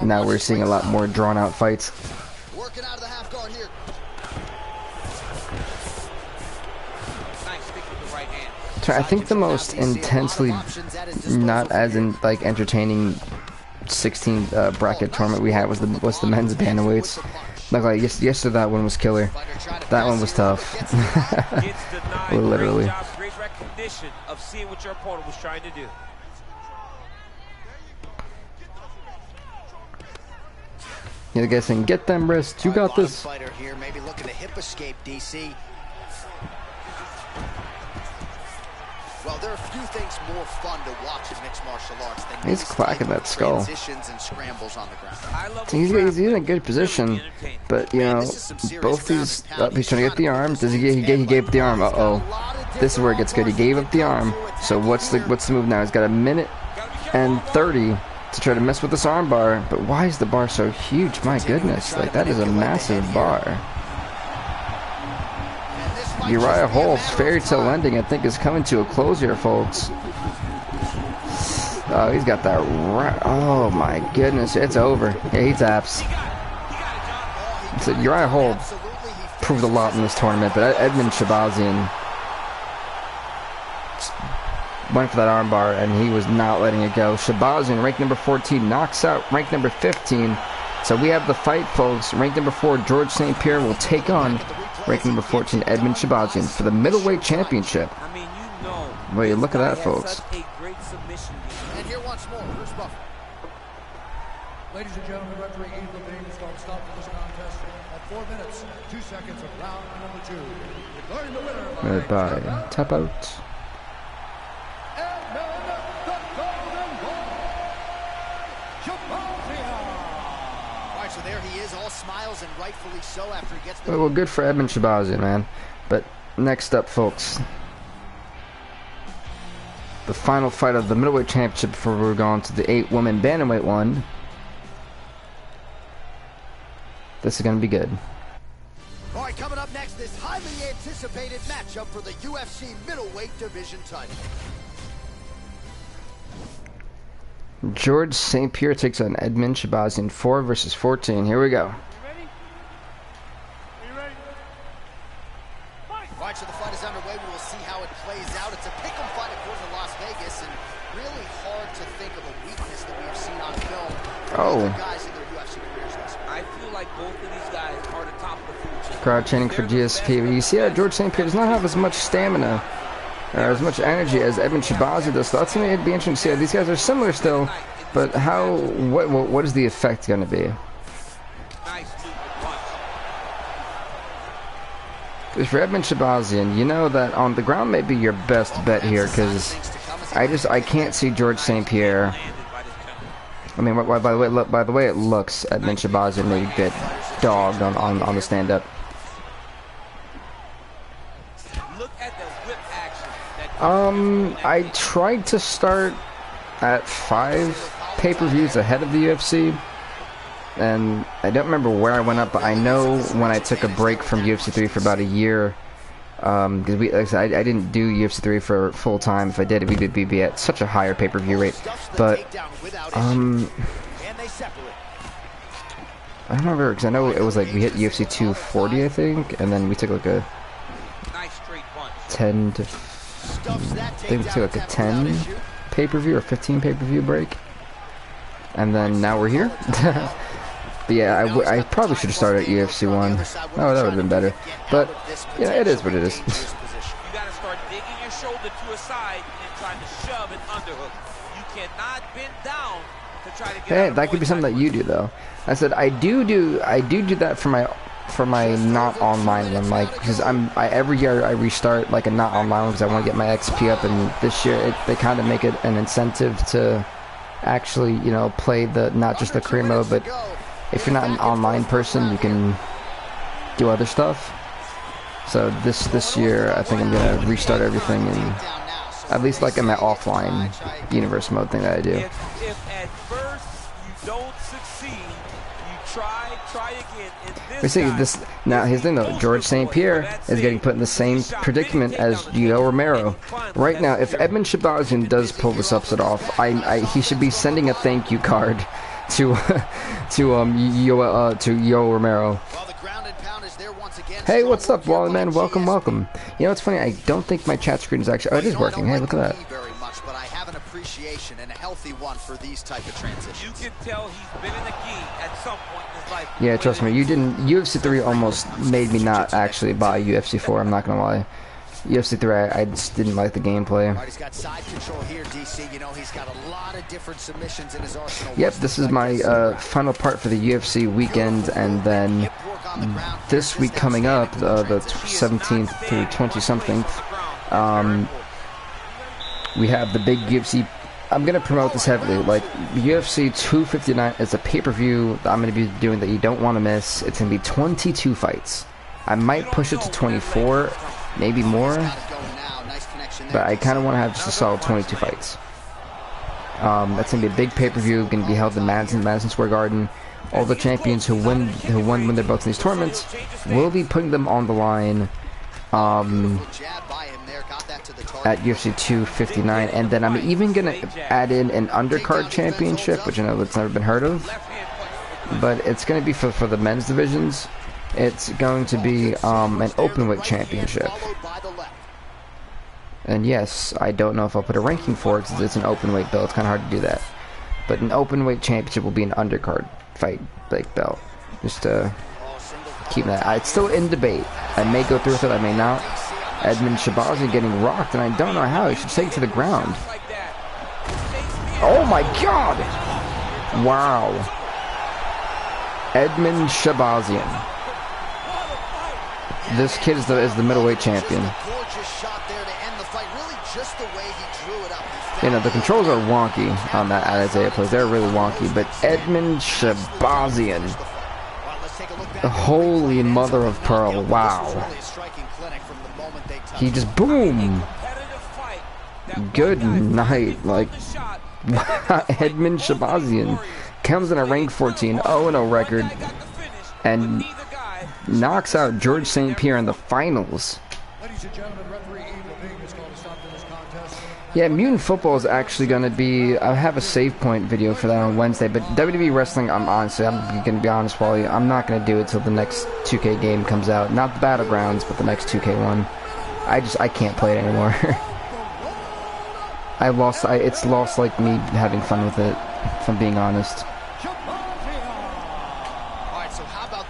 now we're seeing a lot more drawn out fights. Working out of the half guard here. I think the most intensely, not as in like entertaining 16 bracket tournament we had was the men's bantamweights. Like yesterday, that one was killer. That one was tough. Literally. Great recognition of seeing what your opponent was trying to do. Yeah, the guy's saying, "Get them wrists. You got this." Fighter here, maybe looking to hip escape, DC. Well, there are few things more fun to watch in mixed martial arts than he's clacking that skull. transitions and scrambles on the ground. He's in a good position, but you know, both these. He's trying to get the arm. Does he gave up the arm. This is where it gets good. He gave up the arm. So what's the move now? He's got 1:30 to try to mess with this arm bar. But why is the bar so huge? My goodness, like that is a massive bar. Uriah Hall's fairy tale ending, I think, is coming to a close here, folks. Oh, he's got that right. Oh my goodness, it's over. Yeah, he taps. So Uriah Hall proved a lot in this tournament, but Edmund Shabazian went for that armbar, and he was not letting it go. Shabazian, ranked number 14, knocks out ranked number 15. So we have the fight, folks. Ranked number 4, George St. Pierre will take on ranked number 14, Edmund Shabazian, for the middleweight championship. Well, you look at that, folks. And here once more, here's Buffalo. Ladies and gentlemen, referee Ep3 is going to stop this contest at 4 minutes, 2 seconds of round number 2. Declaring the winner by tap out. So there he is, all smiles, and rightfully so after he gets the... Well, good for Edmund Shabazian, man. But next up, folks, the final fight of the middleweight championship before we're going to the 8-woman bantamweight one. This is going to be good. All right, coming up next, this highly anticipated matchup for the UFC middleweight division title. George St. Pierre takes on Edmund Shabazian. 4 versus 14. Here we go. Right, so the fight is underway. We will see how it plays out. It's a pick'em fight according to Las Vegas, and really hard to think of a weakness that we have seen on film. Oh. Guys in their UFC careers. I feel like both of these guys are the top of the food chain. Crowd chanting for GSP. But you see how George St. Pierre does not have as much stamina or as much energy as Edmund Shabazian does. So that's going to be interesting to see how these guys are similar still, but how, what is the effect going to be? Because for Edmund Shabazian, you know that on the ground may be your best bet here, because I can't see George St. Pierre. I mean, by the way it looks, Edmund Shabazian may get dogged on the stand-up. I tried to start at 5 pay-per-views ahead of the UFC. And I don't remember where I went up, but I know when I took a break from UFC 3 for about a year, because like I said, I didn't do UFC 3 for full time. If I did, we'd be at such a higher pay-per-view rate. But I don't remember, because I know it was like we hit UFC 240, I think, and then we took like a 10 to, I think we took like a 10 pay-per-view or 15 pay-per-view break, and then now we're here. But yeah, I probably should have started at UFC 1. Oh, that would have been better. But, yeah, it is what it is. You gotta start digging your shoulder to a side and trying to shove an underhook. You cannot bend down to try to get Hey, that could be something that you do, though. I said I do that for my not online one, like, because every year I restart like a not online one because I want to get my XP up, and this year they kind of make it an incentive to actually, you know, play not just the career mode, but if you're not an online person, you can do other stuff. So this year, I think I'm gonna restart everything, and at least like in my offline universe mode thing that I do. If at first you don't succeed, you try again. We see this now. Here's the thing, though. George St. Pierre is getting put in the same predicament as Yoel Romero. Right now, if Edmund Shabazian does pull this upset off, he should be sending a thank you card to Yoel Romero. Hey, what's up, WEIDMAN? Welcome, welcome. You know, it's funny. I don't think my chat screen is actually. Oh, it is working. Hey, look at that. But I have an appreciation and a healthy one for these type of transitions. You can tell he's been in the gi at some point in his life. Yeah, trust me. You didn't. UFC 3 almost made me not actually buy UFC 4. I'm not gonna lie. UFC 3, I just didn't like the gameplay. He's got side control here, DC. You know, he's got a lot of different submissions in his arsenal. Yep, this is my final part for the UFC weekend, and then this week coming up, the 17th through 20-something, we have the big UFC. I'm going to promote this heavily. Like, UFC 259 is a pay-per-view that I'm going to be doing that you don't want to miss. It's going to be 22 fights. I might push it to 24, maybe more, but I kind of want to have just a solid 22 fights. That's going to be a big pay-per-view, going to be held in Madison Square Garden. All the champions who win when they're both in these tournaments will be putting them on the line at UFC 259, and then I'm even going to add in an undercard championship, which I know that's never been heard of, but it's going to be for the men's divisions. It's going to be an openweight championship. And yes, I don't know if I'll put a ranking for it because it's an openweight belt. It's kind of hard to do that. But an openweight championship will be an undercard fight belt. Just to keep that. It's still in debate. I may go through with it, I may not. Edmund Shabazian getting rocked, and I don't know how. He should take it to the ground. Oh my god! Wow. Edmund Shabazian. This kid is the middleweight champion. You know, the controls are wonky on that Isaiah plays. They're really wonky, but Edmund Shabazian. Holy mother of pearl. Wow. He just boom. Good night. Like, Edmund Shabazian comes in a rank 14, 0-0 record, and knocks out George St. Pierre in the finals. Ladies and gentlemen, referee Ep3 has called a stop to this contest. Yeah, Mutant Football is actually going to be... I have a save point video for that on Wednesday, but WWE Wrestling, I'm going to be honest, Wally, I'm not going to do it till the next 2K game comes out. Not the Battlegrounds, but the next 2K one. I can't play it anymore. It's lost, like, me having fun with it, if I'm being honest.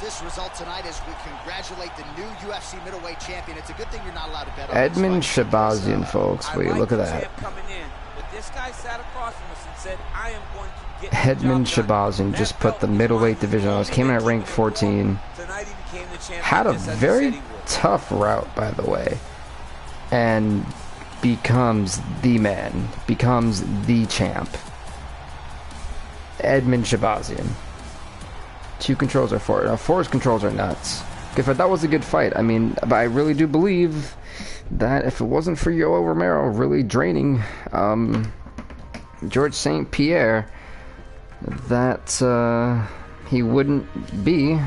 This result tonight as we congratulate the new UFC middleweight champion. It's a good thing you're not allowed to bet on Edmund Shabazian, folks. Wait, look at that. Edmund Shabazian just put the middleweight division on us. Came in at rank 14. Had a very tough route, by the way. And becomes the man. Becomes the champ. Edmund Shabazian. 2 controls or 4? No, 4's controls are nuts. If that was a good fight, I mean, but I really do believe that if it wasn't for Yoel Romero really draining George St. Pierre, that he wouldn't be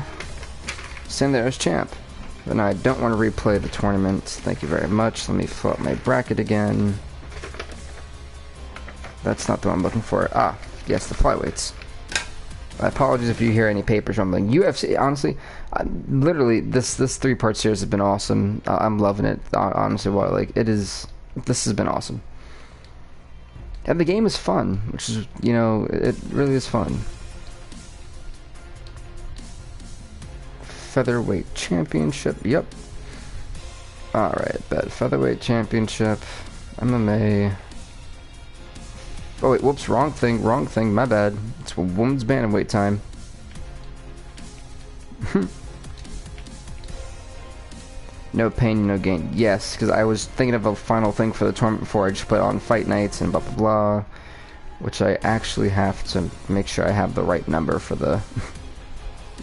sitting there as champ. And I don't want to replay the tournament. Thank you very much. Let me fill up my bracket again. That's not the one I'm looking for. Ah, yes, the flyweights. Apologies if you hear any papers rumbling. UFC, honestly, literally, this 3-part series has been awesome. I'm loving it, honestly. This has been awesome. And the game is fun, which is, you know, it really is fun. Featherweight Championship, yep. Alright, bet. Featherweight Championship, MMA... Oh wait, whoops, wrong thing, my bad. It's a women's bantamweight time. No pain, no gain. Yes, because I was thinking of a final thing for the tournament before I just put on fight nights and blah blah blah. Which I actually have to make sure I have the right number for the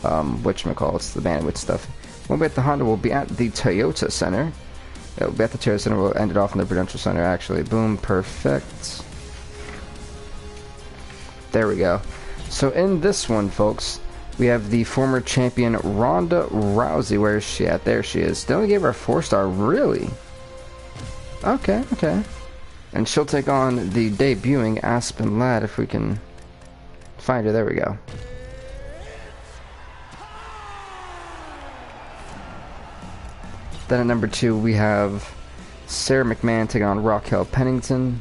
whatchamacallits, the bantamweight stuff. We'll be at the Honda, we'll be at the Toyota Center. Yeah, we'll be at the Toyota Center, we'll end it off in the Prudential Center actually. Boom, perfect. There we go. So in this one, folks, we have the former champion Ronda Rousey. Where is she at? There she is. They only gave her a 4-star. Really? Okay, okay. And she'll take on the debuting Aspen Ladd if we can find her. There we go. Then at number 2, we have Sarah McMahon taking on Raquel Pennington.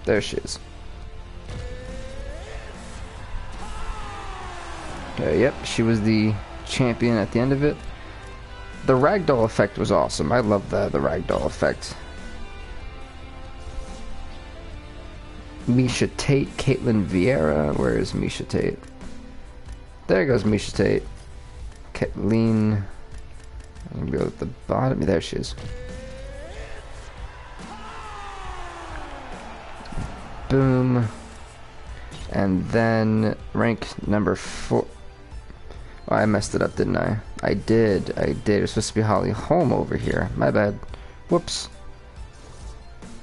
There she is. Yep, she was the champion at the end of it. The ragdoll effect was awesome. I love the ragdoll effect. Misha Tate, Caitlin Vieira. Where is Misha Tate? There goes Misha Tate. Caitlin. I'm gonna go at the bottom. There she is. Boom. And then rank number 4. Oh, I messed it up, didn't I? I did. It was supposed to be Holly Holm over here. My bad. Whoops.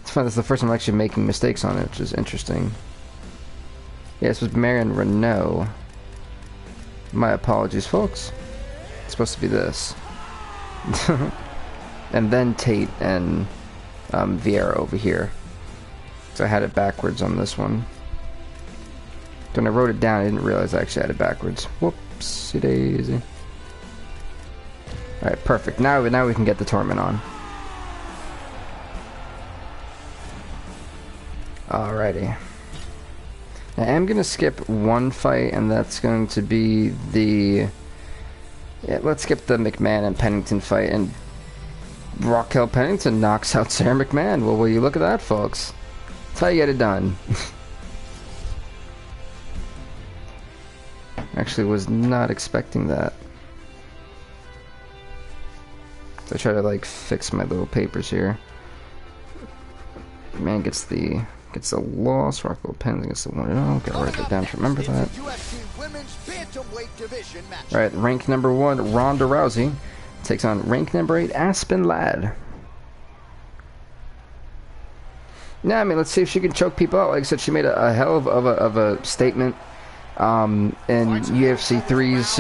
It's fun. This is the first time I'm actually making mistakes on it, which is interesting. Yeah, this was Marion Renault. My apologies, folks. It's supposed to be this. And then Tate and Vieira over here. So I had it backwards on this one. When I wrote it down, I didn't realize I actually had it backwards. Whoopsie daisy. Alright, perfect. Now we can get the tournament on. Alrighty. Now I'm gonna skip one fight, and that's going to be the... Yeah, let's skip the McMahon and Pennington fight, and Raquel Pennington knocks out Sarah McMahon. Well, will you look at that, folks? That's how you get it done. Actually was not expecting that. So I try to like fix my little papers here. Man gets the loss. Raquel Pennington gets the 1-0. Gotta write that down to remember that. Alright, rank number 1, Ronda Rousey takes on rank number 8, Aspen Ladd. Now, I mean, let's see if she can choke people out. Like I said, she made a hell of a statement in UFC 3's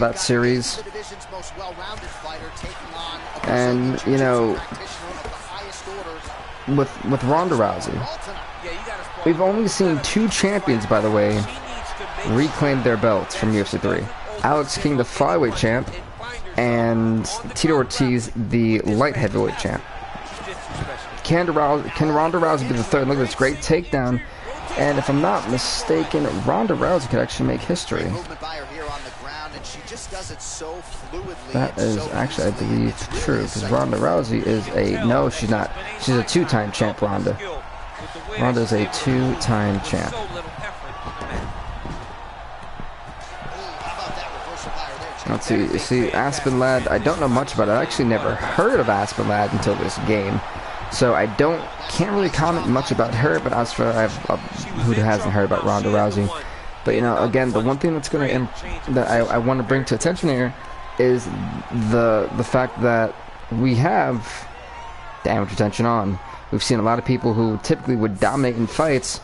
that series. And you know, with Ronda Rousey, we've only seen 2 champions, by the way, reclaim their belts from UFC 3. Alex King, the flyweight champ, and Tito Ortiz, the light heavyweight champ. Can Ronda Rousey be the third? Look at this great takedown. And if I'm not mistaken, Ronda Rousey could actually make history. That is actually, I believe, true, because Ronda Rousey is a... No, she's not. She's a 2-time champ, Ronda. Ronda is a 2-time champ. Let's see. You see, Aspen Ladd, I don't know much about it. I actually never heard of Aspen Ladd until this game. So I can't really comment much about her, but as for who hasn't heard about Ronda Rousey. But you know, again, the one thing that's that I want to bring to attention here is the fact that we have damage retention on. We've seen a lot of people who typically would dominate in fights,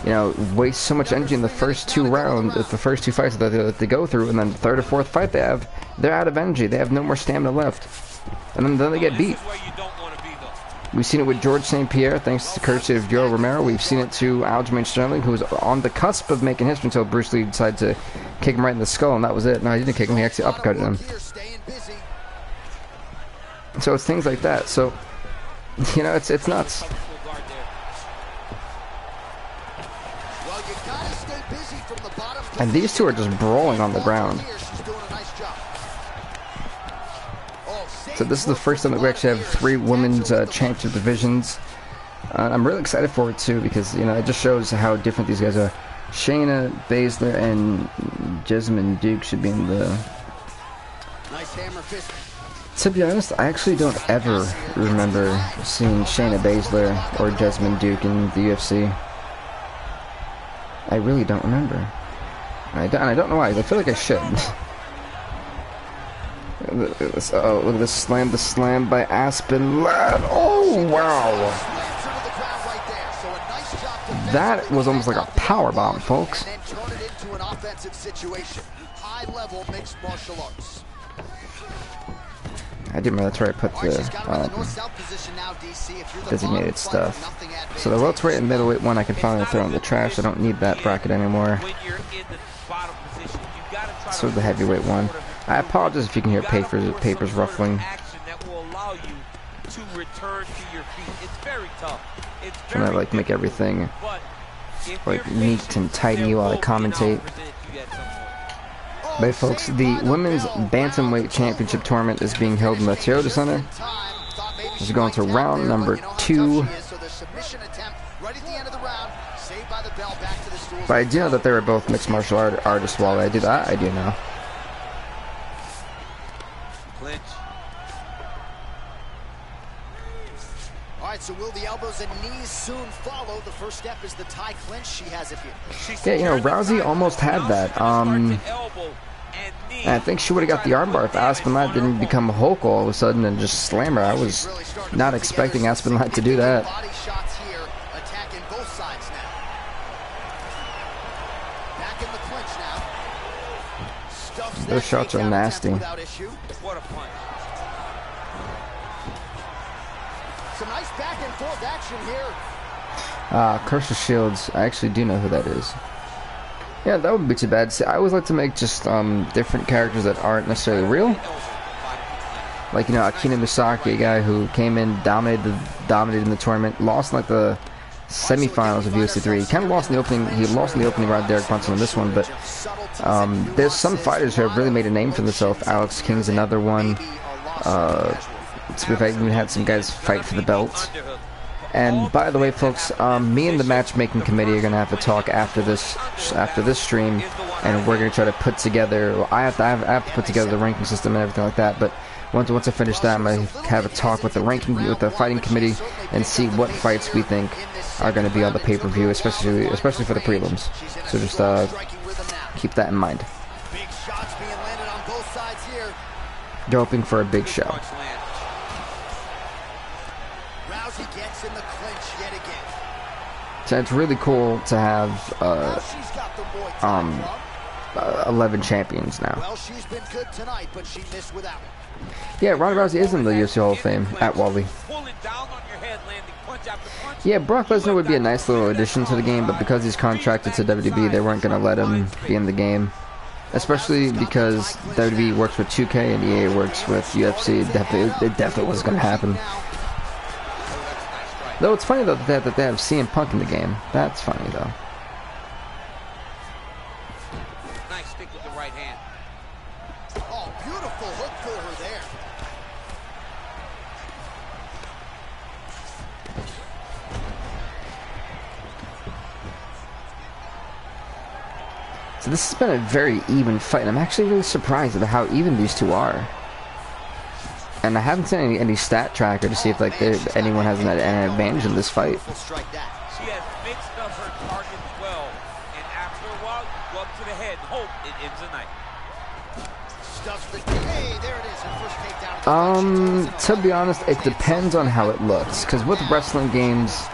you know, waste so much energy in the first 2 rounds, the first 2 fights that they go through, and then the 3rd or 4th fight they're out of energy. They have no more stamina left, and then they get beat. We've seen it with George St. Pierre, thanks to courtesy of Joe Romero. We've seen it to Aljamain Sterling, who was on the cusp of making history until Bruce Lee decided to kick him right in the skull, and that was it. No, he didn't kick him, he actually uppercutted him. So it's things like that. So, you know, it's nuts. And these two are just brawling on the ground. So this is the first time that we actually have 3 women's championship divisions. I'm really excited for it too, because you know, it just shows how different these guys are. Shayna Baszler and Jessamine Duke should be in the... To be honest, I actually don't ever remember seeing Shayna Baszler or Jessamine Duke in the UFC. I really don't remember. And I don't know why. I feel like I should. Look at this. Oh, look at this slam. The slam by Aspen Ladd. Oh, wow. That was almost like a power bomb, folks. I do remember that's where I put the designated stuff. So the welterweight and middleweight one I can finally throw in the trash. I don't need that bracket anymore. So the heavyweight one. I apologize if you can hear papers ruffling. Trying to like make everything like neat and tidy while I commentate. But folks, the women's bantamweight championship tournament is being held in the Toyota Center. This is going to round number 2. But I do know that they were both mixed martial artists. While I do that, I do know. Alright, so will the elbows and knees soon follow? The first step is the tie clinch. She has it here. Yeah, you know, Rousey almost had that. And I think she would have got the armbar if Aspen Ladd didn't become Hulk all of a sudden and just slam her. I was not expecting Aspen Ladd to do that. Those shots are nasty. What a punch. Some nice back and forth action here. Cursor Shields. I actually do know who that is. Yeah, that wouldn't be too bad. See, I always like to make just different characters that aren't necessarily real. Like, you know, Akina Misaki, a guy who came in, dominated in the tournament, lost in like the semifinals of UFC 3. He kind of lost in the opening. He lost in the opening round. Derek Brunson in this one, but there's some fighters who have really made a name for themselves. Alex King's another one. So we've even had some guys fight for the belt. And by the way, folks, me and the matchmaking committee are gonna have to talk after this stream, and we're gonna try to put together. Well, I have to put together the ranking system and everything like that. But once I finish that, I'm gonna have a talk with the fighting committee and see what fights we think are gonna be on the pay-per-view, especially for the prelims. So just keep that in mind. They're hoping for a big show. Rousey gets in the clinch yet again. So it's really cool to have 11 champions now. Well, she's been good tonight, but she missed without it. Yeah, Ronda Rousey is in the UFC Hall of Fame at Wally. Yeah, Brock Lesnar would be a nice little addition to the game, but because he's contracted to WWE, they weren't going to let him be in the game. Especially because WWE works with 2K and EA works with UFC. It definitely was going to happen. Though it's funny though that they have CM Punk in the game. That's funny though. Nice stick with the right hand. Oh, beautiful hook for her there. So this has been a very even fight, and I'm actually really surprised at how even these two are. And I haven't seen any stat tracker to see if like anyone has an advantage in this fight. She has mixed up her targets well, and after a while, you go up to the head and hope it ends the night. Hey, there it is. Her first takedown. To be honest, it depends on how it looks. Because with wrestling games,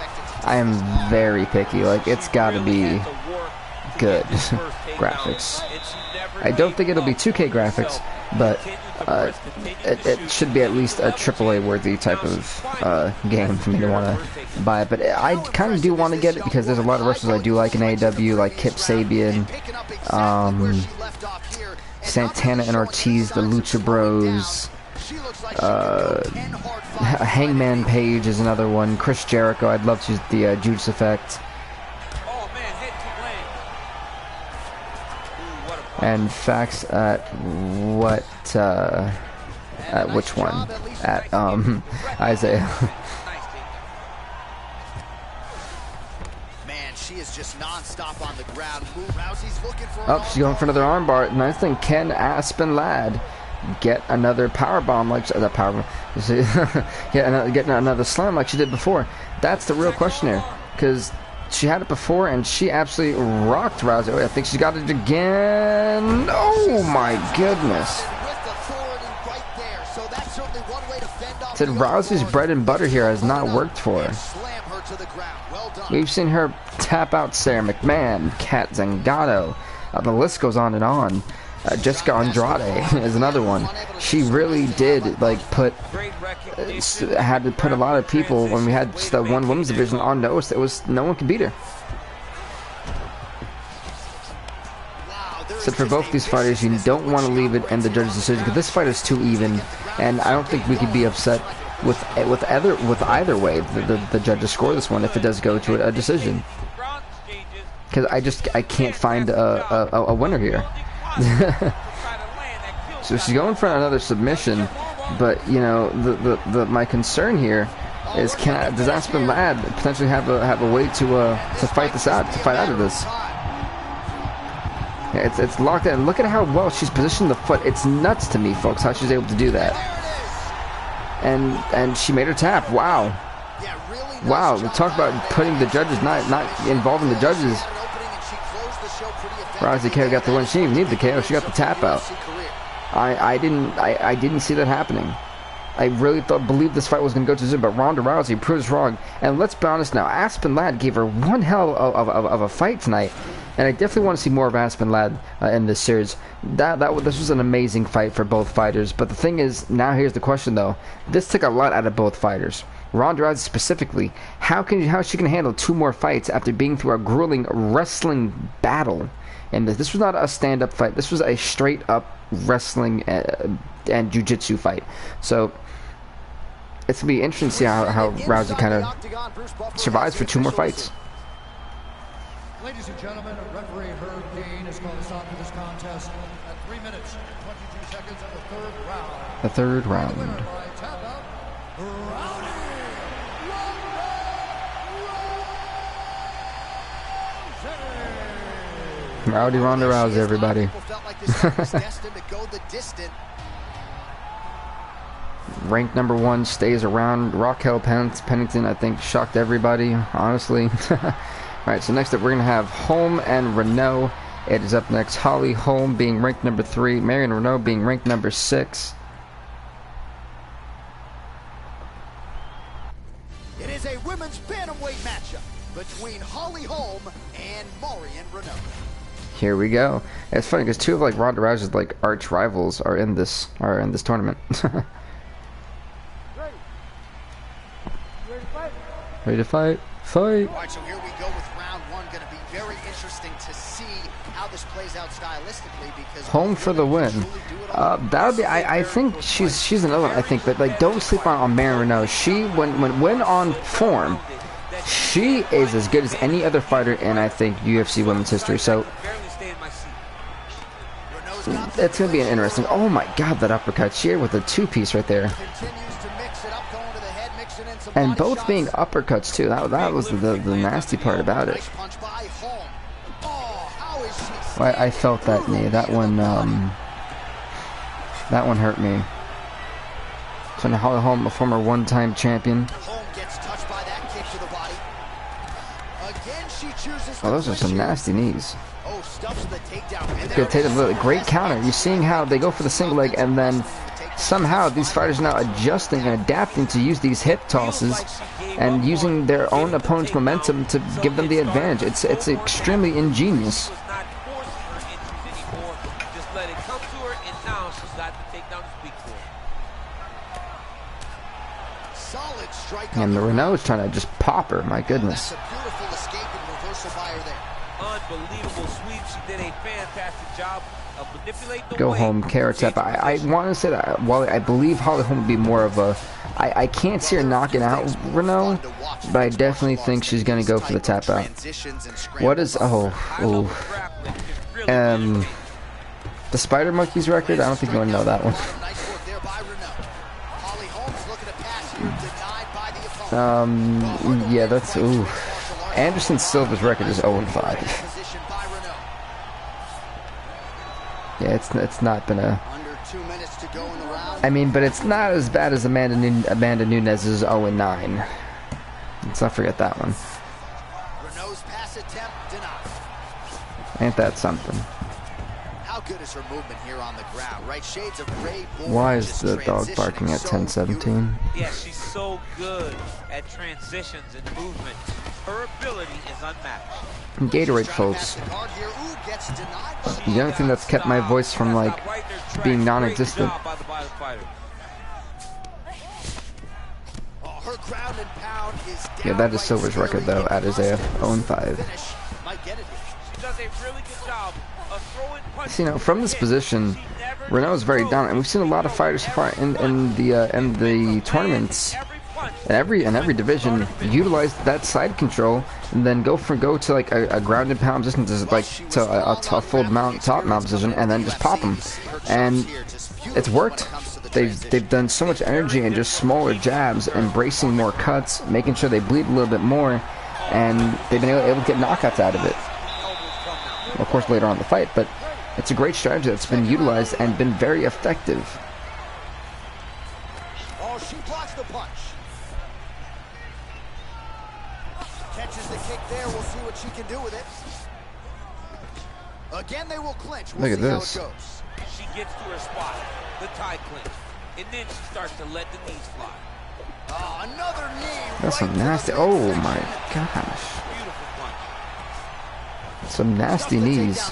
I am very picky. Like, it's got to be good graphics. I don't think it'll be 2K graphics, but it should be at least a AAA worthy type of game for me to want to buy it. But I kind of do want to get it because there's a lot of wrestlers I do like in AEW, like Kip Sabian, Santana and Ortiz, the Lucha Bros, Hangman Page is another one, Chris Jericho. I'd love to use the Judas Effect. And facts at what, at which one? At, Isaiah. Man, she is just non-stop on the ground. Rousey's looking for Oh, she's going for another armbar. Nice thing. Can Aspen Ladd get another power bomb like that? Power bomb. Getting another slam like she did before. That's the real question here, because she had it before, and she absolutely rocked Rousey. I think she's got it again. Oh my goodness! Said Rousey's bread and butter here has not worked for her. We've seen her tap out Sarah McMahon, Kat Zingano. The list goes on and on. Jessica Andrade is another one. She really did had to put a lot of people, when we had just that one women's division, on notice. It was no one could beat her. So for both these fighters, you don't want to leave it in the judge's decision, because this fight is too even, and I don't think we could be upset with either way the judges score this one if it does go to a decision, because I can't find a winner here. So she's going for another submission, but you know my concern here is does Aspen Ladd potentially have a way to fight this out, to fight out of this? Yeah, it's locked in. Look at how well she's positioned the foot. It's nuts to me, folks, how she's able to do that. And she made her tap. Wow. Wow. We talk about putting the judges, not involving the judges. Rousey KO got the win. She didn't even need the KO. She got the tap out. I didn't see that happening. I really believed this fight was going to go to zero, but Ronda Rousey proves wrong. And let's be honest now, Aspen Ladd gave her one hell of a fight tonight, and I definitely want to see more of Aspen Ladd in this series. This was an amazing fight for both fighters. But the thing is, now here's the question though. This took a lot out of both fighters. Ronda Rousey specifically, how she can handle 2 more fights after being through a grueling wrestling battle? And this was not a stand-up fight. This was a straight-up wrestling and jiu-jitsu fight. So it's going to be interesting to see how Rousey kind of survives for 2 more fights. Ladies and gentlemen, referee Herb Dean has called a stop to this contest at 3 minutes and 22 seconds of the 3rd round. The 3rd round. The winner by tap out, Rowdy Ronda Rousey, everybody. Ranked number 1 stays around. Raquel Pennington, I think, shocked everybody, honestly. Alright, so next up we're going to have Holm and Renault. It is up next. Holly Holm being ranked number 3. Marion Renault being ranked number 6. It is a women's bantamweight matchup between between Holly Holm and Marion Renault. Here we go. It's funny because two of like Ronda Rousey's like arch rivals are in this tournament. Ready to fight? Fight! All right, so here we go with round one. Going to be very interesting to see how this plays out stylistically because Holm for the win. That'll be. I think she's another one. I think, but like don't sleep on Marion Renault. She when on form, she is as good as any other fighter in I think UFC women's history. So it's gonna be an interesting. Oh my God, that uppercut! She with a two-piece right there. And both being uppercuts too. That was the nasty part about it. I felt that knee. That one hurt me. So now Holly Holm, a former one-time champion. Oh, those are some nasty knees. Good takedown. Great counter. You're seeing how they go for the single leg and then somehow these fighters are now adjusting and adapting to use these hip tosses and using their own opponent's momentum to give them the advantage. It's extremely ingenious. And the Renault is trying to just pop her. My goodness. Unbelievable sweep. She did a fantastic job of manipulating the Go home, carrot tap. I want to say that while I believe Holly Holm would be more of a, I can't see her knocking out Renault, but I definitely think she's gonna go for the tap out. What is the Spider Monkey's record? I don't think you want to know that one. Yeah, that's Anderson Silva's record is 0-5. Yeah, it's not been a. I mean, but it's not as bad as Amanda Nunes's 0-9. Let's not forget that one. Ain't that something? How good is her movement here on the ground, right? Shades of gray. Why is the dog barking at 10:17? Yeah, she's so good at transitions and movement. Her ability is unmatched. Gatorade, folks. The only thing that's kept my voice from like being non-existent. Yeah, that is Silver's record though at Isaiah 0-5. So, you know, from this position, Renault is very dominant, and we've seen a lot of fighters so far in the tournaments. In every division, utilize that side control and then go to like a ground and pound position, like to a full top mount position, and then just pop them. And it's worked. They've done so much energy and just smaller jabs, embracing more cuts, making sure they bleed a little bit more, and they've been able to get knockouts out of it. Of course, later on in the fight, but it's a great strategy that's been utilized and been very effective. Oh, she blocks the punch. Catches the kick there. We'll see what she can do with it. Again, they will clinch. We'll Look at this. How it goes. She gets to her spot, the tie clinch, and then she starts to let the knees fly. Oh, another knee. That's some nasty. Oh my gosh. Some nasty knees.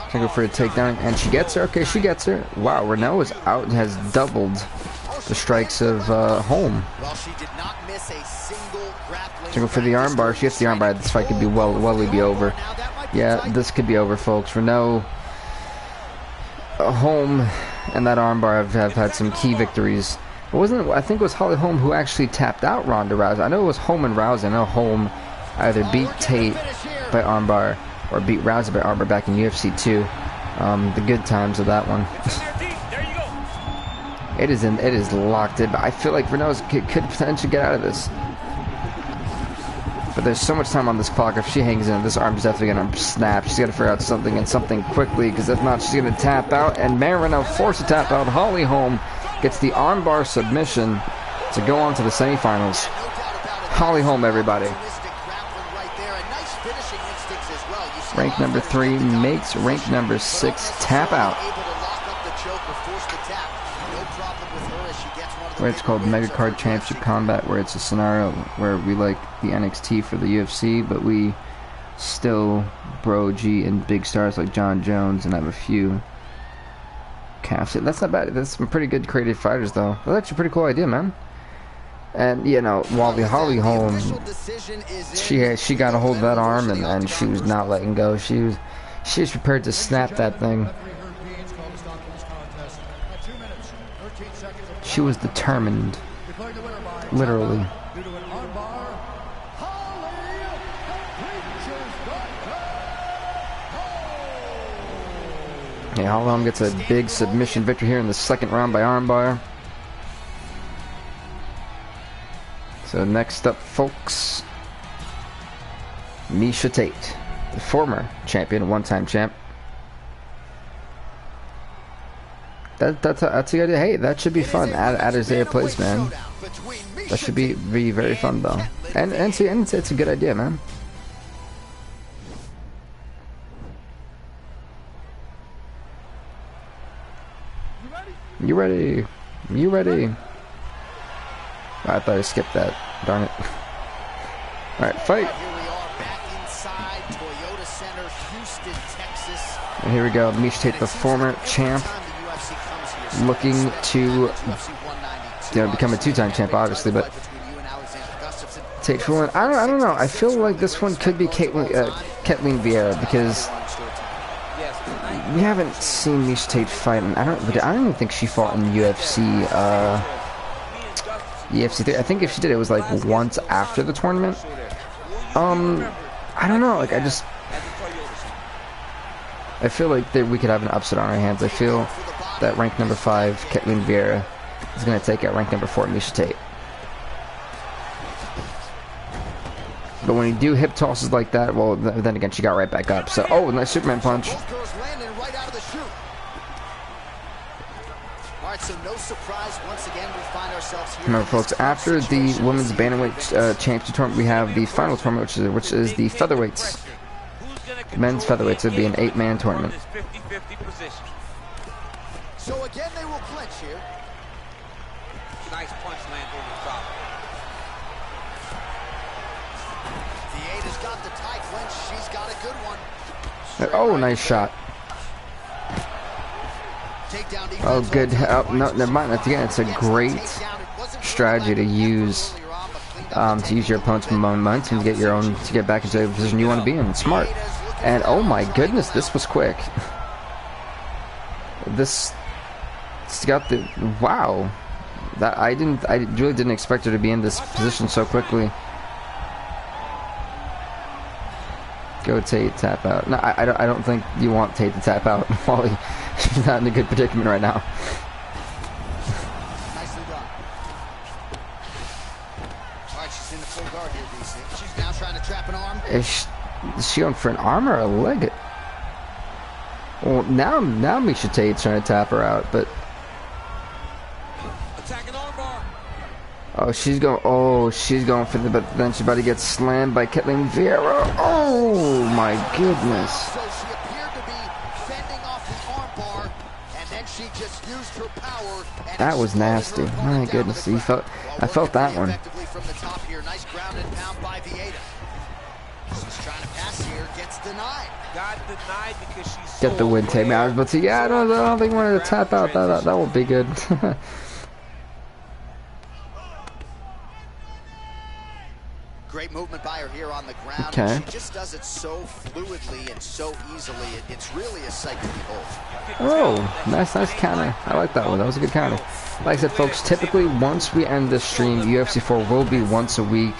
Can go for a takedown, and she gets her. Okay, she gets her. Wow, Renault is out and has doubled the strikes of Holm. Can go for the armbar. She gets the armbar. This fight could be well be over. Yeah, this could be over, folks. Renault, Holm, and that armbar have had some key victories. It wasn't. I think it was Holly Holm who actually tapped out Ronda Rousey. I know it was Holm and Rousey. I know Holm either beat Tate by armbar or beat Rousey by armbar back in UFC 2. The good times of that one. It is locked in. But I feel like Renault could potentially get out of this. But there's so much time on this clock. If she hangs in, this arm's definitely gonna snap. She's gotta figure out something and something quickly, because if not, she's gonna tap out. And Marion Renault forced to tap out. Holly Holm gets the armbar submission to go on to the semifinals. Holly Holm, everybody. Rank number 3 makes rank number 6 tap out. where it's called Mega Card Championship Combat, where it's a scenario where we like the NXT for the UFC, but we still bro G and big stars like John Jones and have a few calves. That's not bad. That's some pretty good creative fighters, though. That's actually a pretty cool idea, man. And you know, Wally Holly Holm, she got a hold of that arm, and she was not letting go. She was prepared to snap that thing. She was determined, literally. Okay, Holm gets a big submission victory here in the second round by armbar. So next up, folks, Miesha Tate, the former champion, one-time champ. That's a good idea. Hey, that should be fun. Add Isaiah Place, man. That should be very fun, though. And it's a good idea, man. You ready? You ready? I thought I skipped that. Darn it. Alright, fight. And here we go. Miesha Tate, the former champ, looking to become a two-time champ, obviously, but Tate for one. I don't know. I feel like this one could be Ketlen Vieira, because we haven't seen Miesha Tate fight, and I don't even think she fought in UFC. UFC 3. I think if she did, it was like once after the tournament. I don't know. Like, I feel like we could have an upset on our hands. I feel that ranked number 5, Ketlen Vieira, is going to take out ranked number 4, Miesha Tate. But when you do hip tosses like that, well, then again, she got right back up. So, oh, nice Superman punch. So no surprise, once again we find ourselves here. Remember, folks, after the women's bantamweight championship tournament, we have the final tournament, which is the featherweights. Men's featherweights. It'd be an 8-man tournament. So again, they will clinch here. Nice punch land over the top. The 8 has got the tight clinch. She's got a good one. Oh, nice shot. Oh, good. Oh, no, never mind. That's again. It's a great strategy to use your opponent's momentum to get back into the position you want to be in. Smart. And oh my goodness, this was quick. It's got the wow. That I really didn't expect her to be in this position so quickly. Go Tate, tap out. No, I don't think you want Tate to tap out while she's not in a good predicament right now. Nicely done. All right, she's in the full guard here, DC. She's now trying to trap an arm. Is she going for an arm or a leg? Well, now Miesha Tate's trying to tap her out, but attacking armbar. oh, she's going for the, but then she's about to get slammed by Ketlen Vieira. Oh my goodness. So she appeared to be fending off the armbar, and then she just used her power. That was nasty. My goodness, I felt that one. Effectively from the top here. Nice ground and pound by Vieira. She's trying to pass here, gets denied. Got denied because she's Get the win, Tate. I was about to say, yeah, I don't think we wanted to tap out. That would be good. Great movement by her here on the ground. Okay. She just does it so fluidly and so easily. It's really a sight to behold. Oh, nice counter. I like that one. That was a good counter. Like I said, folks, typically once we end this stream, UFC 4 will be once a week,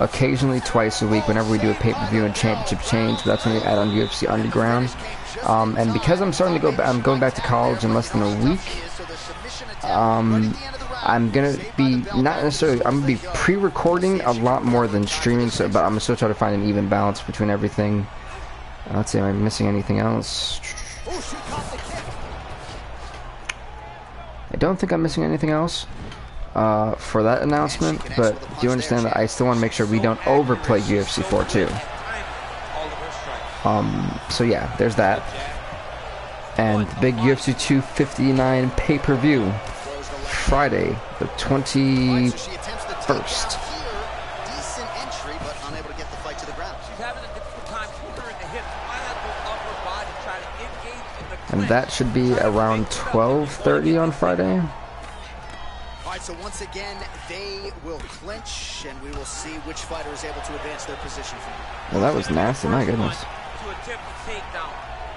occasionally twice a week whenever we do a pay-per-view and championship change. That's when we add on UFC Underground. And because I'm going back to college in less than a week, I'm gonna be I'm gonna be pre-recording a lot more than streaming. So, but I'm gonna still try to find an even balance between everything. Let's see, am I missing anything else? I don't think I'm missing anything else for that announcement, but do understand that I still want to make sure we don't overplay UFC 4 too. So yeah, there's that. And the big UFC 259 pay-per-view. Friday, the 21st. Decent entry, but unable to get the fight to the ground. She's having a difficult time putting her in the hips. Triangle upper body, try to engage in the And that should be around 12:30 on Friday. All right, so once again, they will clinch, and we will see which fighter is able to advance their position from here. Well, that was nasty, my goodness. To attempt to take down.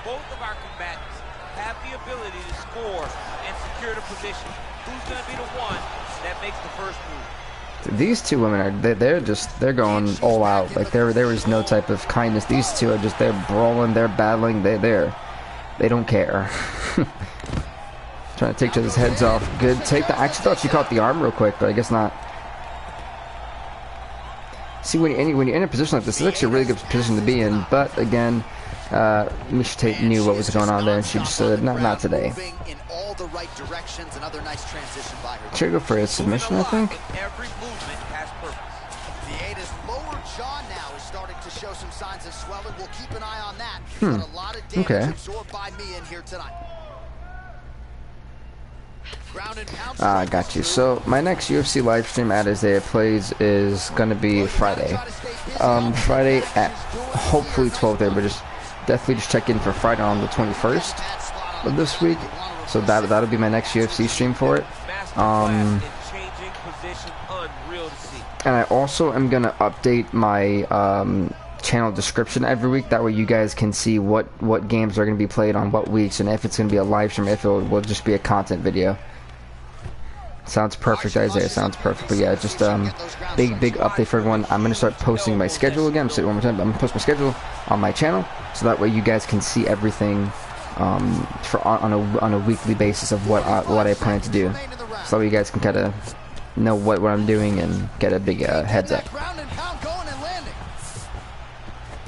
Both of our combatants have the ability to score and secure the position. Who's going to be the one that makes the first move? These two women are, they're going all out. Like, there is no type of kindness. These two are just, they're brawling, they're battling, they don't care. Trying to take each other's heads off. Good take. I actually thought she caught the arm real quick, but I guess not. See, when you're in a position like this, it's actually a really good position to be in. But again, Miesha Tate knew what was going on there, and she just said, not today. Should go for a submission, I think. Every movement has purpose. Vieda's lower jaw now is starting to show some signs of swelling. We'll keep an eye on that. But a lot of damage absorbed by Mia in here tonight. Got you. So my next UFC live stream at Isaiah Plays is gonna be Friday. Friday at hopefully 12:30, but definitely check in for Friday on the 21st of this week. So that'll be my next UFC stream for it. And I also am gonna update my channel description every week. That way you guys can see what games are gonna be played on what weeks, and if it's gonna be a live stream, if it will just be a content video. Sounds perfect, Isaiah. Sounds perfect. But yeah, just big update for everyone. I'm gonna start posting my schedule again. Say it one more time. I'm gonna post my schedule on my channel, so that way you guys can see everything on a weekly basis of what I plan to do. So that way you guys can kind of know what I'm doing and get a big heads up.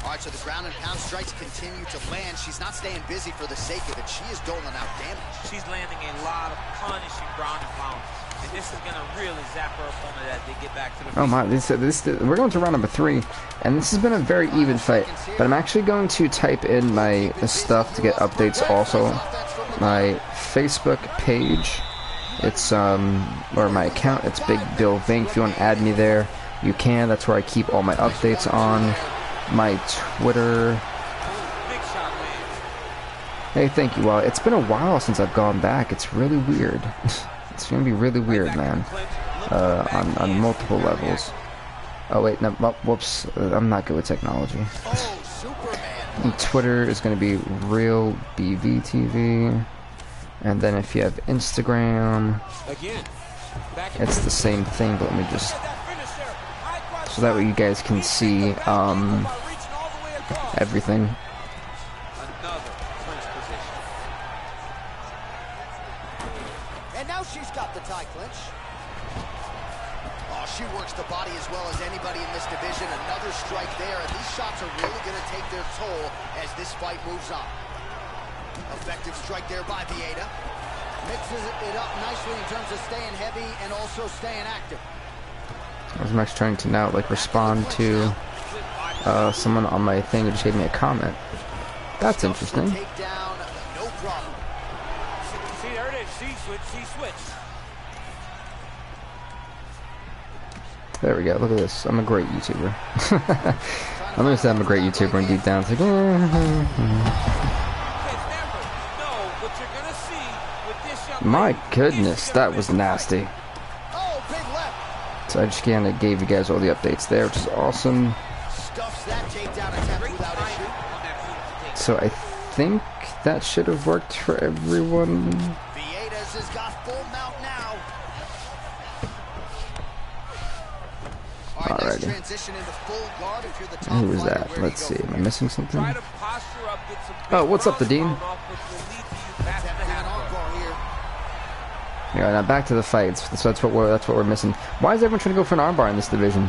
Alright, so the ground and pound strikes continue to land. She's not staying busy for the sake of it. She is doling out damage. She's landing a lot of punishing ground and pound. And this is going to really zap her opponent as they get back to the Oh my, we're going to round number 3, and this has been a very even fight. But I'm actually going to type in my stuff to get updates also. My Facebook page, it's or my account, it's Big Bill Vink. If you want to add me there, you can. That's where I keep all my updates on. My Twitter. Hey, thank you. Well, it's been a while since I've gone back. It's really weird. It's gonna be really weird, man. On multiple levels. Oh wait, no, whoops. I'm not good with technology. And Twitter is gonna be real BVTV, and then if you have Instagram, it's the same thing. But let me just, so that way you guys can see everything. She's got the tie clinch. Oh, she works the body as well as anybody in this division. Another strike there, and these shots are really going to take their toll as this fight moves on. Effective strike there by Vieda. Mixes it up nicely in terms of staying heavy and also staying active. I was actually trying to now like respond to someone on my thing who just gave me a comment. That's interesting. No problem. See, there it is. She switched. There we go. Look at this. I'm a great YouTuber. I'm gonna say I'm a great YouTuber, and deep down it's like, my goodness, that was nasty. So I just kind of gave you guys all the updates there, which is awesome. So I think that should have worked for everyone. Vieda's has got full mount now. Alrighty. Who is that? Let's see. Am I missing something? Oh, what's up, the Dean? Yeah, now back to the fights. So that's what we're missing. Why is everyone trying to go for an armbar in this division?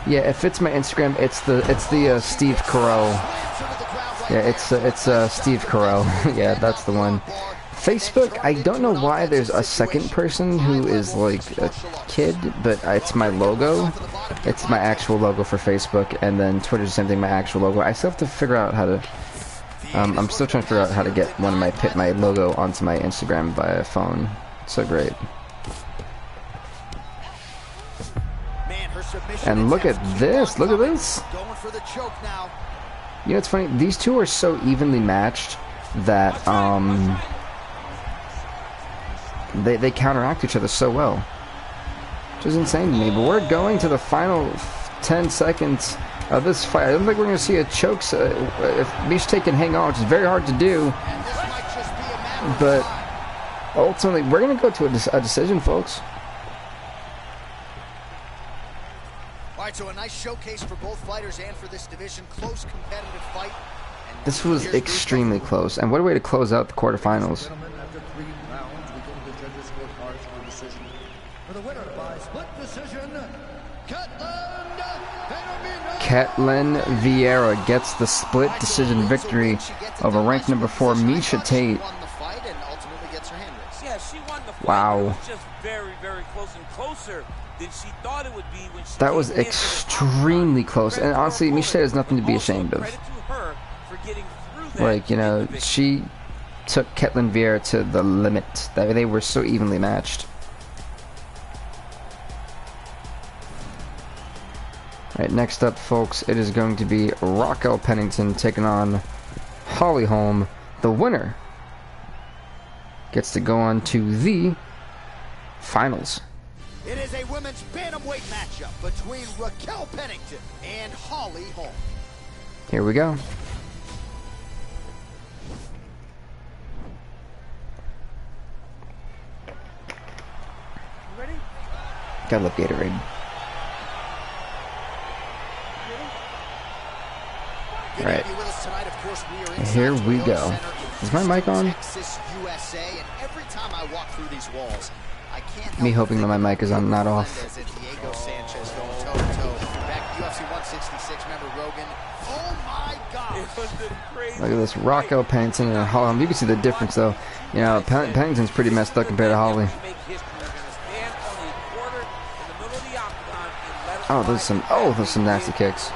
Yeah, if it's my Instagram, it's the Steve Carell. Yeah, it's Steve Carell. Yeah, that's the one. Facebook, I don't know why there's a second person who is like a kid, but it's my logo. It's my actual logo for Facebook, and then Twitter's the same thing, my actual logo. I still have to figure out how to I'm still trying to figure out how to get one of my logo onto my Instagram via phone. It's so great. And look at this. Look at this. You know, it's funny. These two are so evenly matched that they counteract each other so well, which is insane to me. But we're going to the final 10 seconds of this fight. I don't think we're going to see a choke if Miesha can hang on, which is very hard to do. But ultimately, we're going to go to a decision, folks. All right, so a nice showcase for both fighters and for this division. Close, competitive fight. This was extremely close, and what a way to close out the quarterfinals. After 3 rounds, we go to the judges' scorecards for decision. For the winner by split decision, Ketlen Vieira gets the split decision victory over ranked number 4 Miesha Tate. Yeah, she won the fight. Wow. It was just very, very close and closer than she thought it would be when she That was extremely close, and honestly, Miesha Tate has nothing to be ashamed of. Like, you know, she took Ketlen Vieira to the limit. They were so evenly matched. Alright, next up, folks, it is going to be Raquel Pennington taking on Holly Holm. The winner gets to go on to the finals. It is a women's bantamweight matchup between Raquel Pennington and Holly Holm. Here we go. Ready? Gotta love Gatorade. Alright. Here we go. Is my mic on? Me hoping that my mic is on, not off. Look at this, Raquel Pennington and Holly. You can see the difference, though. You know, Pennington's pretty messed up compared to Holly. Oh, there's some nasty kicks.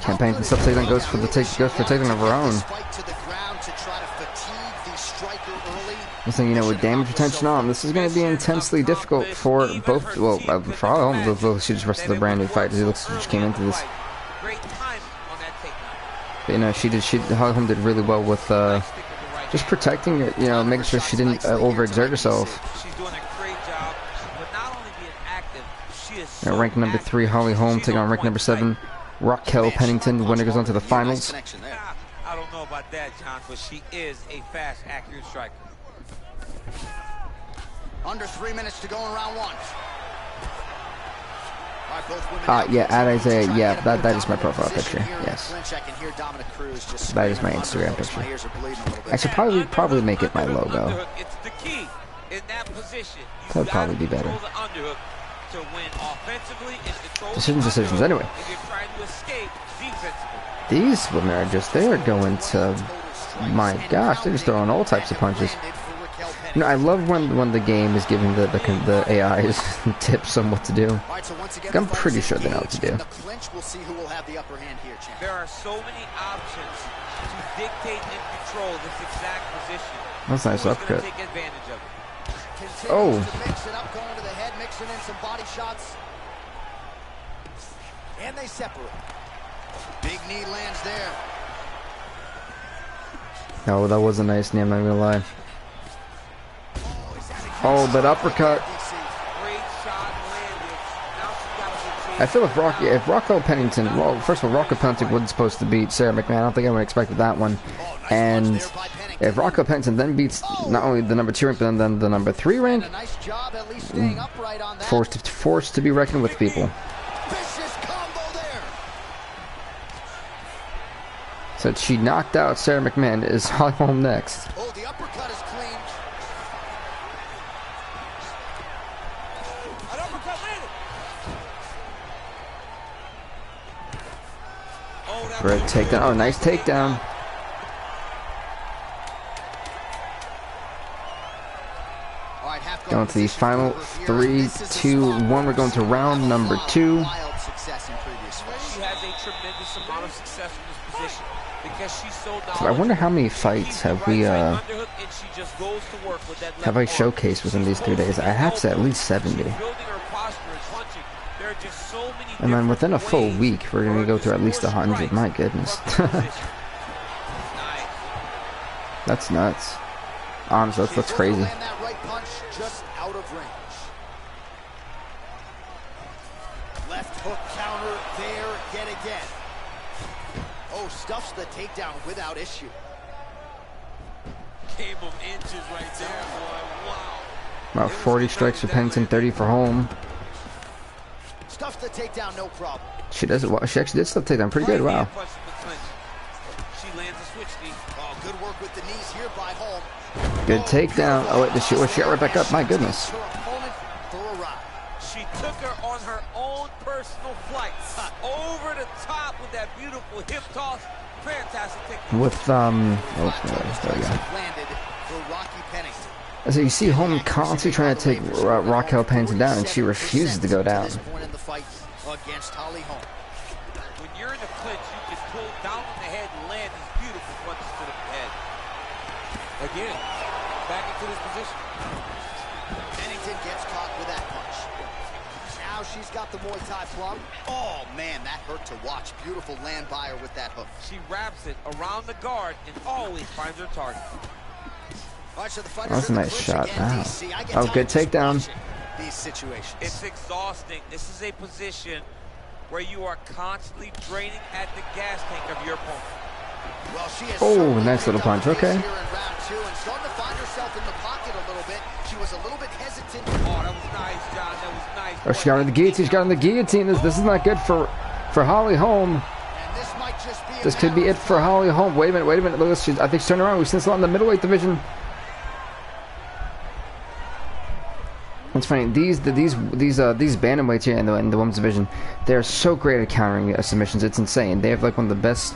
Can't Pennington stop takedown, goes for takedown of her own. This thing, you know, with damage retention on, this is going to be intensely difficult for both. Well, for Holly Holm, she just rested the brand new fight. It looks like she came into this. But, you know, Holly Holm did really well with just protecting her, you know, making sure she didn't overexert herself. Ranked number 3, Holly Holm taking on ranked number 7, Raquel Pennington. The winner goes on to the finals. I don't know about that, John, but she is a fast, accurate striker. Under 3 minutes to go in round 1. Yeah, at Isaiah, yeah, that is my profile picture, yes. That is my Instagram picture. I should probably make it my logo. That would probably be better. Decisions, anyway. These women are just, they are going to, my gosh, they're just throwing all types of punches. You know, I love when the game is giving the AIs tips on what to do. I'm pretty sure they know what to do. There are so many options to dictate and control this exact position. That's a nice uppercut. Take advantage of it. Oh. Mix it up, going to the head, mixing in some body shots. And they separate. Big knee lands there. No, that was a nice knee, I'm not gonna lie. Oh, but uppercut. I feel if Raquel Pennington, well, first of all, Raquel Pennington wasn't supposed to beat Sarah McMahon. I don't think anyone expected that one. And if Raquel Pennington then beats not only the number 2 rank, but then the number 3 rank, forced to be reckoned with, people. So she knocked out Sarah McMahon. Is Holly Holm next? Oh, the uppercut is clean. An uppercut landed. Great takedown. Oh, nice takedown. Going to the final 3, 2, 1. We're going to round number 2. tremendous amount of success from this position because she's so knowledgeable. So I wonder how many fights have we showcased within these 3 days. I have to say at least 70. And then within a full week, we're going to go through at least 100. My goodness. That's nuts. Honestly, that's crazy. Left hook counter there yet again. Oh, stuffs the takedown without issue. Game of inches right there, boy. Wow. About 40 strikes for Pennington, 30 for Holm. Stuffs the takedown, no problem. She does it well. She actually did stuff takedown pretty good. Wow. She lands a switch knee. Oh, good work with the knees here by Holm. Good takedown. Oh, wait, she got right back up. My goodness. She took her on her own personal flight over the top with that beautiful hip toss. Fantastic takedown. With there we go. So you see Holm constantly trying to take Raquel Pennington down, and she refuses to go down. When you're in a clinch, you can pull down on the head and land these beautiful punches to the head. Again, back into this position. Pennington gets caught with that punch. Now she's got the Muay Thai plum. Oh, man, that hurt to watch. Beautiful land by her with that hook. She wraps it around the guard and always finds her target. Right, so the that was a nice shot. Wow. Oh, good takedown. These situations. It's exhausting. This is a position where you are constantly draining at the gas tank of your opponent. Well, she has nice little punch. Okay. Here in round 2 and starting to find herself in the pocket a little bit. She was a little bit hesitant. Oh, that was nice, John. That was nice. Oh, she got on the guillotine. She got on the guillotine. This is not good for Holly Holm. And this might just be this could be it for Holly Holm. Wait a minute. Look at this. I think she's turning around. We've seen this a lot in the middleweight division. It's funny. These bantamweights here in the women's division, they're so great at countering submissions. It's insane. They have like one of the best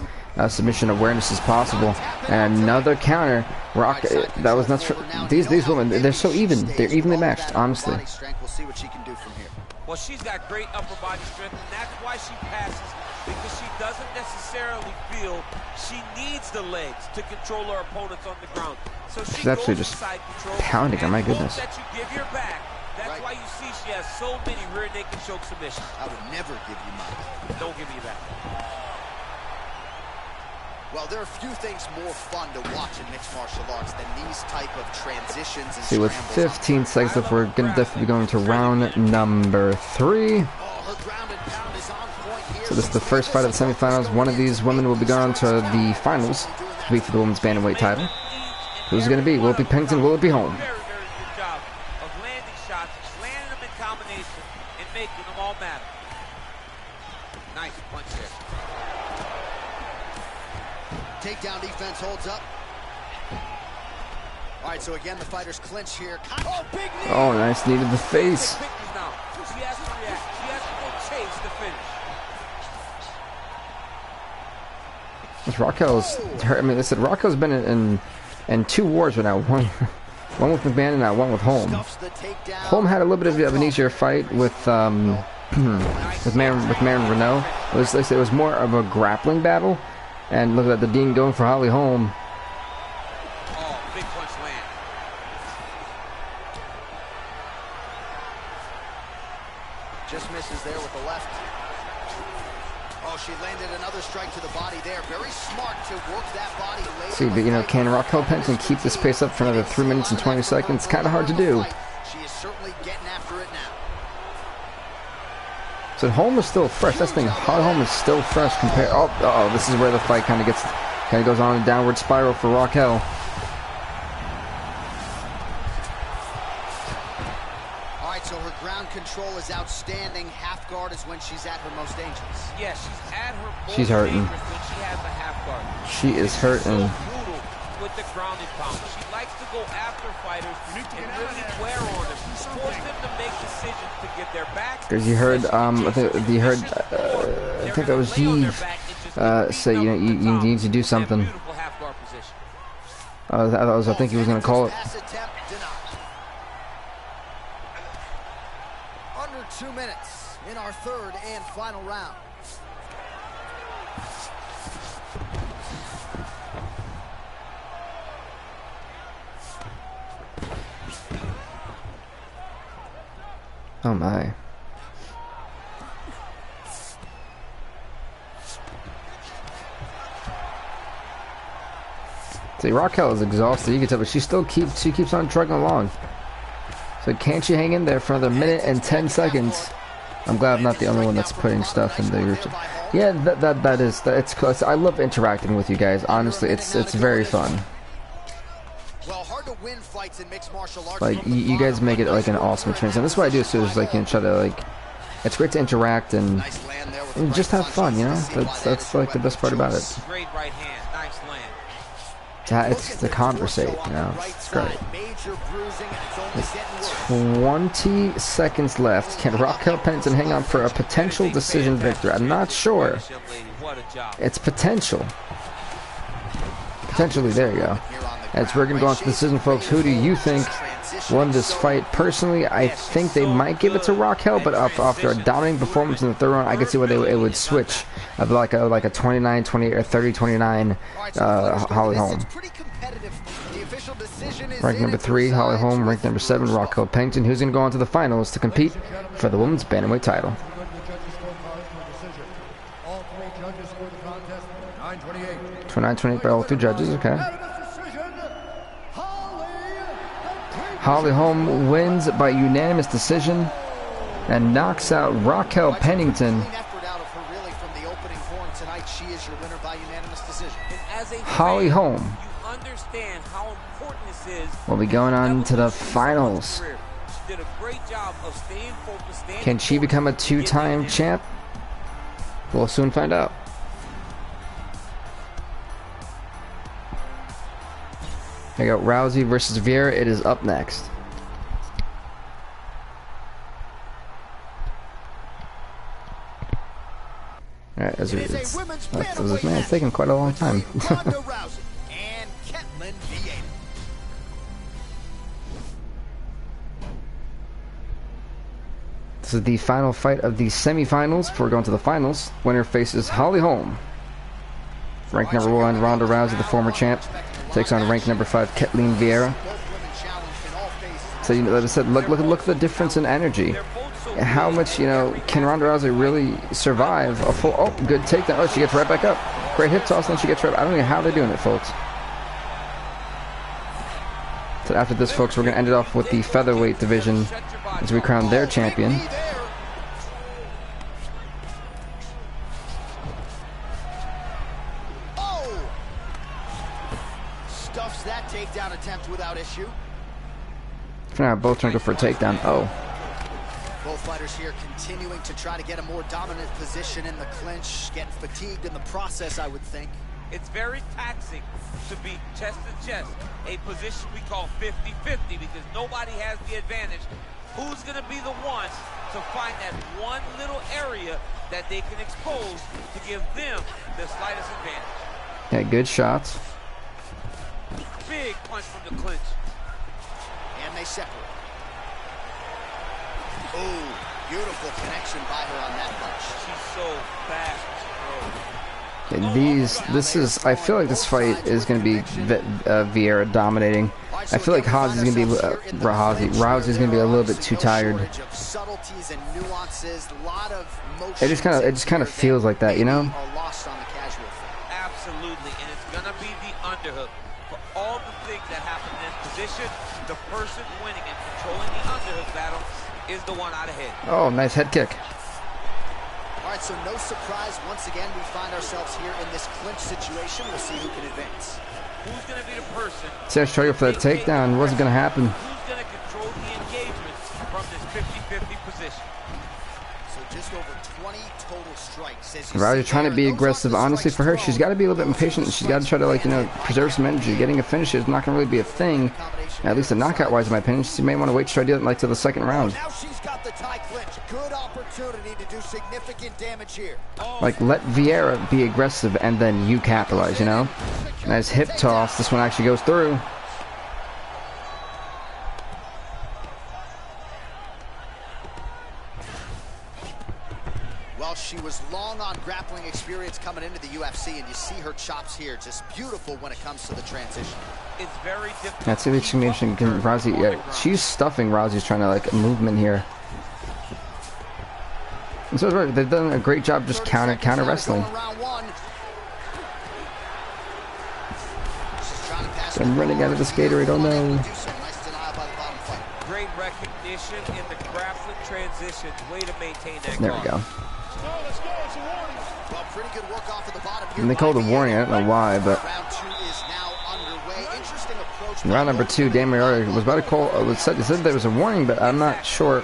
submission awarenesses possible. And another counter, that was nuts. These women, they're so even. They're evenly matched, honestly. We'll see what she can do from here. Well, she's got great upper body strength, and that's why she passes, because she doesn't necessarily feel she needs the legs to control her opponents on the ground. So she's actually just pounding her. My goodness. That you give your back. That's why you see she has so many rear naked choke submissions. I would never give you mine. Don't give me that. Well, there are few things more fun to watch in mixed martial arts than these type of transitions and see, with 15 seconds left, we're going to definitely be going to round number 3. So this is the first fight of the semifinals. One of these women will be going to the finals to be for the women's bantamweight title. Who's it going to be? Will it be Pennington? Will it be Holm? Takedown defense holds up. All right, so again, the fighters clinch here. Oh, big knee. Oh, nice knee to the face. She has to react. She has to go chase the finish. Raquel's hurt. I mean, listen, Raquel's been in 2 wars right now. One with McMahon and one with Holm. Holm had a little bit of an easier fight with Marin Renault. It was more of a grappling battle. And look at the Dean going for Holly Holm. Oh, big punch land. Just misses there with the left. Oh, she landed another strike to the body there. Very smart to work that body later. See, but can Raquel Pennington keep this pace up for another 3 minutes and 20 seconds? Kind of hard to do. She is certainly getting after it now. So Holm is still fresh. That's the thing. Holm is still fresh compared. Oh, this is where the fight kind of goes on a downward spiral for Raquel. All right, so her ground control is outstanding. Half guard is when she's at her most dangerous. Yeah, she's at her most she's hurting. When she has a half guard. She is hurting. So brutal with the ground and pound. She likes to go after fighters and really wear on them, force them to make decisions to get their back. Because you heard, I think that was Yves say, you need to do something. I think he was going to call it. Under 2 minutes in our third and final round. Oh my. See, Raquel is exhausted, you can tell, but she keeps on trucking along. So can't she hang in there for another minute and 10 seconds? I'm glad I'm not the only one that's putting stuff in the group chat. Yeah, it's close. I love interacting with you guys. Honestly, it's very fun. Like you guys make it like an awesome experience, and that's what I do. So is like, you know, try to like, it's great to interact and just have fun. You know, that's like the best part about it. It's to conversate, you know, it's great. It's 20 seconds left. Can Raquel Pennington hang on for a potential decision victory? I'm not sure. It's potential. Potentially, there you go. As we're going to go on to the decision, folks, who do you think won this fight? Personally, I think they might give it to Raquel, but after a dominating performance in the third round, I could see where it would switch of like a 29-28 or 30-29 Holly Holm. Ranked number 3, Holly Holm. Ranked number 7, Raquel Pennington, who's going to go on to the finals to compete for the women's bantamweight title. 29-28 by all 2 judges, okay. Holly Holm wins by unanimous decision and knocks out Raquel Pennington. Holly Holm will be going on to the finals. Can she become a 2-time champ? We'll soon find out. I got Rousey versus Vieira. It is up next. Alright, it's taking quite a long time. This is the final fight of the semifinals before going to the finals. Winner faces Holly Holm. Ranked number 1, Ronda Rousey, the former champ, takes on ranked number 5, Ketlen Vieira. So, you know, like I said, look at the difference in energy. How much, you know, can Ronda Rousey really survive a full? Oh, good takedown. Oh, she gets right back up. Great hip toss, and she gets right. I don't know how they're doing it, folks. So after this, folks, we're gonna end it off with the featherweight division as we crown their champion. Stuffs that takedown attempt without issue. For now, both trying to go for a takedown. Oh. Both fighters here continuing to try to get a more dominant position in the clinch, getting fatigued in the process, I would think. It's very taxing to be chest to chest, a position we call 50-50 because nobody has the advantage. Who's going to be the one to find that one little area that they can expose to give them the slightest advantage? Yeah, good shots. Big punch from the clinch. And they separate. Oh, beautiful connection by her on that punch. She's so fast. I feel like this fight is going to be Vieira dominating. I feel like Rousey's going to be Rousey's going to be a little bit too tired. It just kind of feels like that, you know? Absolutely, and it's going to be the underhook. For all the things that happen in this position, the person winning and controlling the underhook battle is the one out ahead. Oh, nice head kick. All right, so no surprise. Once again, we find ourselves here in this clinch situation. We'll see who can advance. Who's going to be the person? See, I was trying for that takedown. It wasn't going to happen. Who's going to control the engagement from this 50-50 position? So just over 20 total strikes. Rousey trying to be aggressive. Honestly, for her, she's got to be a little bit impatient. She's got to try to, like, you know, preserve some energy. Getting a finish is not going to really be a thing. At least a knockout-wise, in my opinion. She may want to wait to try to do it, like, to the second round. Now she's got the tie clinch. Good opportunity to do significant damage here. Like, let Vieira be aggressive and then you capitalize, you know? Nice hip toss. This one actually goes through. Well, she was long on grappling experience coming into the UFC, and you see her chops here. Just beautiful when it comes to the transition. It's very difficult. That's really interesting. Rousey, yeah, she's stuffing Rousey's trying to, like, movement here. And so they've done a great job just counter wrestling. I'm running out of the skater, I don't know. Great recognition in the grappling transition. Way to maintain that. There we go. Let's go. It's a warning. Well, pretty good work off of the bottom here. And they called a warning, I don't know why, but Round 2 is now underway. Interesting approach. in round number 2, Dan Mariota was about to call. It said there was a warning, but I'm not sure.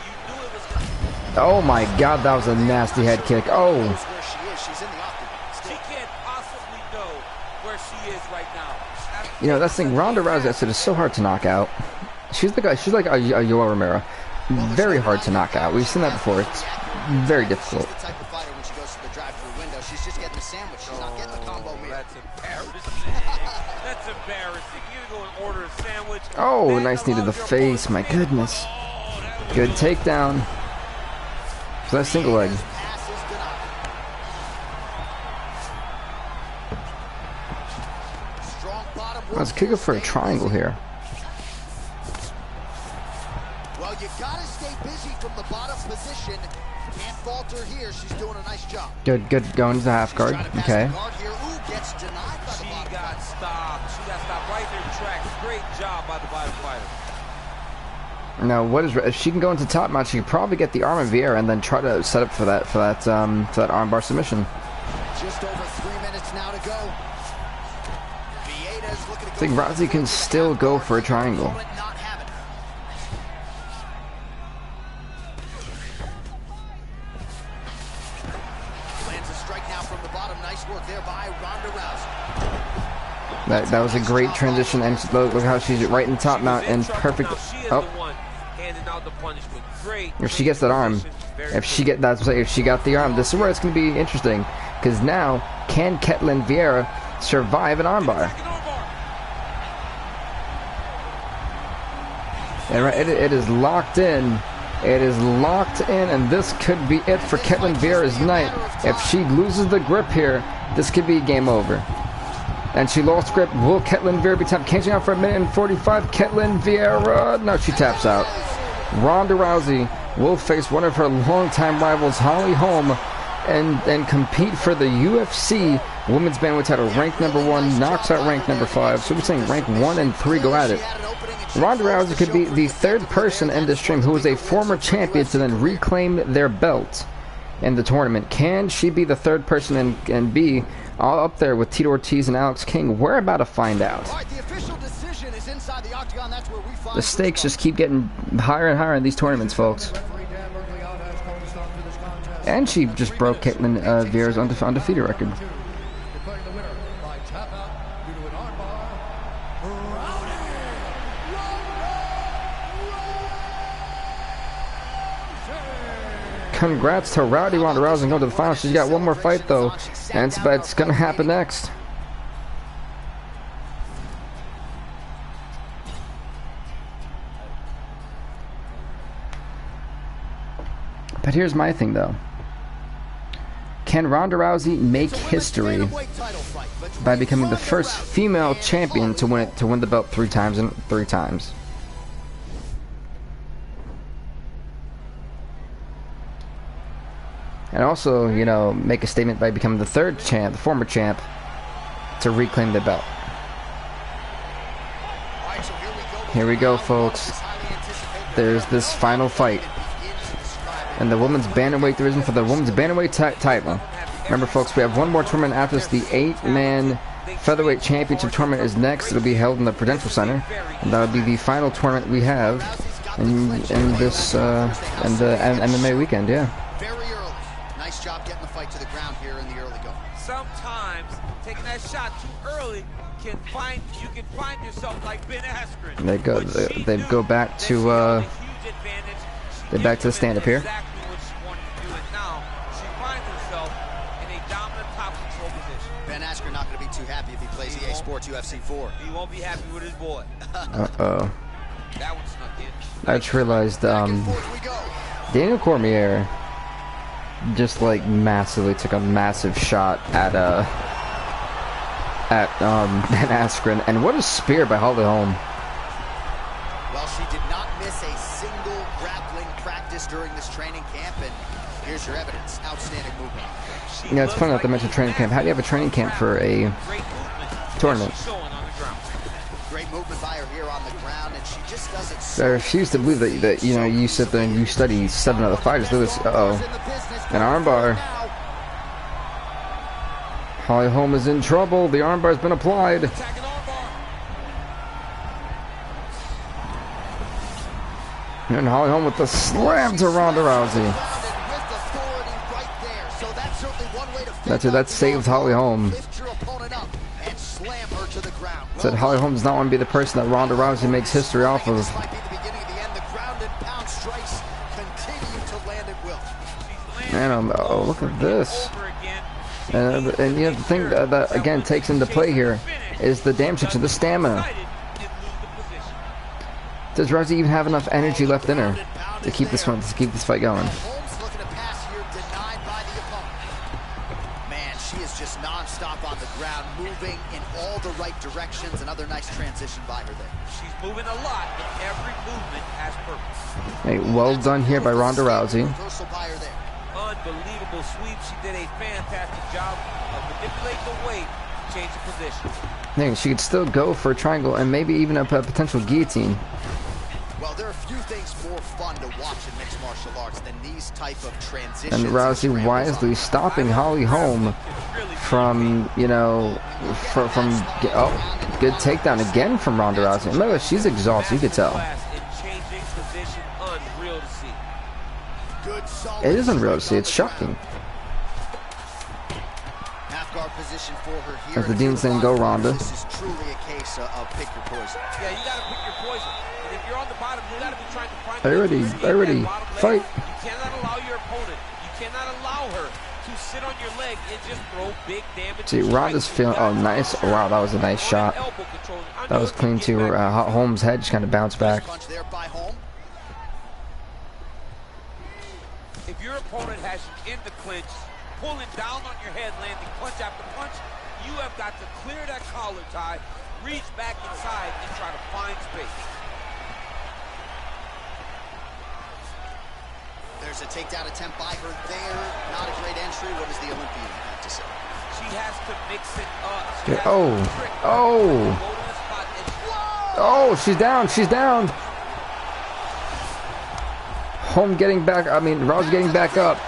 Oh my God, that was a nasty head kick. Oh. Where she is. She's in the octagon. She can't possibly know where she is right now. You know, that's the thing. Ronda Rousey, I said, is so hard to knock out. She's the guy. She's like a Yoel Romero. Very hard to knock out. We've seen that before. It's very difficult. She's the type of fighter when she goes to the drive-through window. She's just getting a sandwich. She's not getting a combo meal. That's embarrassing. That's embarrassing. You go and order a sandwich. Oh, nice knee to the face. My goodness. Good takedown. So that's single leg. Pass is denied. Strong bottom work. Let's kick it for a triangle here. Well, you gotta stay busy from the bottom position. Can't falter here. She's doing a nice job. Good going to the half guard. Trying to pass Okay. the guard here. Ooh, gets denied by the She bottom. got stopped. She got stopped right in her tracks. Great job by the bottom fighter. Now, what is if she can go into top mount? She could probably get the arm of Vieira and then try to set up for that armbar submission. Just over 3 minutes now to go. Vieira's looking to I think Rousey can still go for a triangle. Not have it. Lands a strike now from the bottom. Nice work there by Ronda Rousey. That was a great transition, and look how she's right in top mount and perfect. Oh, if she gets that arm, if she got the arm, this is where it's going to be interesting, because now can Ketlin Vieira survive an armbar? And right, it is locked in. It is locked in, and this could be it for Ketlin Vieira's night. If she loses the grip here, this could be game over. And she lost grip. Will Ketlin Vieira be tapped? Caging out for 1:45. Ketlin Vieira. No, she taps out. Ronda Rousey will face one of her longtime rivals, Holly Holm, and compete for the UFC Women's Bantamweight title. Ranked number 1, knocks out ranked number 5. So we're saying rank 1 and 3 go at it. Ronda Rousey could be the third person in this stream who is a former champion to then reclaim their belt in the tournament. Can she be the third person and be all up there with Tito Ortiz and Alex King? We're about to find out. The stakes just keep getting higher and higher in these tournaments, folks. And she just broke Ketlin Vieira's undefeated record. Congrats to Ronda Rousey going to the final. She's got one more fight though, and it's going to happen next. But here's my thing though. Can Ronda Rousey make history by becoming the first female champion to win the belt 3 times? And also, you know, make a statement by becoming the third champ, the former champ, to reclaim the belt. Here we go, folks. There's this final fight in the women's bantamweight division for the women's bantamweight title. Remember, folks, we have one more tournament after this. The 8-man featherweight championship tournament is next. It'll be held in the Prudential Center, and that'll be the final tournament we have in this in the MMA weekend. Yeah. Nice job getting the fight to the ground here in the early go. Sometimes taking that shot too early you can find yourself like Ben Askren. They go back to they're back to the stand up here. Exactly what she wanted to do, and now she finds herself in a dominant top control position. Ben Askren not going to be too happy if he plays EA Sports UFC 4. He won't be happy with his boy. Uh-oh. That one snuck in. I just realized Daniel Cormier just like massively took a massive shot at Ben Askren, and what a spear by Holly Holm. Well, she did not miss a single grappling practice during this training camp, and Here's your evidence. Outstanding movement. Yeah, it's funny not to mention training camp. How do you have a training camp for a tournament? Great movement by her here on the ground, and she just does it I so refuse to believe that you know, you sit there and you study 7 other fighters. Do this. Uh-oh. An armbar. Holly Holm is in trouble. The armbar's been applied. And Holly Holm with the slam to Ronda Rousey. That's it. That saved Holly Holm. Said Holly Holm does not want to be the person that Ronda Rousey makes history off of. And oh, look at this. And you know, the thing that again takes into play here is the damage to the stamina. Does Rousey even have enough energy left in her to keep this one, to keep this fight going? Man, she is just non-stop on the ground, moving in all the right directions. Another nice transition by her there. She's moving a lot, but every movement has purpose. Hey, well done here by Ronda Rousey. Unbelievable sweep. She did a fantastic job of manipulating the weight to change the position. Hey, she could still go for a triangle and maybe even a potential guillotine. Well, there are few things more fun to watch in mixed martial arts than these type of transitions. And Rousey wisely stopping Holly Holm from, you know, from oh, good takedown again from Ronda Rousey. And look, she's exhausted, you could tell. It is unreal to see, it's shocking. Position for her here. As the Dean's saying, go Ronda. This is truly a case of pick your poison. Yeah, you gotta pick your poison. And if you're on the bottom, you gotta be trying to find. Already, fight. You cannot allow your opponent. You cannot allow her to sit on your leg and just throw big damage. See, Ronda's feeling. Oh, nice. Oh, wow, that was a nice shot. That was clean too. Holmes' head just kind of bounced back. If your opponent has you in the clinch, pulling down on your head, landing punch after punch, you have got to clear that collar tie, reach back inside, and try to find space. There's a takedown attempt by her there. Not a great entry. What does the Olympian have to say? She has to mix it up. Oh, she's down. She's down. Holm getting back. I mean, Rousey getting back up.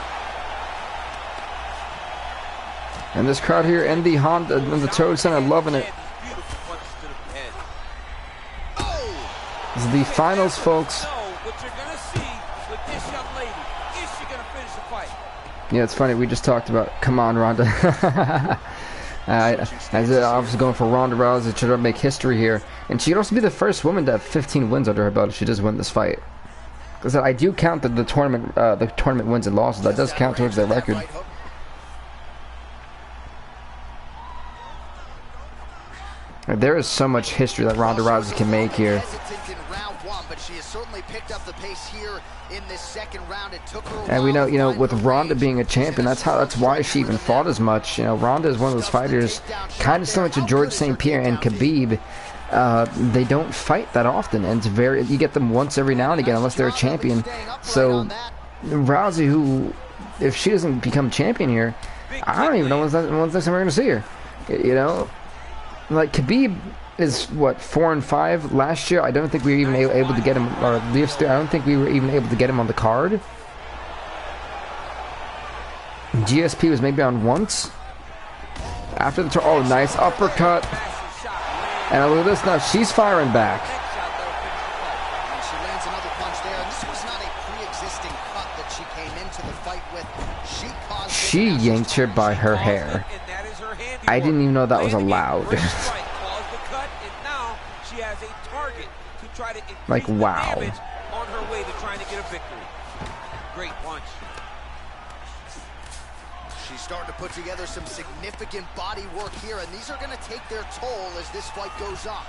And this crowd here in the Honda, in the Toad Center, loving it. This is the finals, folks. Yeah, it's funny. We just talked about, come on, Ronda. I was obviously going for Ronda Rousey to make history here. And she could also be the first woman to have 15 wins under her belt if she does win this fight. Because I do count the tournament wins and losses. That does count towards their record. There is so much history that Ronda Rousey can make here. And we know, you know, with Ronda being a champion, that's why she even fought as much. You know, Ronda is one of those fighters, kind of similar to George St. Pierre and Khabib. They don't fight that often, and it's you get them once every now and again, unless they're a champion. So Rousey, who, if she doesn't become champion here, I don't even know when's next time we're going to see her. You know, like Khabib is what, 4-5 last year. I don't think we were even able to get him, or I don't think we were even able to get him on the card. GSP was maybe on once. After the oh, nice uppercut. And look at this now, she's firing back. She lands another punch there. This was not a pre-existing cut that she came into the fight with. She yanked her by her hair. I didn't even know that was allowed. Like, wow. On her way to trying to get a victory. Great punch. She's starting to put together some significant body work here, and these are going to take their toll as this fight goes on.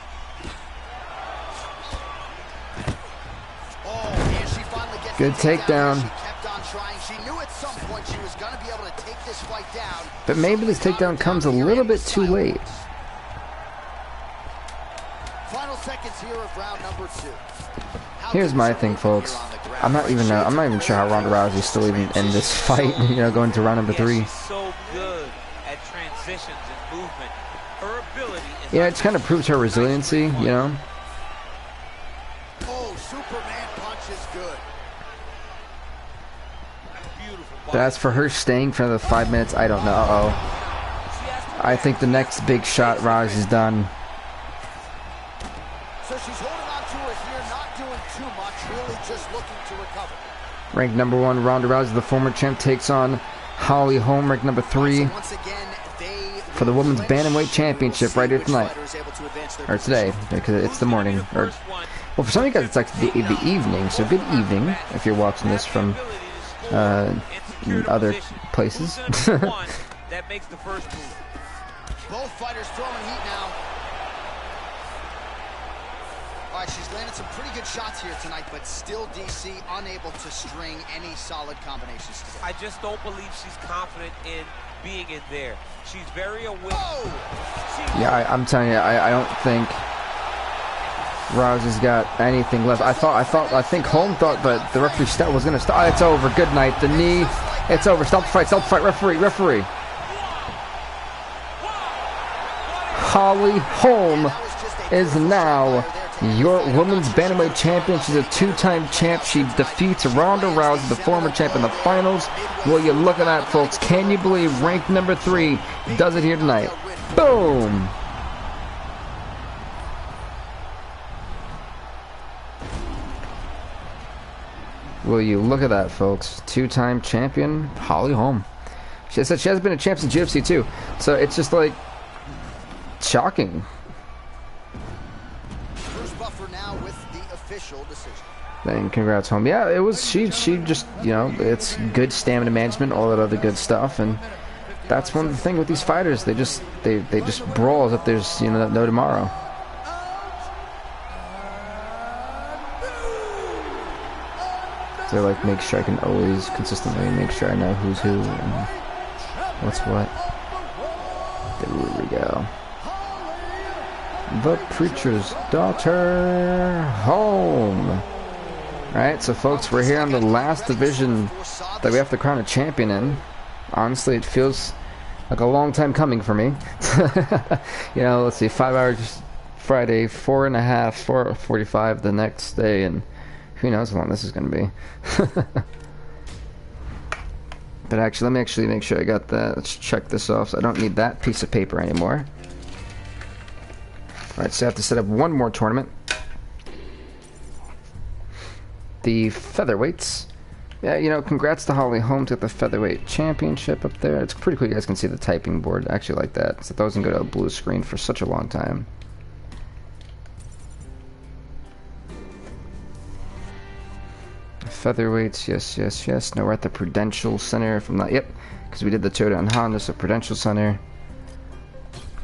Oh, and she finally gets good takedown. She kept on trying. She knew at some point she was going to be able to take this fight down. But maybe this takedown comes a little bit too late. seconds here of round number 2. Here's my thing, folks. I'm not even sure how Ronda Rousey's still even in this fight. You know, going to round number 3. She's so good at transitions and movement. Her ability is Yeah, it just kind of proves her resiliency. You know. Oh, Superman punch is good. But as for her staying for another 5 minutes, I don't know. Uh-oh. I think the next big shot Rousey's done. So she's holding on to her here, not doing too much, really just looking to recover. Ranked number 1, Ronda Rousey, the former champ, takes on Holly Holm, ranked number 3, Once again, for the Women's Bantamweight Championship right here tonight. Or today, because it's the morning. Or, well, for some of you guys, it's like the evening, so good evening if you're watching this from other places. that makes the first move. Both fighters throwing heat now. All right, she's landed some pretty good shots here tonight, but still, DC, unable to string any solid combinations together. I just don't believe she's confident in being in there. She's very aware. Yeah, I'm telling you, I don't think Rousey's got anything left. I think Holm thought that the referee was going to stop. Oh, it's over. Good night. The knee. It's over. Stop the fight. Stop the fight. Referee. Holly Holm is now your Women's Bantamweight Champion. She's a 2-time champ. She defeats Ronda Rousey, the former champ, in the finals. Will you look at that, folks? Can you believe ranked number 3 does it here tonight? Boom! Will you look at that, folks? 2-time champion, Holly Holm. She said she hasn't been a champ since UFC too. So it's just like shocking. First buffer now with the official decision. And congrats, Holm. Yeah, it was she just, you know, it's good stamina management, all that other good stuff, and that's one thing with these fighters. They just brawl as if there's, you know, no tomorrow. So like make sure I can always consistently make sure I know who's who and what's what. There we go. The Preacher's Daughter home. Alright, so folks, we're here on the last division that we have to crown a champion in. Honestly, it feels like a long time coming for me. You know, let's see, 5 hours Friday, 4:45 the next day, and who knows how long this is going to be. But actually, let me actually make sure I got that. Let's check this off. So I don't need that piece of paper anymore. Alright, so I have to set up one more tournament. The featherweights. Yeah, you know, congrats to Holly Holm to the featherweight championship up there. It's pretty cool. You guys can see the typing board. I actually like that. So that wasn't go to a blue screen for such a long time. Featherweights, yes. No, we're at the Prudential Center. If I'm not, yep, because we did the Toyota and Honda, so Prudential Center.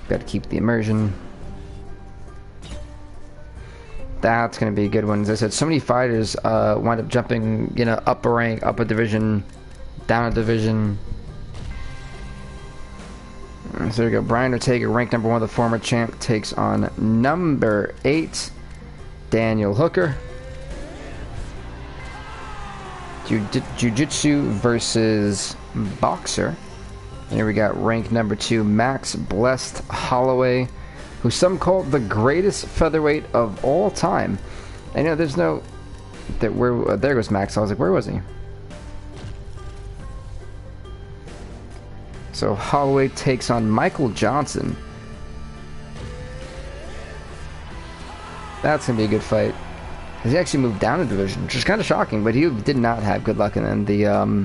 Got to keep the immersion. That's going to be a good one. As I said, so many fighters wind up jumping, you know, up a rank, up a division, down a division. So there we go. Brian Ortega, ranked number 1, the former champ, takes on number 8, Daniel Hooker. Jiu-Jitsu versus Boxer. And here we got ranked number 2, Max Blessed Holloway, who some call the greatest featherweight of all time. I know there's no... there goes Max. I was like, where was he? So Holloway takes on Michael Johnson. That's going to be a good fight. He actually moved down a division, which is kind of shocking, but he did not have good luck in the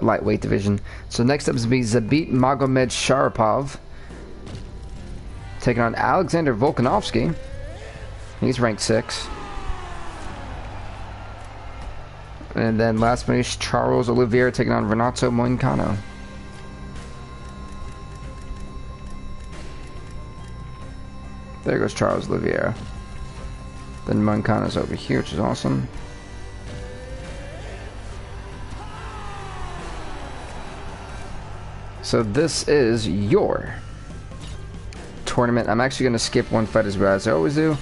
lightweight division. So next up is going to be Zabit Magomed Sharapov taking on Alexander Volkanovski. He's ranked 6. And then last but not least, Charles Oliveira taking on Renato Moicano. There goes Charles Oliveira. Then Moicano's over here, which is awesome. So this is your tournament. I'm actually going to skip one fight as well, as I always do.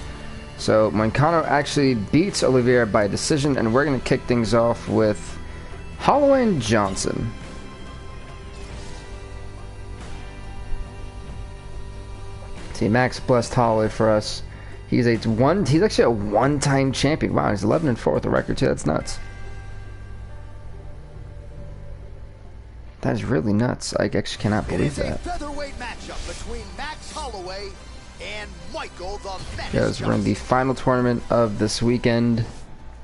So Moicano actually beats Oliveira by decision, and we're going to kick things off with Holloway and Johnson. See, Max blessed Holloway for us. He's actually a one-time champion. Wow, he's 11-4 with a record too. That's nuts. That is really nuts. I actually cannot believe that. Featherweight matchup between Max Holloway and Michael the Menace. Guys, we're in the final tournament of this weekend,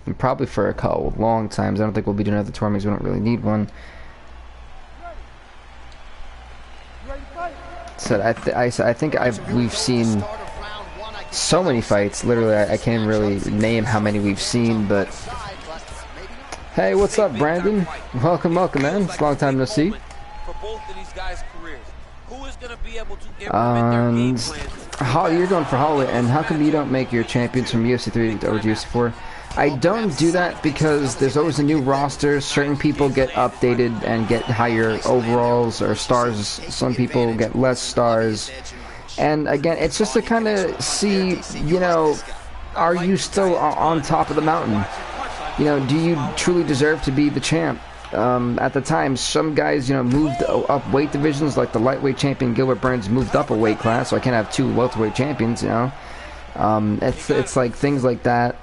and probably for a couple of long times. I don't think we'll be doing other tournaments. We don't really need one. So I think we've seen so many fights. Literally, I can't really name how many we've seen, but hey, what's up, Brandon? Welcome, man. It's a long time no see. For both of these guys' careers, who is going to be able to implement their game plan? You're going for Holloway, and how come you don't make your champions from UFC 3 or UFC 4? I don't do that because there's always a new roster. Certain people get updated and get higher overalls or stars. Some people get less stars. And again, it's just to kind of see, you know, are you still on top of the mountain? You know, do you truly deserve to be the champ? At the time, some guys, you know, moved up weight divisions, like the lightweight champion Gilbert Burns moved up a weight class, so I can't have two welterweight champions, you know. It's like things like that.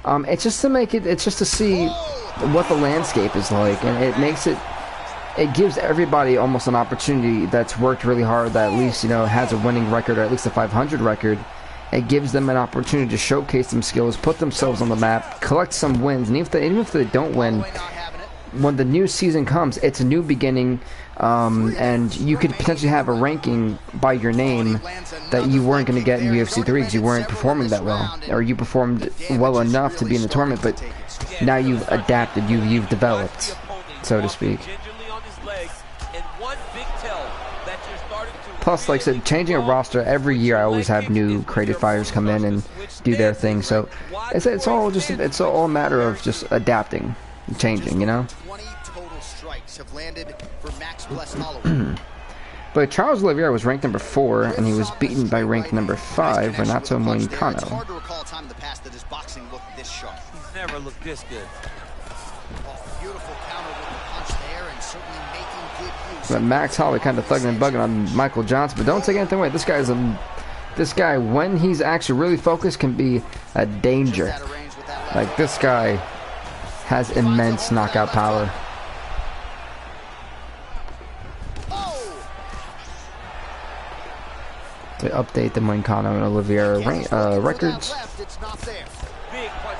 It's just to make it, it's just to see what the landscape is like, and it gives everybody almost an opportunity that's worked really hard, that at least, you know, has a winning record, or at least a 500 record. It gives them an opportunity to showcase some skills, put themselves on the map, collect some wins, and even if they don't win, when the new season comes, it's a new beginning, and you could potentially have a ranking by your name that you weren't going to get in UFC 3 because you weren't performing that well, or you performed well enough to be in the tournament, but now you've adapted, you've developed, so to speak. Plus, like I said, changing a roster every year, I always have new creative fighters come in and do their thing, so it's all a matter of just adapting, changing, you know. 20 total strikes have landed for Max Holloway. But Charles Oliveira was ranked number 4, and he was beaten by ranked number 5, Renato Moicano. It's hard to recall a time in the past that his boxing looked this sharp. He's never looked this good. Oh, beautiful counter with the punch there, and certainly making good use. But Max Holloway kind of thugging and bugging on Michael Johnson, but don't take anything away. This guy, when he's actually really focused, can be a danger. Like, this guy has immense knockout power. To update the Moicano and Oliveira records. Big punch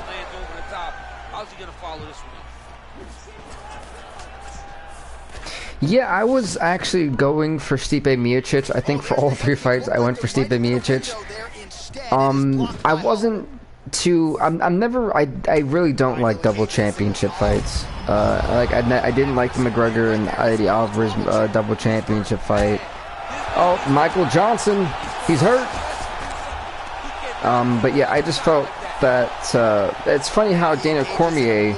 lands over the top. How's he gonna follow this one? Yeah, I was actually going for Stipe Miocic. I think for all 3 fights, I went for Stipe Miocic. I wasn't too. I really don't like double championship fights. I didn't like the McGregor and Eddie Alvarez double championship fight. Oh, Michael Johnson, he's hurt. But yeah, I just felt that it's funny how Daniel Cormier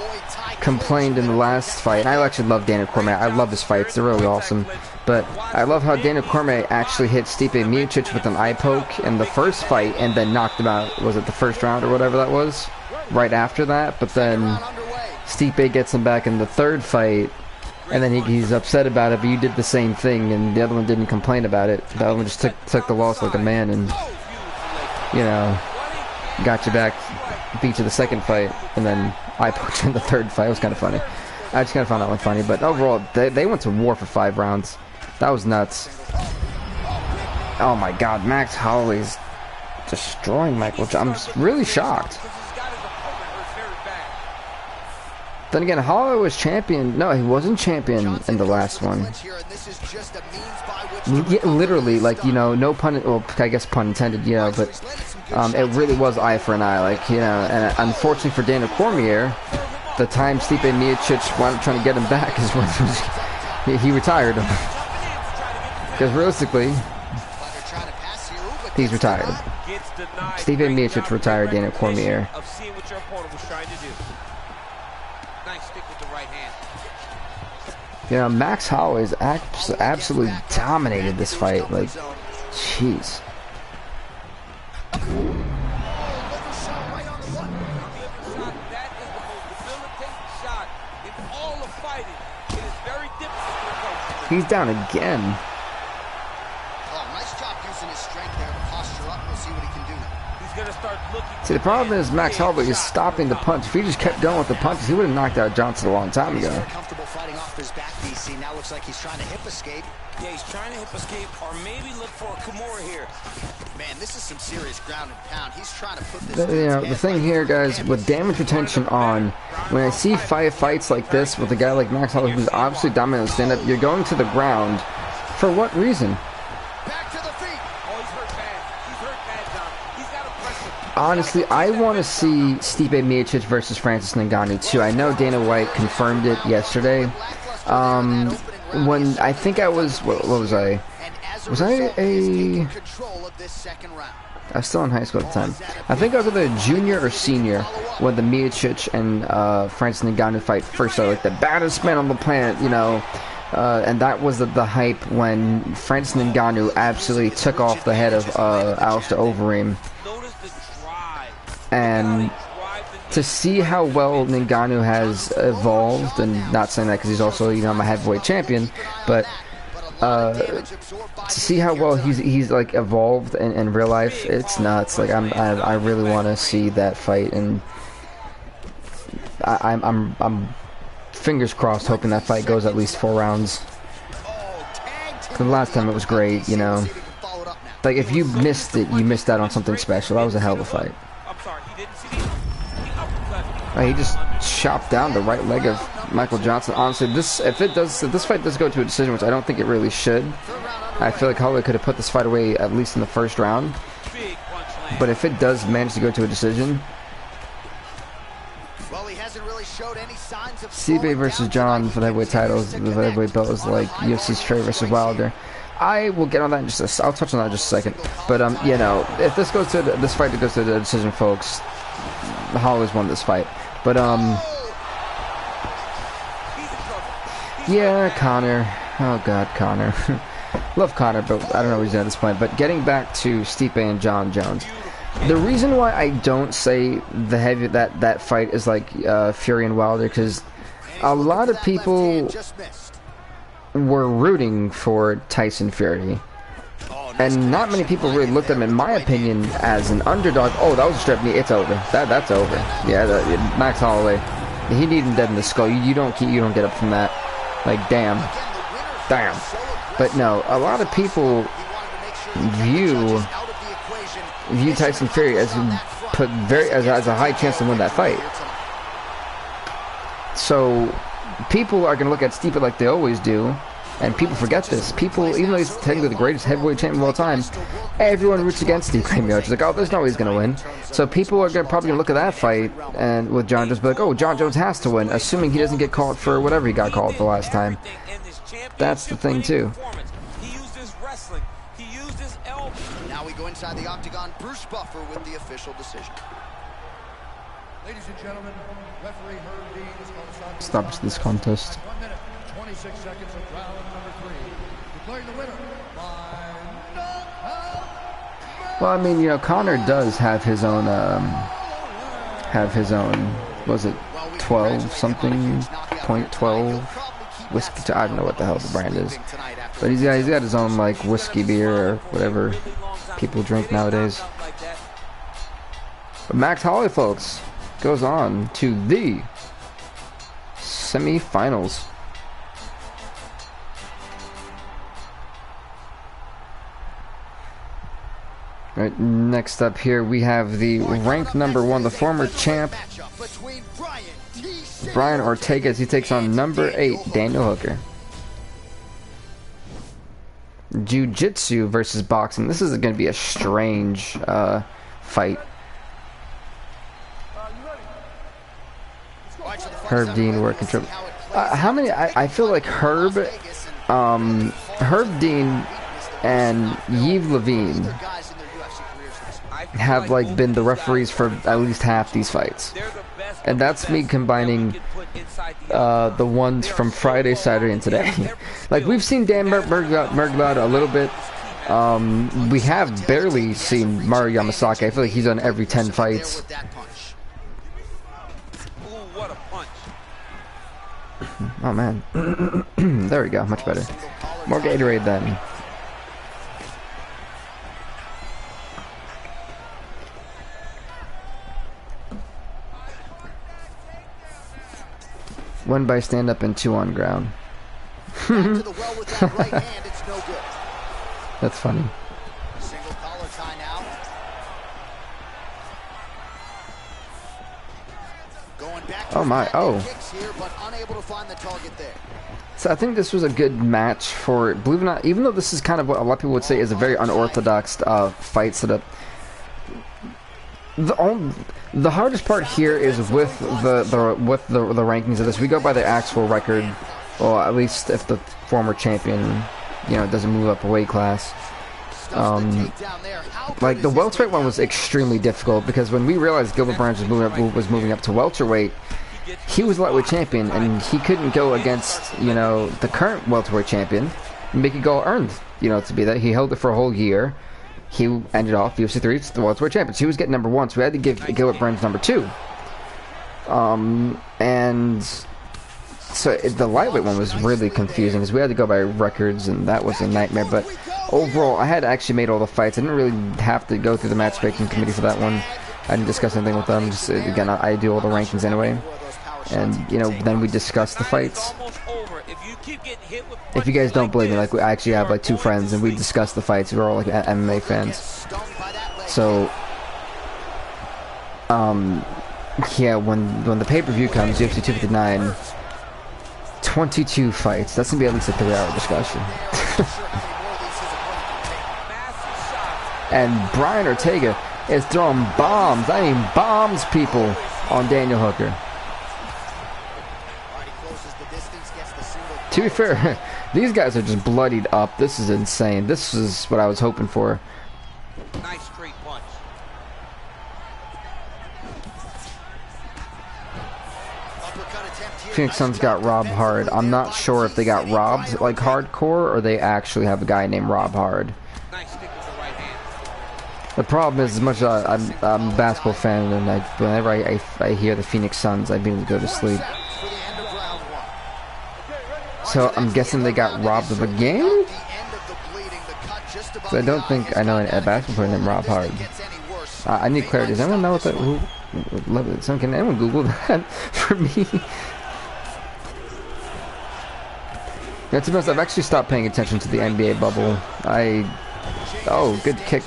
complained in the last fight. And I actually love Daniel Cormier. I love his fights. They're really awesome. But I love how Daniel Cormier actually hit Stipe Miocic with an eye poke in the first fight and then knocked him out. Was it the first round or whatever that was? Right after that. But then Stipe gets him back in the 3rd fight. And then he's upset about it, but you did the same thing, and the other one didn't complain about it. The other one just took the loss like a man, and, you know, got you back, beat you the 2nd fight, and then I poked you in the 3rd fight. It was kind of funny. I just kind of found that one funny, but overall, they went to war for 5 rounds. That was nuts. Oh my God, Max Holloway's destroying Michael Johnson. I'm really shocked. Then again, Holloway was champion. No, he wasn't champion in the last one. Yeah, literally, like, you know, no pun, well, I guess pun intended, you know, but it really was eye for an eye, like, you know, and unfortunately for Daniel Cormier, the time Stipe Miocic went trying to get him back is when he retired him. Because realistically, he's retired. Stipe Miocic retired Daniel Cormier. Yeah, Max Holloway's absolutely dominated this fight. Like, jeez. He's down again. Oh, nice job using his strength there to posture up. We'll see what he can do now. He's gonna start looking. See, the problem is Max Holloway is stopping the punch. If he just kept going with the punches, he would have knocked out Johnson a long time ago. He's comfortable fighting off his back, DC. Now looks like he's trying to hip escape. Yeah, he's trying to hip escape or maybe look for a Kimura here. Man, this is some serious ground and pound. He's trying to put this. You know, the thing here, guys, with damage retention on, when I see 5 fights like this with a guy like Max Holloway who's obviously dominant stand-up, you're going to the ground. For what reason? Back to the feet. Oh, he's hurt bad. He's hurt bad, John. He's got to press him. Honestly, I want to see Stipe Miocic versus Francis Ngannou too. I know Dana White confirmed it yesterday. When I think I was, what was I? Was I a? I was still in high school at the time. I think I was either a junior or senior when the Miocic and Francis Ngannou fight first started. Like the baddest man on the planet, you know. And that was the hype when Francis Ngannou absolutely took off the head of Alistair Overeem. And to see how well Ngannou has evolved, and not saying that because he's also, you know, my heavyweight champion, but to see how well he's like evolved in real life, it's nuts. Like I really want to see that fight, and I'm fingers crossed hoping that fight goes at least 4 rounds. The last time it was great, you know. Like if you missed it, you missed out on something special. That was a hell of a fight. He just chopped down the right leg of Michael Johnson. Honestly, if this fight does go to a decision, which I don't think it really should, I feel like Holloway could have put this fight away at least in the first round. But if it does manage to go to a decision, Stipe versus John for the heavyweight titles, the heavyweight belt is like UFC's Trey versus Wilder. I will get on that in just I'll touch on that in just a second. But you know, if this goes to this fight that goes to the decision, folks, Holloway's won this fight. But yeah, Conor. Oh God, Conor. Love Conor, but I don't know what he's doing at this point. But getting back to Stipe and John Jones, the reason why I don't say that fight is like Fury and Wilder, because a lot of people were rooting for Tyson Fury, and not many people really looked at him, in my opinion, as an underdog. Oh, that was a straight knee. It's over. That's over. Yeah, Max Holloway, he need him dead in the skull. You don't get up from that. Like damn. But no, a lot of people view Tyson Fury as a high chance to win that fight. So people are going to look at Stipe like they always do, and people forget this. People, even though he's technically the greatest heavyweight champion of all time, everyone roots against Stipe Miocic. It's like, oh, there's no way he's going to win. So people are probably going to look at that fight and with John Jones, be like, oh, John Jones has to win, assuming he doesn't get called for whatever he got called the last time. That's the thing too. He used his wrestling. He used his elbow. Now we go inside the octagon. Bruce Buffer with the official decision. Ladies and gentlemen, referee Herb Dean is going to Stops this contest. 1 minute, 26 seconds of round number 3. Declaring the winner by knockout. Well, I mean, you know, Conor does have his own, was it 12 something, .12 whiskey? I don't know what the hell the brand is, but he's got his own like whiskey beer or whatever people drink nowadays. But Max Holloway, folks, goes on to the semi-finals. Right, next up here we have the ranked number 1, the former champ, Brian Ortega, as he takes on number 8, Daniel Hooker. Jiu-Jitsu versus boxing. This is going to be a strange fight. Herb Dean working trip. How many? I feel like Herb Dean and Yves Levine have like been the referees for at least half these fights, and that's me combining the ones from Friday, Saturday, and today. Like we've seen Dan Merglad a little bit. We have barely seen Mario Yamasaki. I feel like he's on every 10 fights. Oh man. There we go, much better. More Gatorade then. One by stand up and 2 on ground. To the well with that right hand, it's no good. That's funny. Single collar tie now. Going back to Oh my, kicks here, but unable to find the target there. So I think this was a good match for, believe it or not, even though this is kind of what a lot of people would say is a very unorthodox fight setup. The hardest part here is with the rankings of this. We go by the actual record, well, at least if the former champion, you know, doesn't move up a weight class. Like the welterweight one was extremely difficult because when we realized Gilbert Burns was moving up to welterweight, he was lightweight champion and he couldn't go against, you know, the current welterweight champion and make it go earned, you know, to be that. He held it for a whole year. He ended off UFC 3, the welterweight champion. So he was getting number 1, so we had to give Gilbert Burns number 2. And so the lightweight one was really confusing because we had to go by records and that was a nightmare. But overall, I had actually made all the fights. I didn't really have to go through the matchmaking committee for that one. I didn't discuss anything with them. Just again, I do all the rankings anyway. And, you know, then we discuss the fights. If you guys don't believe me, like, I actually have, like, 2 friends, and we discuss the fights. We're all, like, MMA fans. So, yeah, when the pay-per-view comes, UFC 259, 22 fights. That's gonna be at least a 3-hour discussion. And Brian Ortega is throwing bombs. I mean, bombs, people, on Daniel Hooker. To be fair, these guys are just bloodied up. This is insane. This is what I was hoping for. Nice straight punch. Phoenix Suns got robbed hard. I'm not sure if they got robbed like hardcore or they actually have a guy named Rob Hard. Nice stick with the right hand. The problem is, as much as I'm a basketball fan, and whenever I hear the Phoenix Suns, I begin to go to sleep. So I'm guessing they got robbed of a game? So I don't think I know a basketball player named Rob Hard. I need clarity. Does anyone know what that? Can anyone Google that for me? Yeah, to be honest, I've actually stopped paying attention to the NBA bubble. Oh, good kick.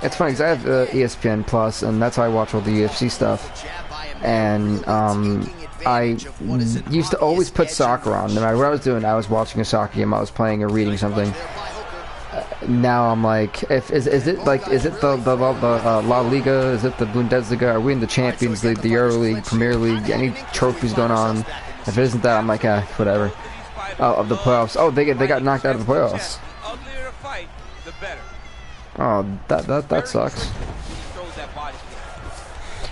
It's funny because I have ESPN Plus, and that's how I watch all the UFC stuff. And I used to always put soccer on. No matter what I was doing, I was watching a soccer game, I was playing or reading something. Now I'm like, is it the La Liga? Is it the Bundesliga? Are we in the Champions League, the Euro League, Premier League? Any trophies going on? If it isn't that, I'm like, whatever. Oh, of the playoffs. Oh, they got knocked out of the playoffs. Oh, that sucks.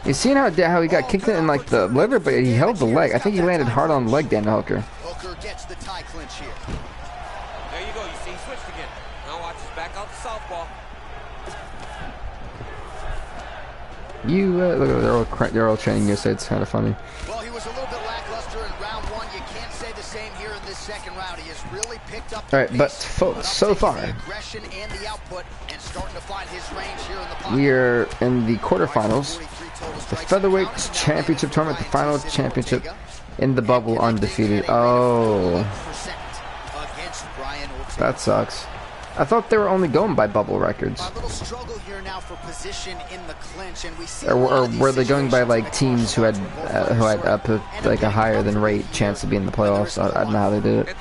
You seen how he got kicked in like the liver, but he held the leg. I think he landed hard on the leg, Daniel Hooker. Hooker gets the tie clinch here. There you go. You see, he switched again. Now watch his back out to southpaw. Look, they're all training you, so it's kind of funny. Well, he was a little bit lackluster in round 1. You can't say the same here in this second round. He has really picked up. All right, but folks, so far we're in the quarterfinals. The featherweight championship tournament, the final championship in the bubble, undefeated. Oh, that sucks. I thought they were only going by bubble records. Or were they going by like teams who had like a higher than rate chance to be in the playoffs? I don't know how they did it.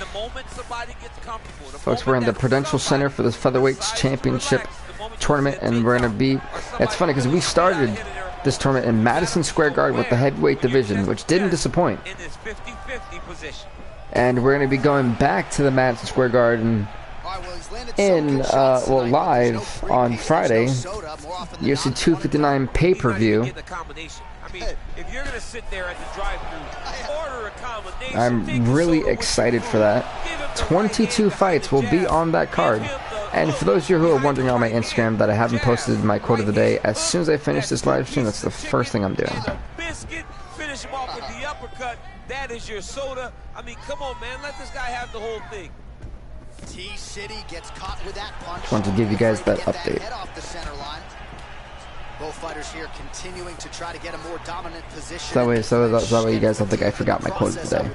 Folks, we're in the Prudential Center for the featherweights championship tournament, and we're gonna be. It's funny because we started this tournament in Madison Square Garden with the heavyweight division, which didn't disappoint. And we're going to be going back to the Madison Square Garden in, live on Friday, UFC 259 pay-per-view. I'm really excited for that. 22 fights will be on that card. And for those of you who are wondering on my Instagram that I haven't posted my quote of the day, as soon as I finish this live stream, that's the first thing I'm doing. That is your soda. I mean, come on, man. Let this guy have the whole thing. T-City gets caught with that punch. Just wanted to give you guys that update. Head off the center line. Both fighters here continuing to try to get a more dominant position. That way you guys don't think I forgot my quote today.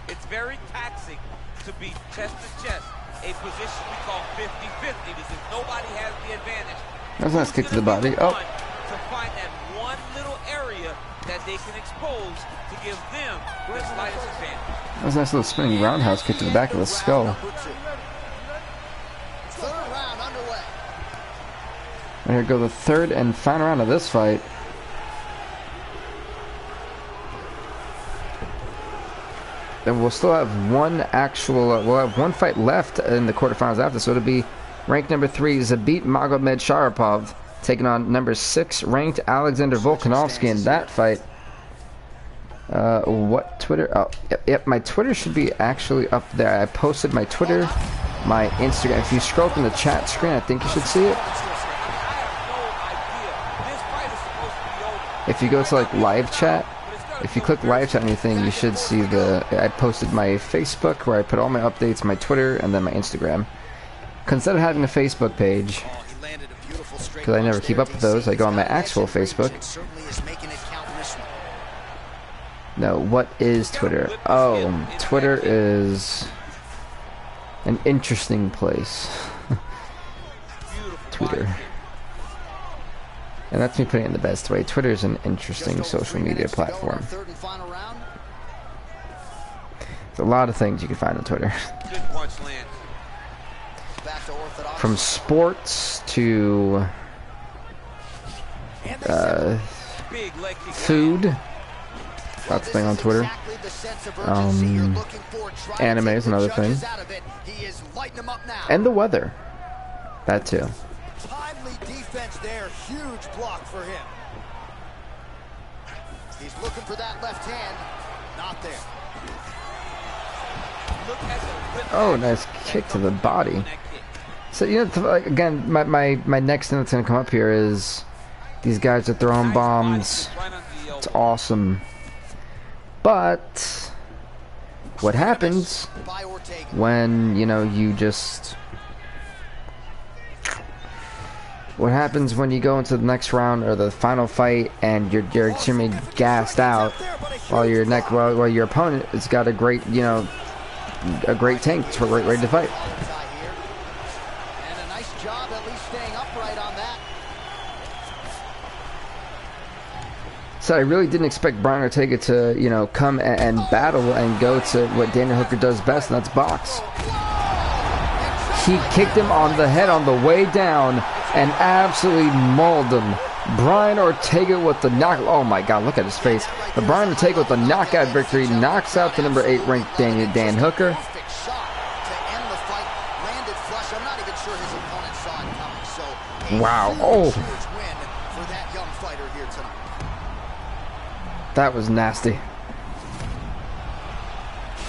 It's very taxing to be chest to chest, a position we call 50-50 because nobody has the advantage. That was a nice kick to the body. Oh. To find that one little area that they can expose to give them the slightest advantage. That was a nice little spinning roundhouse kick to the back of the skull. Third round underway. And here go the third and final round of this fight. Then we'll still have one actual, we'll have one fight left in the quarterfinals after, so it'll be ranked number 3, Zabit Magomedsharipov, taking on number 6 ranked Alexander Volkanovski in that fight. What Twitter? Oh, yep, my Twitter should be actually up there. I posted my Twitter, my Instagram. If you scroll up in the chat screen, I think you should see it. If you go to like live chat, if you click live chat on anything, you should see I posted my Facebook where I put all my updates, my Twitter, and then my Instagram. Instead of having a Facebook page, because I never keep up with those, I go on my actual Facebook. No, what is Twitter? Oh, Twitter is an interesting place. Twitter. And that's me putting it in the best way. Twitter is an interesting social media platform. There's a lot of things you can find on Twitter. From sports to food. That's the thing on Twitter. Anime is another thing. And the weather. That too. Timely defense there. Huge block for him. He's looking for that left hand. Not there. Oh, nice kick to the body. So, you know, like, again, my next thing that's going to come up here is these guys are throwing bombs. It's awesome. But what happens when, you know, what happens when you go into the next round or the final fight and you're extremely gassed out while your opponent has got a great, you know, a great tank ready to fight. And a nice job at least staying upright on that. So I really didn't expect Brian Ortega to, you know, come and battle and go to what Daniel Hooker does best, and that's box. He kicked him on the head on the way down and absolutely mauled him. Brian Ortega with the knock. Oh my God, look at his face. But Brian Ortega with the knockout victory knocks out the number 8 ranked Dan Hooker. Wow. Oh. That was nasty.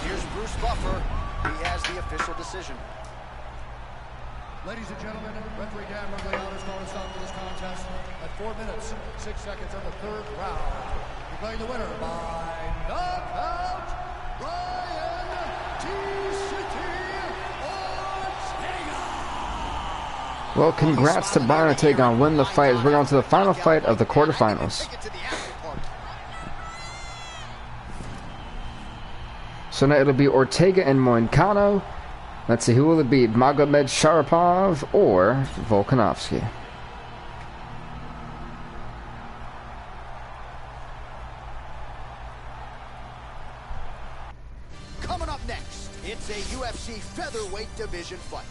Here's Bruce Buffer. He has the official decision. Ladies and gentlemen, referee Dan Rugliano is calling a stop to this contest at 4 minutes, 6 seconds of the third round. Declaring the winner by knockout, Brian T-City Ortega. Well, congrats to Brian Ortega on winning the fight as we're going to the final fight of the quarterfinals. So now it'll be Ortega and Moicano. Let's see, who will it be? Magomedsharipov or Volkanovski? Coming up next, it's a UFC featherweight division fight.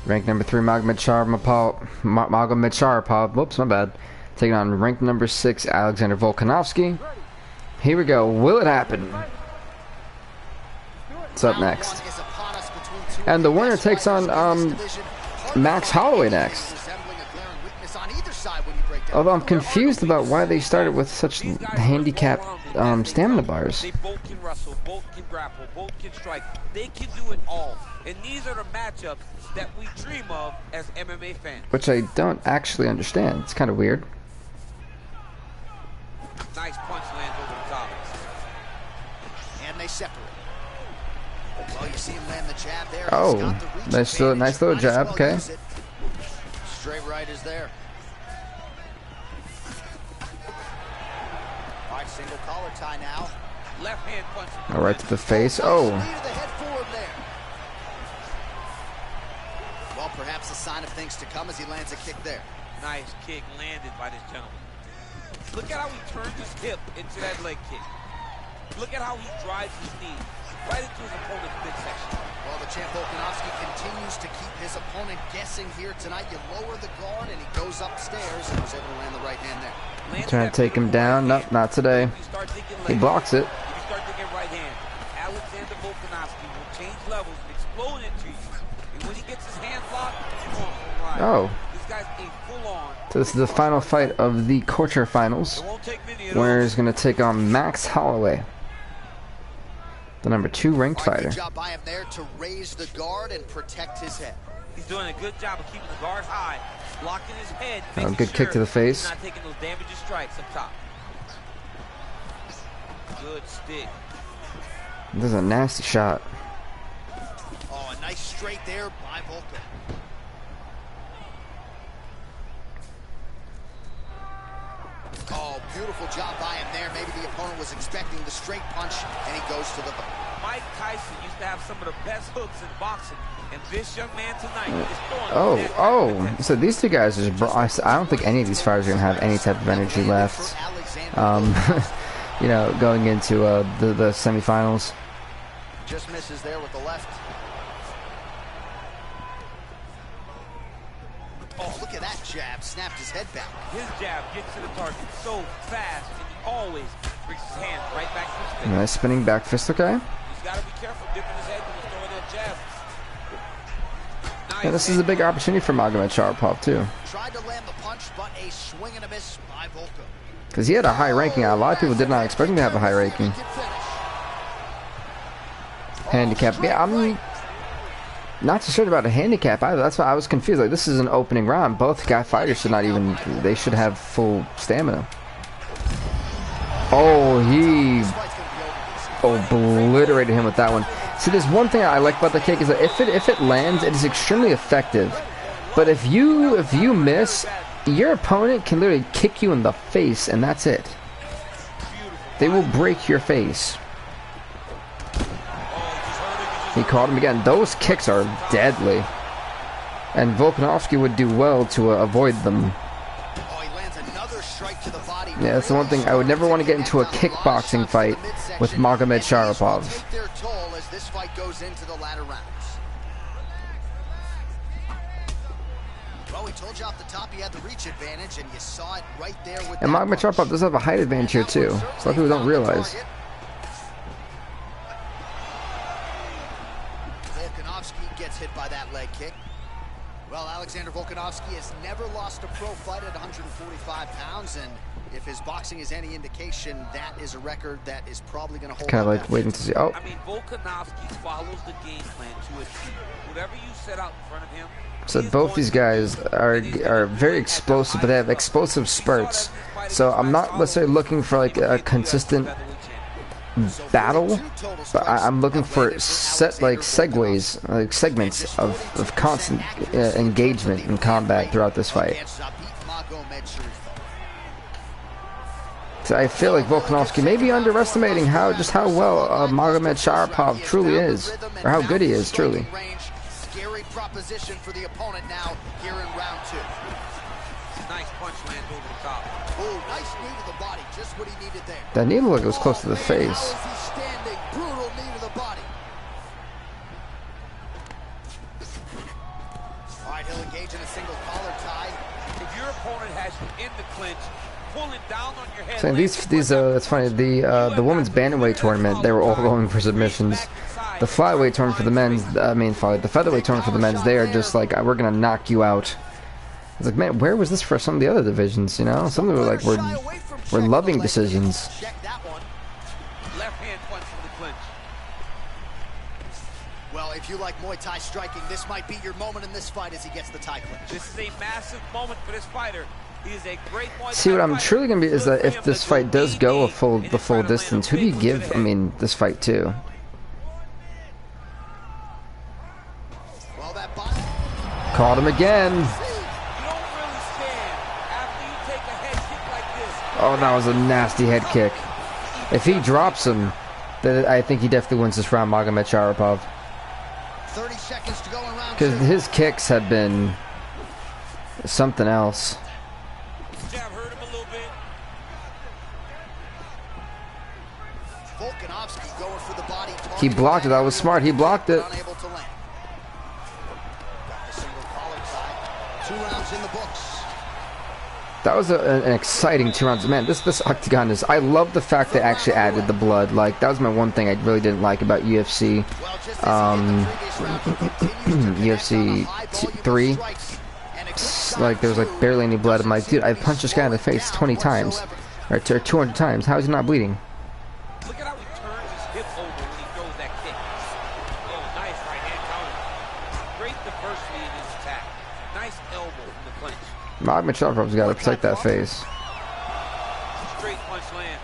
Ranked number 3, Magomedsharipov. Whoops, my bad. Taking on ranked number 6, Alexander Volkanovski. Here we go. Will it happen? What's up next? And the winner takes on Max Holloway next. Although I'm confused about why they started with such handicapped stamina bars. They both can wrestle, both can grapple, both can strike. They can do it all. And these are the matchups that we dream of as MMA fans. Which I don't actually understand. It's kind of weird. Nice punch lands over the top. they separate. Well, you see him land the jab there. Oh, nice little jab. Okay. Straight right is there. All right, single collar tie now. Left hand punch. All right to the face. Oh. Well, perhaps a sign of things to come as he lands a kick there. Nice kick landed by this gentleman. Look at how he turns his hip into that leg kick. Look at how he drives his knee right into his opponent's midsection. Well, the champ Volkanovski continues to keep his opponent guessing here tonight. You lower the guard and he goes upstairs and was able to land the right hand there. Trying to take him down. Nope, not today. He blocks it. If you start thinking right hand, Alexander Volkanovski will change levels and explode into you. And when he gets his hand locked, you're going for a ride. Oh. This guy's a full-on. So this is the final fight of the quarterfinals. Where he's going to take on Max Holloway, the number 2 ranked fighter. Good job by him there to raise the guard and protect his head. He's doing a good job of keeping the guard high, blocking his head. Oh, good kick to the face. He's not taking those damaging strikes up top. Good stick. This is a nasty shot. Oh, a nice straight there by Volka. Oh, beautiful job by him there. Maybe the opponent was expecting the straight punch, and he goes to the hook. Mike Tyson used to have some of the best hooks in boxing, and this young man tonight is throwing. So these two guys are just. I don't think any of these fighters are gonna have any type of energy left. You know, going into the semifinals. Just misses there with the left. Oh, look at that jab. Snapped his head back. His jab gets to the target so fast, and he always brings his hand right back to his face. Nice spinning back fist, okay? He's got to be careful dipping his head when he's throwing that jab. Nice. Yeah, this is a big opportunity for Magomed Sharapov, too. Tried to land the punch, but a swing and a miss by Volka. Because he had a high ranking. A lot of people did not expect him to have a high ranking. Handicap. Yeah, I'm not so sure about a handicap either. That's why I was confused. Like, this is an opening round. Both guy fighters should not even. They should have full stamina. Oh, he obliterated him with that one. See, there's one thing I like about the kick is that if it lands, it is extremely effective. But if you miss, your opponent can literally kick you in the face, and that's it. They will break your face. He caught him again. Those kicks are deadly. And Volkanovski would do well to avoid them. Yeah, that's the one thing. I would never want to get into a kickboxing fight with Magomed Sharapov. And Magomed Sharapov does have a height advantage here too. So people don't realize. Volkanovski gets hit by that leg kick. Well, Alexander Volkanovski has never lost a pro fight at 145 pounds, and if his boxing is any indication, that is a record that is probably going to hold. Kind of like waiting to see. Oh. I mean, Volkanovski follows the game plan to a T. Whatever you set out in front of him. So both these guys are very explosive, but they have explosive spurts. So I'm not necessarily looking for like a consistent battle, but I'm looking for segues, like segments of constant engagement in combat throughout this fight. So I feel like Volkanovski may be underestimating just how well Magomed Sharapov truly is, or how good he is truly. Scary proposition for the opponent now here in round 2. Nice punch lands over the top. Oh, nice knee to the body, just what he needed there. That knee looked like it was close to the face. How is he standing? Brutal knee to the body. All right, he'll engage in a single collar tie. If your opponent has you in the clinch, pulling down on your head. So it's funny. The women's bantamweight tournament, they were all going for submissions. The flyweight tournament for the men's, the featherweight tournament for the men's, they are just like, we're gonna knock you out. It's like, man, where was this for some of the other divisions? You know, some of them were like, we're loving decisions. Check that one. Left hand punch from the clinch. Well, if you like Muay Thai striking, this might be your moment in this fight as he gets the tie clinch. This is a massive moment for this fighter. See, what I'm truly gonna be is that if this fight does go the full distance, who do you give? I mean, this fight to? Caught him again. Oh, that was a nasty head kick. If he drops him, then I think he definitely wins this round, Magomed Sharapov. 30 seconds to go in round 2. Because his kicks have been something else. Jab hurt him a little bit. Volkanovski going for the body. He blocked it. That was smart. He blocked it. Unable to land. Got the single collar tie. 2 rounds in the books. That was an exciting 2 rounds. Man, this octagon is... I love the fact they actually added the blood. Like, that was my one thing I really didn't like about UFC. UFC 3. Like, there was like barely any blood. I'm like, dude, I punched this guy in the face 20 times. Or 200 times. How is he not bleeding? Look at how he turns his hip over when he throws that kick. Oh, nice right hand counter. Great diversity in his attack. Nice elbow from the clinch. Magomed Sharapov's got to protect that face. Straight punch lands.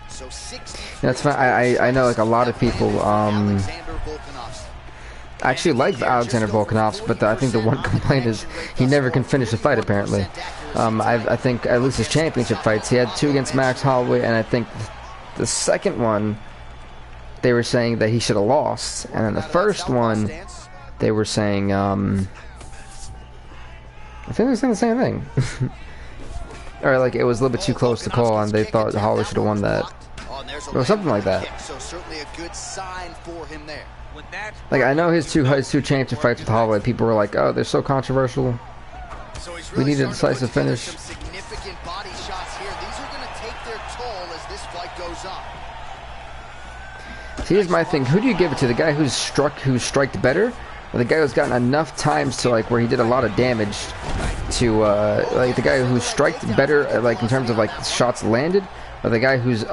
So 60. That's fine. I know like a lot of people actually like Alexander Volkanovski, but I think the one complaint is he never can finish a fight apparently. I think at least his championship fights, he had 2 against Max Holloway, and I think the second one they were saying that he should have lost, and then the first one they were saying I think they were saying the same thing. Or like it was a little bit too close to call, and they thought Holloway should have won that. Or something like that. So certainly a good sign for him there. Like, I know his two championship fights with Holloway, people were like, oh, they're so controversial. We need a decisive finish. Some significant body shots here. These are going to take their toll as this fight goes on. See, here's my thing. Who do you give it to? The guy who's striked better? Or the guy who's gotten enough times to, like, where he did a lot of damage to, like, the guy who's striked better, like, in terms of, like, shots landed? Or the guy who's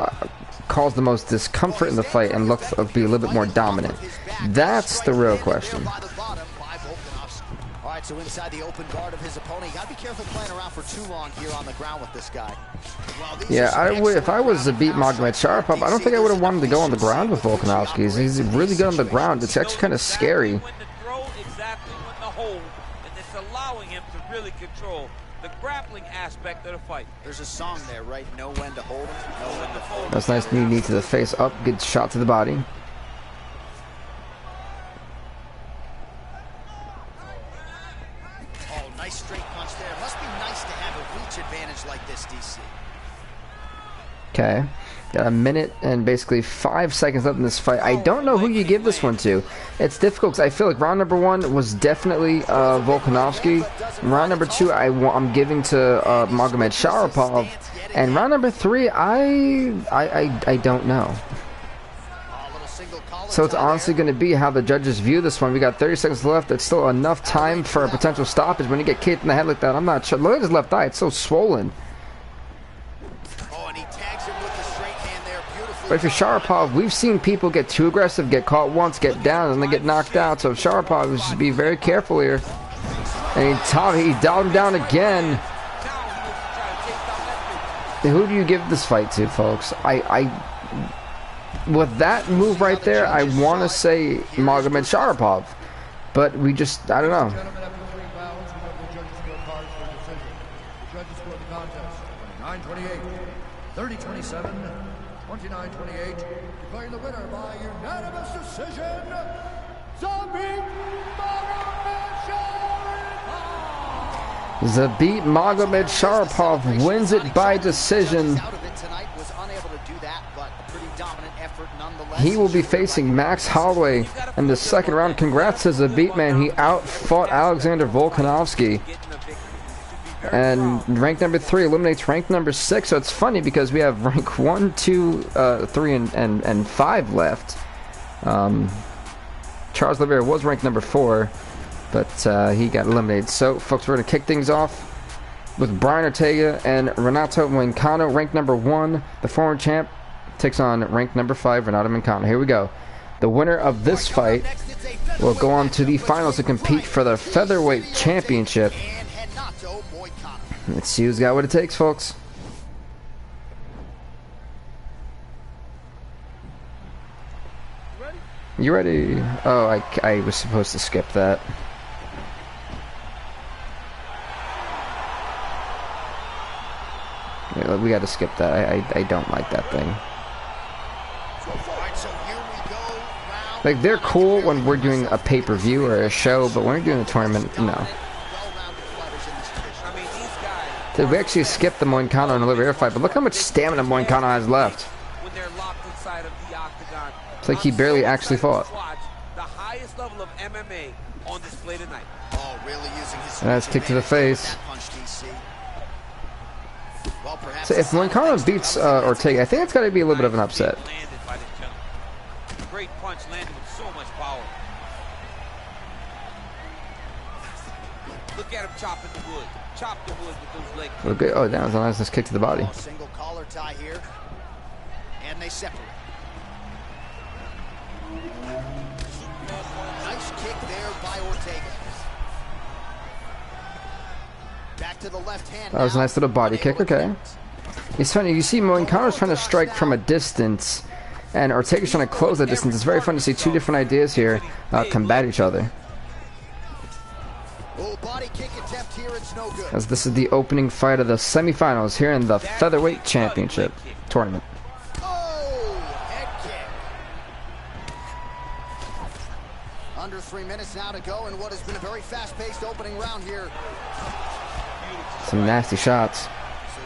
caused the most discomfort in the fight and looked to be a little bit more dominant? That's the real question. Alright, so inside the open guard of his opponent, you gotta be careful playing around for too long here on the ground with this guy. Yeah, I would, if I was to beat Magomed Sharapov, I don't think I would have wanted to go on the ground with Volkanovski. He's really good on the ground. It's actually kind of scary. Allowing him to really control the grappling aspect of the fight. There's a song there, right? Know when to hold him, know when to fold him. That's nice knee to the face, up, good shot to the body. Oh, nice straight punch there. Must be nice to have a reach advantage like this, DC. Okay. Got a minute and basically 5 seconds left in this fight. I don't know who you give this one to. It's difficult because I feel like round number 1 was definitely Volkanovski. Round number 2 I'm giving to Magomed Sharapov. And round number 3 I don't know. So it's honestly going to be how the judges view this one. We got 30 seconds left. It's still enough time for a potential stoppage. When you get kicked in the head like that, I'm not sure. Look at his left eye. It's so swollen. But for Sharapov, we've seen people get too aggressive, get caught once, get down, and then get knocked out. So Sharapov should be very careful here. And he dialed him down again. Who do you give this fight to, folks? With that move right there, I want to say Magomed Sharapov. But we just, I don't know. Judges scored the contest 29-28, 30-27. 29-28, declaring the winner by unanimous decision, Zabit Magomed Sharapov wins it by decision. He will be facing Max Holloway in the second round. Congrats to Zabit, man. He outfought Alexander Volkanovski. And rank number 3 eliminates rank number 6. So it's funny because we have rank 1, 2, 3, and 5 left. Charles Oliveira was ranked number 4, but he got eliminated. So, folks, we're going to kick things off with Brian Ortega and Renato Moicano. Ranked number 1, the former champ, takes on ranked number 5, Renato Moicano. Here we go. The winner of this fight will go on to the finals to compete for the featherweight championship. Let's see who's got what it takes, folks. You ready? Oh, I was supposed to skip that. Yeah, we got to skip that. I don't like that thing. Like, they're cool when we're doing a pay-per-view or a show, but when we're doing a tournament, no. Did we actually skip the Moicano and Oliveira fight? But look how much stamina Moicano has left. It's like he barely actually fought. The highest level of MMA on display tonight. Oh, really using his And that's kick to the face. So if Moicano beats Ortega, I think it's got to be a little bit of an upset. Great punch landed with so much power. Look at him chopping the wood. Chop the wood with those legs. Okay. Oh, that was a nice kick to the body. Single collar tie here, and they separate. Nice kick there by Ortega. Back to the left hand. That was a nice little body kick. Okay. It's funny. You see, Moicano's trying to strike from a distance, and Ortega's trying to close that distance. It's very fun to see two different ideas here combat each other. Body kick attempt here, it's no good. As this is the opening fight of the semifinals here in the featherweight championship tournament. Oh, head kick. Under 3 minutes now to go in what has been a very fast-paced opening round here. Some nasty shots. So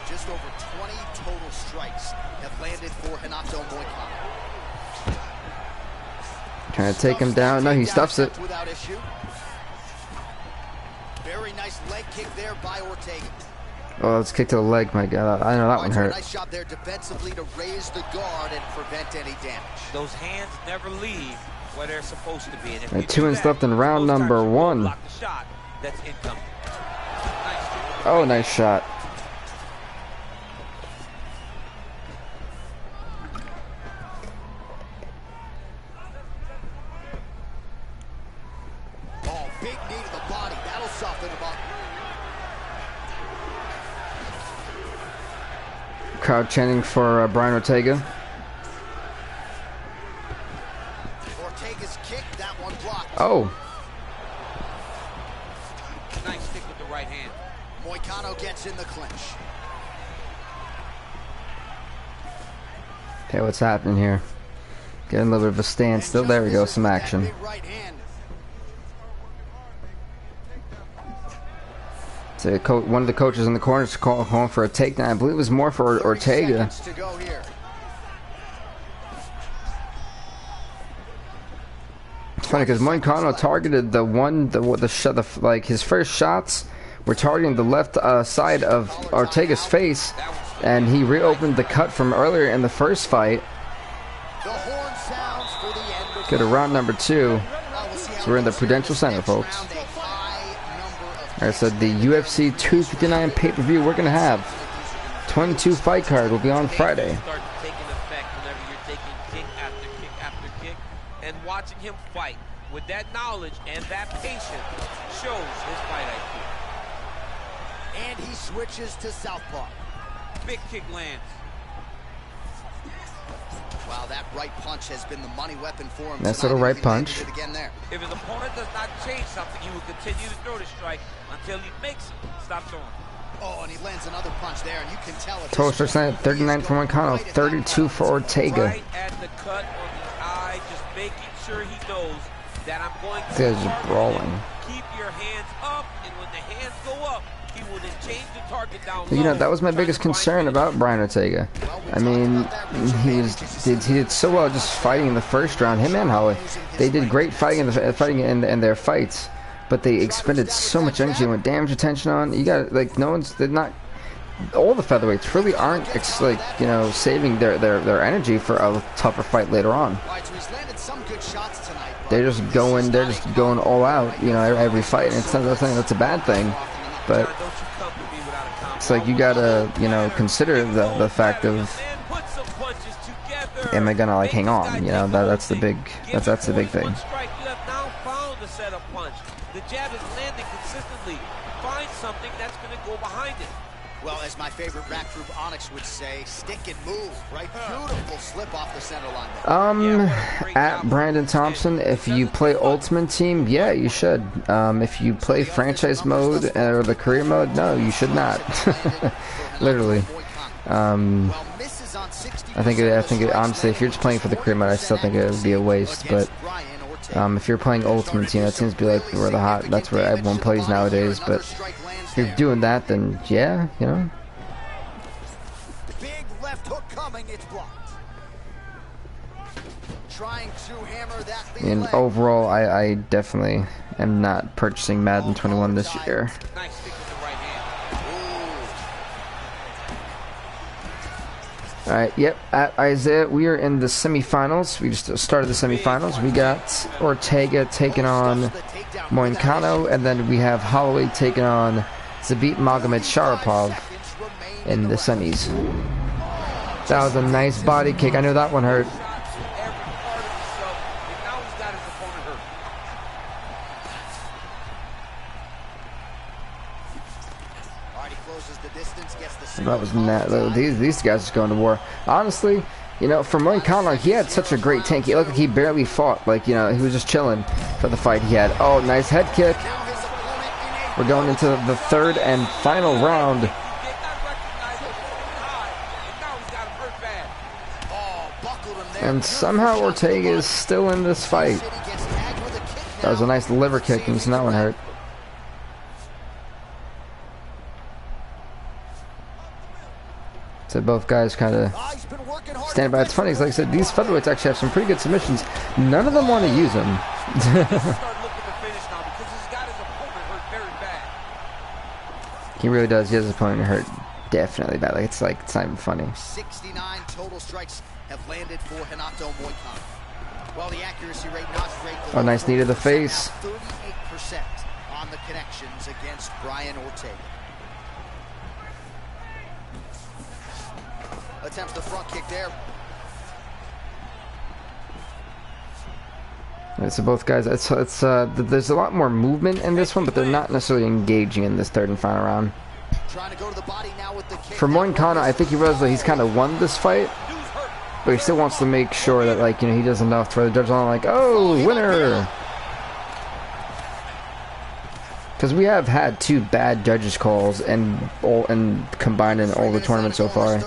just over 20 total strikes have landed for Renato Moicano. Trying to take him down. No, he stuffs it. Without issue. Very nice leg kick there by Ortega. Oh, let's kick to the leg. My God, I know that one hurt. Nice job there defensively to raise the guard and prevent any damage. Those hands never leave where they're supposed to be. And 2 minutes left in round number 1. That's incoming. Oh, nice shot. Oh, big knee to the body. That'll soften him up. Crowd chanting for Brian Ortega. Ortega's kick, that one blocked. Oh. Nice stick with the right hand. Moicano gets in the clinch. Okay, what's happening here? Getting a little bit of a standstill. There we go, some action. Right hand. So one of the coaches in the corner is calling for a takedown. I believe it was more for Ortega. To go here. It's funny because Moicano targeted like his first shots were targeting the left side of Ortega's face, and he reopened the cut from earlier in the first fight. The horn sounds for the end of Go to round number 2. So we're in the Prudential Center, folks. Like I said, the UFC 259 pay-per-view we're gonna have 22 fight card will be on Friday. Start taking effect whenever you're taking kick after kick after kick, and watching him fight with that knowledge and that patience shows his fight IQ. And he switches to southpaw. Big kick lands. Wow, that right punch has been the money weapon for him. Nice little right punch. Again there. If his opponent does not change something, he will continue to throw the strike until he makes it. Stop throwing. Oh, and he lands another punch there, and you can tell it. Total strikes at 39 for Moicano, 32 for Ortega. Right at the cut on the eye, just making sure he knows that I'm going to. They're just brawling. Keep your hands up, and when the hands go up, he will then change the target down low. You know, that was my biggest concern about Brian Ortega. I mean, he did so well just fighting in the first round. Him and Holly, they did great fighting in their fights, but they expended so much energy and went damage attention on. You got like all the featherweights really aren't like, you know, saving their energy for a tougher fight later on. They're just going all out, you know, every fight. And it's not saying that's a bad thing, but it's like you gotta, you know, consider the fact of am I gonna like hang on? You know, that's the big thing. You have now found the setup punch. The jab is landing consistently. Find something that's going to go behind it. Well, as my favorite rap group Onyx would say, stick and move, right? Beautiful slip off the center line. At Brandon Thompson, if you play Ultimate Team, yeah, you should. If you play franchise mode or the career mode, no, you should not. Literally. I think honestly, if you're just playing for the career mode, I still think it would be a waste. But if you're playing Ultimate Team, that seems to be like where that's where everyone plays nowadays. But if you're doing that, then yeah, you know. Big left hook coming, it's blocked. Trying to hammer that And overall, I definitely am not purchasing Madden 21 this year. Nice stick with the right hand. Alright, yep, at Isaiah, we are in the semifinals. We just started the semifinals. We got Ortega taking on Moicano, and then we have Holloway taking on Zabit Magomedsharipov in the semis. That was a nice body kick. I knew that one hurt. That was these guys just going to war. Honestly, you know, for Moicano, he had such a great tank. He looked like he barely fought. Like, you know, he was just chilling for the fight he had. Oh, nice head kick. We're going into the third and final round. And somehow Ortega is still in this fight. That was a nice liver kick, and that one hurt. So both guys kind of stand by. It's funny, like I said, these featherweights actually have some pretty good submissions. None of them want to use them. He really does. He has his opponent hurt definitely bad. Like it's not even funny. 69 total strikes have landed for Renato Moicano. While the accuracy rate not great. Oh, nice knee to the face. 38% on the connections against Brian Ortega. Attempts the front kick there. Right, so both guys, there's a lot more movement in this one, but they're not necessarily engaging in this third and final round. Trying to go to the body now with the kick. For Moicano, I think he realized that he's kind of won this fight, but he still wants to make sure that, like, you know, he does enough for the judges on, like, oh, winner. Because we have had 2 bad judges calls and combined in all the tournaments so far.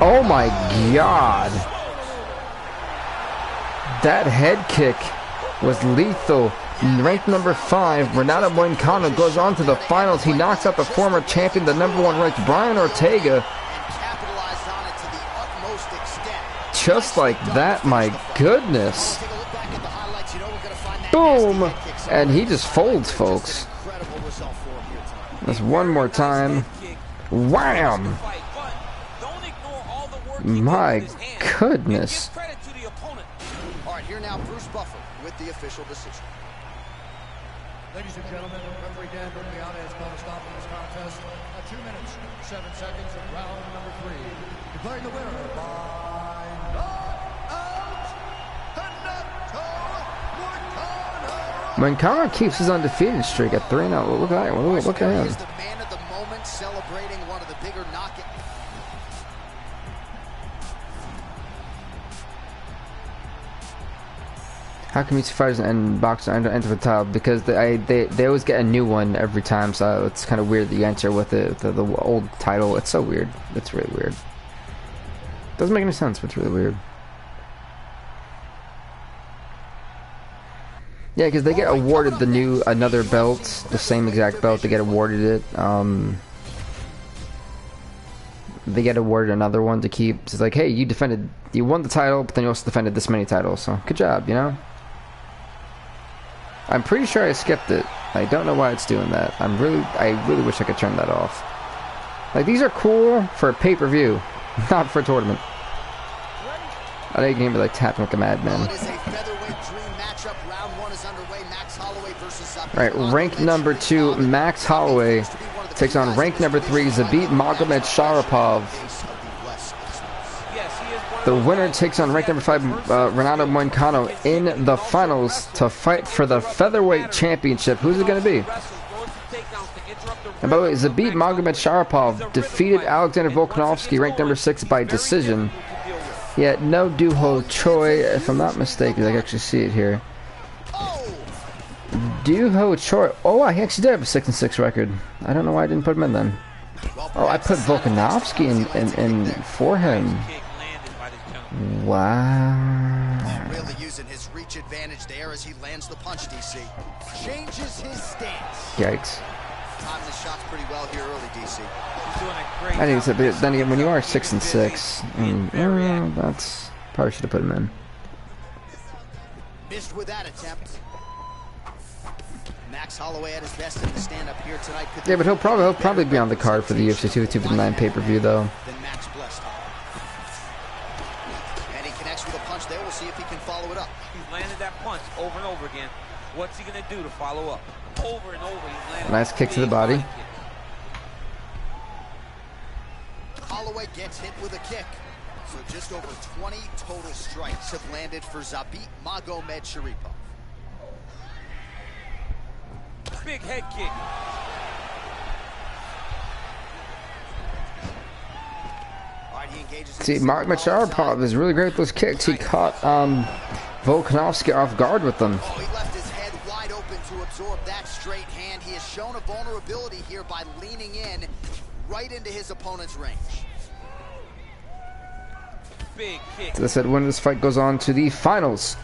Oh my god! That head kick was lethal. Ranked number 5, Renato Moicano goes on to the finals. He knocks out the former champion, the number 1 ranked Brian Ortega. Just like that, my goodness. Boom! And he just folds, folks. That's one more time. Wham! My goodness. All right, here now, Bruce Buffer with the official decision. Ladies and gentlemen, referee Dan Bergliana has called a stop in this contest at 2 minutes, 7 seconds of round number 3. Declaring the winner by knockout, Moicano keeps his undefeated streak at 3-0. Look at him. Look at him. He is the man of the moment, celebrating one of the bigger knockouts. How come these fighters and boxers enter the title? Because they always get a new one every time, so it's kind of weird that you enter with the old title. It's so weird. It's really weird. Doesn't make any sense, but it's really weird. Yeah, because they get awarded another belt, the same exact belt. They get awarded it. They get awarded another one to keep. It's like, hey, you won the title, but then you also defended this many titles. So good job, you know. I'm pretty sure I skipped it. I don't know why it's doing that. I really wish I could turn that off. Like, these are cool for a pay-per-view, not for a tournament. I know you can hear me like tapping like a madman. Alright, rank number 2, Max Holloway takes on rank number 3, Zabit Magomedsharipov. Yes, The winner takes on ranked number 5 Renato Moicano in the finals to fight for the featherweight championship. Who's it going to be? And by the way, Zabit Magomedsharipov defeated Alexander Volkanovski, ranked number 6, by decision. Yet no Doo-Ho Choi, if I'm not mistaken. I can actually see it here. Doo-Ho Choi. Oh, I actually did have a 6-6 record. I don't know why I didn't put him in then. Oh, I put Volkanovski in for him. Wow. Really using his reach advantage there as he lands the punch, DC. Changes his stance. Yikes. Timing the shots pretty well here early, DC. He's doing a great I think job. it's then again, when you are 6-6, that's probably should have put him in. Missed with that attempt. Max Holloway at his best in the stand-up here tonight. Yeah, but he'll probably be on the card for the UFC 259 pay-per-view though. Then Max blessed. And he connects with a punch there. We'll see if he can follow it up. He's landed that punch over and over again. What's he gonna do to follow up? Over and over, he's landed. Nice kick to the body. Holloway gets hit with a kick. So just over 20 total strikes have landed for Zabit Magomedsharipov. Big head kick. All right, he engages. See, Magomedsharipov is really great with those kicks. He caught Volkanovski off guard with them. Oh, he left his head wide open to absorb that straight hand. He has shown a vulnerability here by leaning in right into his opponent's range. Big kick. As I said, when this fight goes on to the finals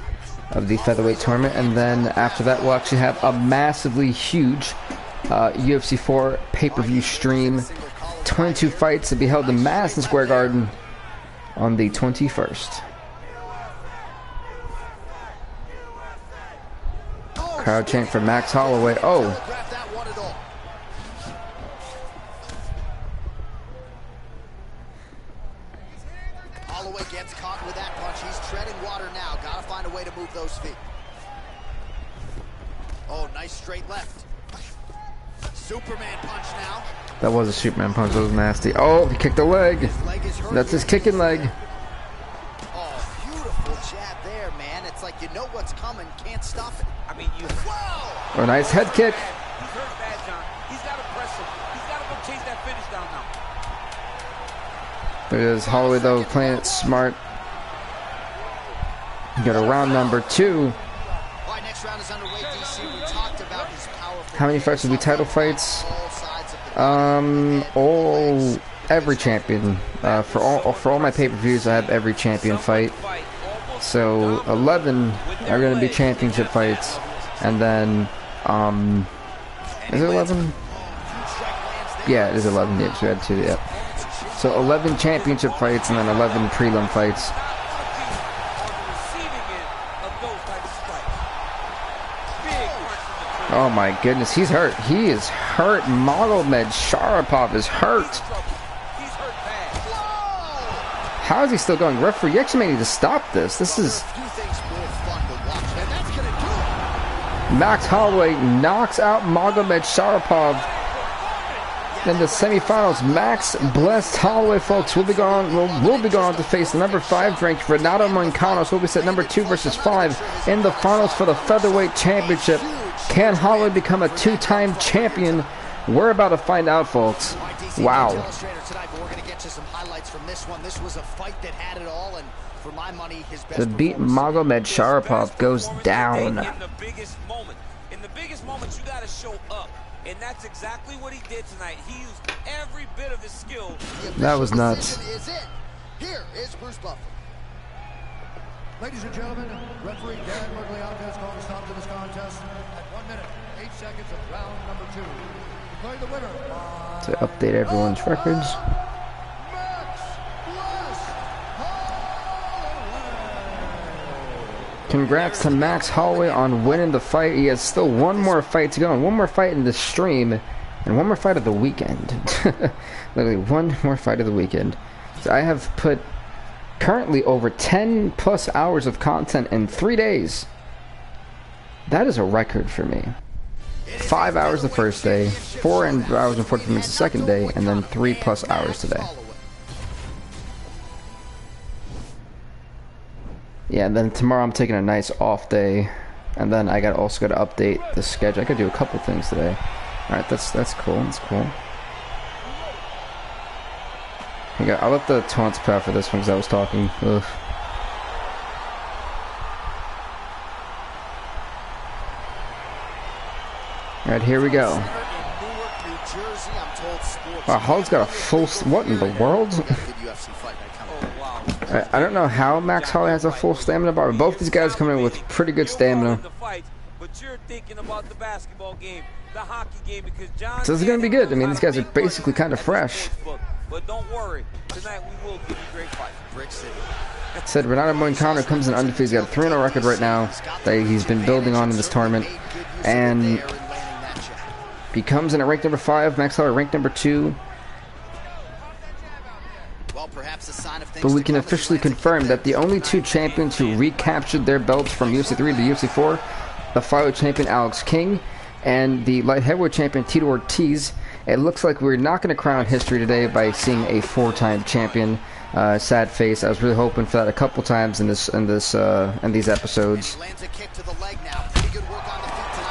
of the featherweight tournament, and then after that we'll actually have a massively huge UFC 4 pay-per-view stream. 22 fights to be held in Madison Square Garden on the 21st. Crowd chant for Max Holloway. Oh, Holloway gets caught with that punch. He's treading water now. Gotta find a way to move those feet. Oh, nice straight left. Superman punch now. that was a Superman punch. That was nasty. Oh, he kicked the leg. His leg is hurt. That's his kicking leg. Oh, beautiful jab there, man. It's like you know what's coming, can't stop it. I mean, you. Whoa! Oh, nice head kick. He's hurt bad, John. He's got to press him. He's got to go chase that finish down now. There it is. Holloway though playing it smart. Got a round number 2. All right, next round is underway, DC. We talked about his powerful. How many fights will be title fights? All sides of the body. Every champion. For all my pay-per-views, I have every champion fight. So 11 are going to be championship fights, and then is it 11? Yeah, it is 11. Yeah, we had 2. Yeah. So 11 championship fights, and then 11 prelim fights. Oh my goodness, he's hurt. He is hurt. Magomedsharipov is hurt. How is he still going? Referee, you actually may need to stop this. This is... Max Holloway knocks out Magomedsharipov in the semifinals. Max blessed Holloway, folks. We'll be going on to face the number 5 ranked Renato Moicano. So we'll be set number 2 versus 5 in the finals for the featherweight championship. Can Holloway become a 2-time champion? We're about to find out, folks. Wow. The beat Magomedsharipov goes down. In the biggest moments, you got to show up. And that's exactly what he did tonight. He used every bit of his skill. That was nuts. Here is Bruce Buffer. Ladies and gentlemen, referee Dan Mergliata has called a stop to this contest at 1 minute, 8 seconds of round number 2. Declaring the winner by... To update everyone's records. Congrats to Max Holloway on winning the fight. He has still one more fight to go, and one more fight in the stream, and one more fight of the weekend. Literally, one more fight of the weekend. So I have put currently over 10 plus hours of content in 3 days. That is a record for me. 5 hours the first day, 4 hours and 40 minutes the second day, and then 3 plus hours today. Yeah, and then tomorrow I'm taking a nice off day, and then I also got to update the schedule. I got to do a couple things today. All right, that's cool. That's cool. I left the taunts pad for this one because I was talking. Ugh. All right, here we go. Wow, Hull's got a full... What in the world? I don't know how Max Holloway has a full stamina bar. Both these guys coming in with pretty good stamina. So this is going to be good. I mean, these guys are basically kind of fresh. But don't worry, tonight we will give you a great fight. Said Renato Moicano comes in undefeated. He's got a 3-0 record right now that he's been building on in this tournament. And he comes in at rank number 5. Max Holloway rank number 2. But we can officially confirm that the only 2 champions who recaptured their belts from UFC 3 to UFC 4, the flyweight champion Alex King and the light heavyweight champion Tito Ortiz. It looks like we're not going to crown history today by seeing a 4-time champion. Sad face. I was really hoping for that a couple times in these episodes.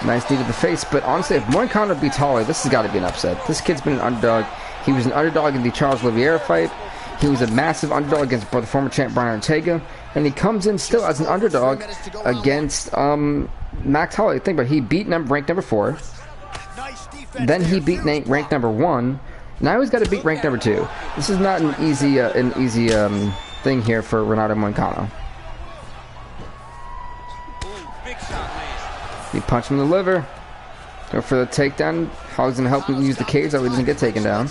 Nice knee to the face, but honestly, if Moicano beats Holloway, this has got to be an upset. This kid's been an underdog. He was an underdog in the Charles Oliveira fight. He was a massive underdog against the former champ Brian Ortega, and he comes in still as an underdog against Max Holloway. Think about it, he beat rank number 4. Then he beat rank number 1. Now he's got to beat rank number 2. This is not an easy thing here for Renato Moicano. He punched him in the liver. Go for the takedown. Holloway's going to help him use the cage so he doesn't get taken down.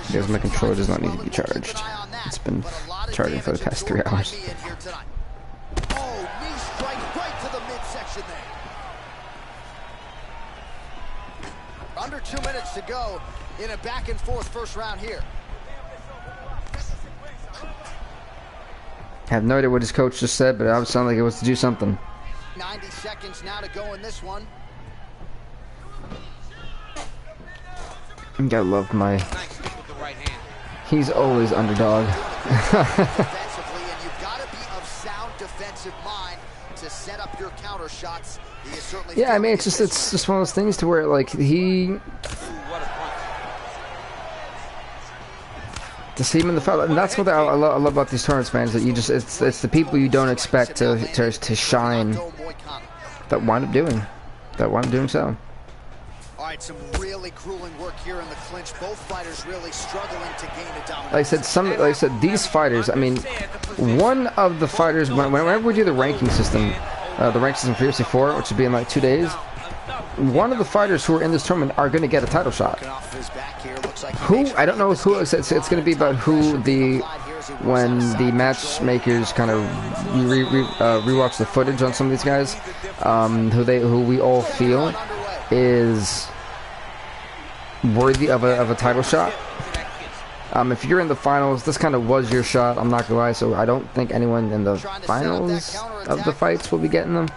Because my controller does not need to be charged. It's been charging for the past 3 hours. Under 2 minutes to go in a back and forth first round here. I have no idea what his coach just said, but it sounded like it was to do something. 90 seconds now to go in this one. I gotta love my... He's always underdog. Defensively, and you've got to be of sound defensive mind to set up your counter shots. Yeah, I mean, it's just one of those things to where, like, to see him in the fight, and that's what I love about these tournaments, man. Is that you just it's the people you don't expect to shine that wind up doing so. All right, some really grueling work here in the clinch. Both fighters really struggling to gain a dominance. Like I said, these fighters. I mean, one of the fighters. Whenever we do the ranking system, the rank system for UFC 4, which will be in like 2 days, one of the fighters who are in this tournament are going to get a title shot. Who? I don't know who. It's going to be about who when the matchmakers kind of rewatch the footage on some of these guys, who we all feel is worthy of a title shot. If you're in the finals, this kind of was your shot. I'm not gonna lie. So I don't think anyone in the finals of the fights will be getting them,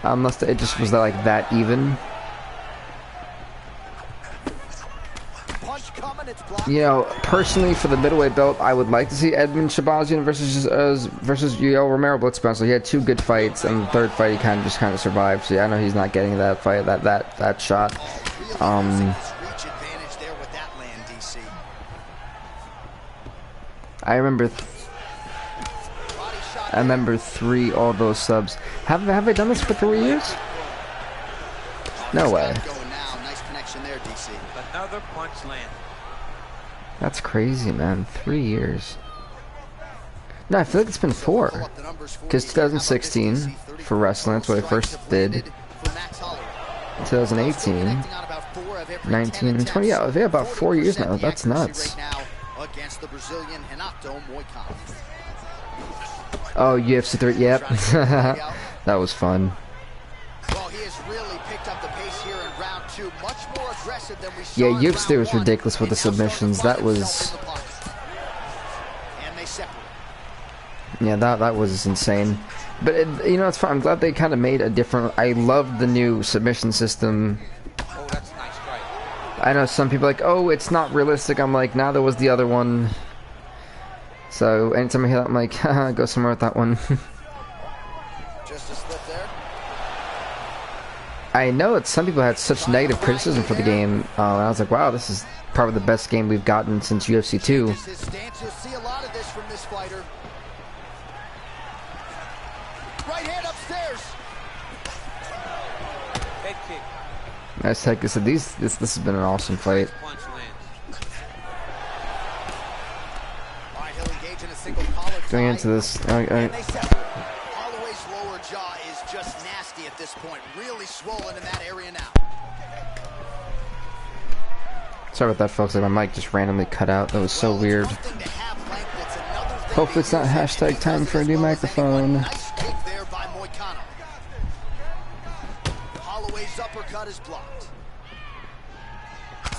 unless it just was like that even. You know, personally, for the middleweight belt, I would like to see Edmund Shabazian versus Yoel Romero Blitzbound. So he had 2 good fights, and the 3rd fight he kind of survived. So yeah, I know he's not getting that fight, that shot. I remember 3 all those subs. Have I done this for 3 years? No way. Another punch landed. That's crazy, man. 3 years. No, I feel like it's been 4. Because 2016 for wrestling, that's what I first did. 2018, 19, and 20. Yeah, about 4 years now. That's nuts. Oh, UFC 3. Yep. That was fun. Yeah, UFC 3 was ridiculous with the submissions. That was... Yeah, that was insane. But, you know, it's fun. I'm glad they kind of made a different... I love the new submission system. I know some people are like, oh, it's not realistic. I'm like, nah, there was the other one. So anytime I hear that, I'm like, haha, go somewhere with that one. Just a slip there. I know that some people had such negative criticism for the game, and I was like, wow, this is probably the best game we've gotten since UFC 2. His stance, you'll see a lot of this from this fighter. Right hand upstairs. Head kick. Nice heck. So this has been an awesome fight. Punch lands. All right, he'll engage in a single collar tie. Going into this, And they separate. Holloway's lower jaw is just nasty at this point. Really swollen in that area now. Sorry about that, folks. Like, my mic just randomly cut out. That was so weird. Hopefully it's not hashtag time for a new microphone. Nice kick there by Moicano. Holloway's uppercut is blocked.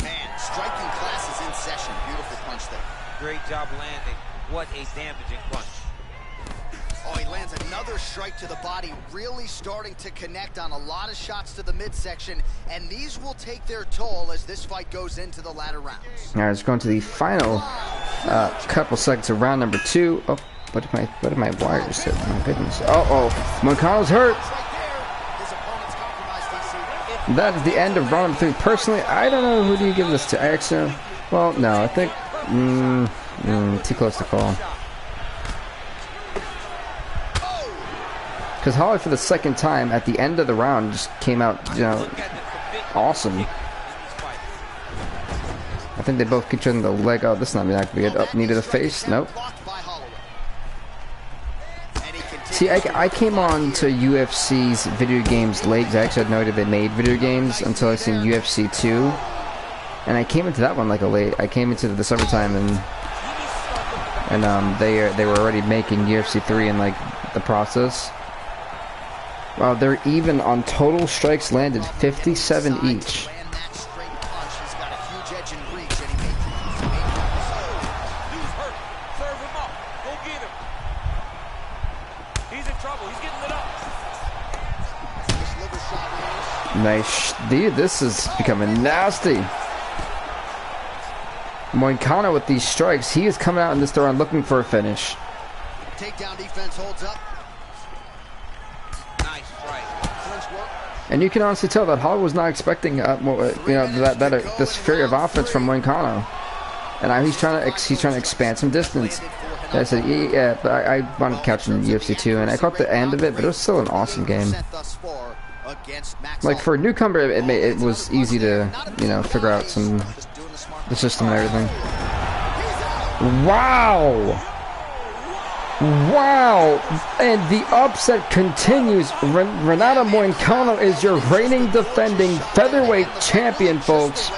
Man, striking class is in session. Beautiful punch there. Great job landing. What a damaging punch. Oh, he lands another strike to the body, really starting to connect on a lot of shots to the midsection, and these will take their toll as this fight goes into the latter rounds. All right, let's go into the final couple seconds of round number 2. Oh, what did my wires hit? My goodness. Oh, Moicano's hurt. His opponent's compromised, DC. That is the end of round number 3. Personally, I don't know who do you give this to. Actually, well, no, I think too close to call. Because Holly, for the second time at the end of the round, just came out, you know, awesome. I think they both kicked each other in the leg. Oh, this is not going to be good. Up, knee to the face. Nope. See, I came on to UFC's video games late. 'Cause I actually had no idea they made video games until I seen UFC 2. And I came into that one like a late. I came into the summertime and they were already making UFC 3 in like the process. Wow, they're even on total strikes landed, 57 each. Nice. Dude, this is becoming nasty. Moicano with these strikes, he is coming out in this round looking for a finish. Takedown defense holds up. And you can honestly tell that Hall was not expecting, this fury of offense from Moicano. And now he's trying to expand some distance. And I said, yeah, but I wanted to catch him in UFC 2, and I caught the end of it, but it was still an awesome game. Like for a newcomer, it was easy to, figure out the system and everything. Wow. Wow! And the upset continues. Renato Moicano is your reigning defending featherweight champion, folks.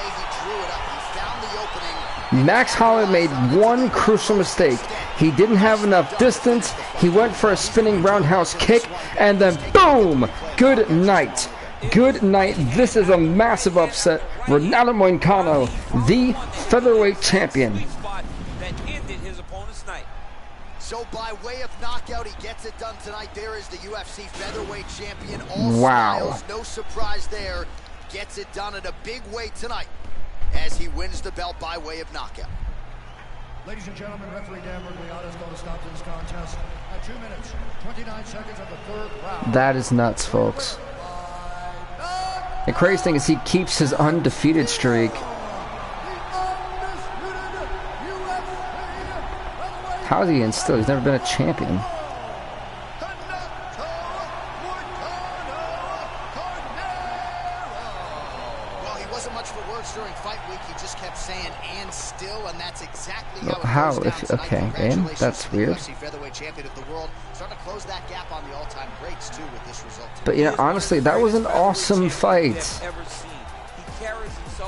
Max Holloway made one crucial mistake. He didn't have enough distance. He went for a spinning roundhouse kick, and then boom! Good night. Good night. This is a massive upset. Renato Moicano, the featherweight champion. So by way of knockout, he gets it done tonight. There is the UFC featherweight champion. All smiles, no surprise there. Gets it done in a big way tonight as he wins the belt by way of knockout. Ladies and gentlemen, referee Dan Mergliata is going to stop this contest at 2 minutes, 29 seconds of the 3rd round. That is nuts, folks. The crazy thing is he keeps his undefeated streak. How is he in still? He's never been a champion. Well, he wasn't much for words during fight week. He just kept saying "and still," and that's exactly how it goes down tonight. And that's weird. UFC featherweight champion of the world, starting to close that gap on the all-time greats too with this result. But honestly, that was an awesome fight.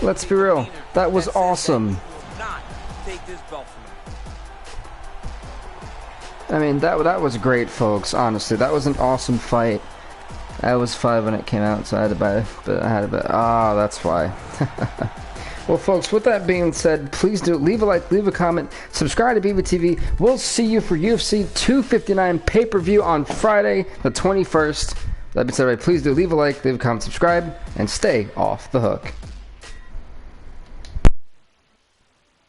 Let's be real. That was awesome. I mean, that was great, folks. Honestly, that was an awesome fight. I was 5 when it came out, so I had to buy it. But I had to buy. Ah, that's why. Well, folks, with that being said, please do leave a like, leave a comment, subscribe to BVTV. We'll see you for UFC 259 pay-per-view on Friday, the 21st. That being said, please do leave a like, leave a comment, subscribe, and stay off the hook.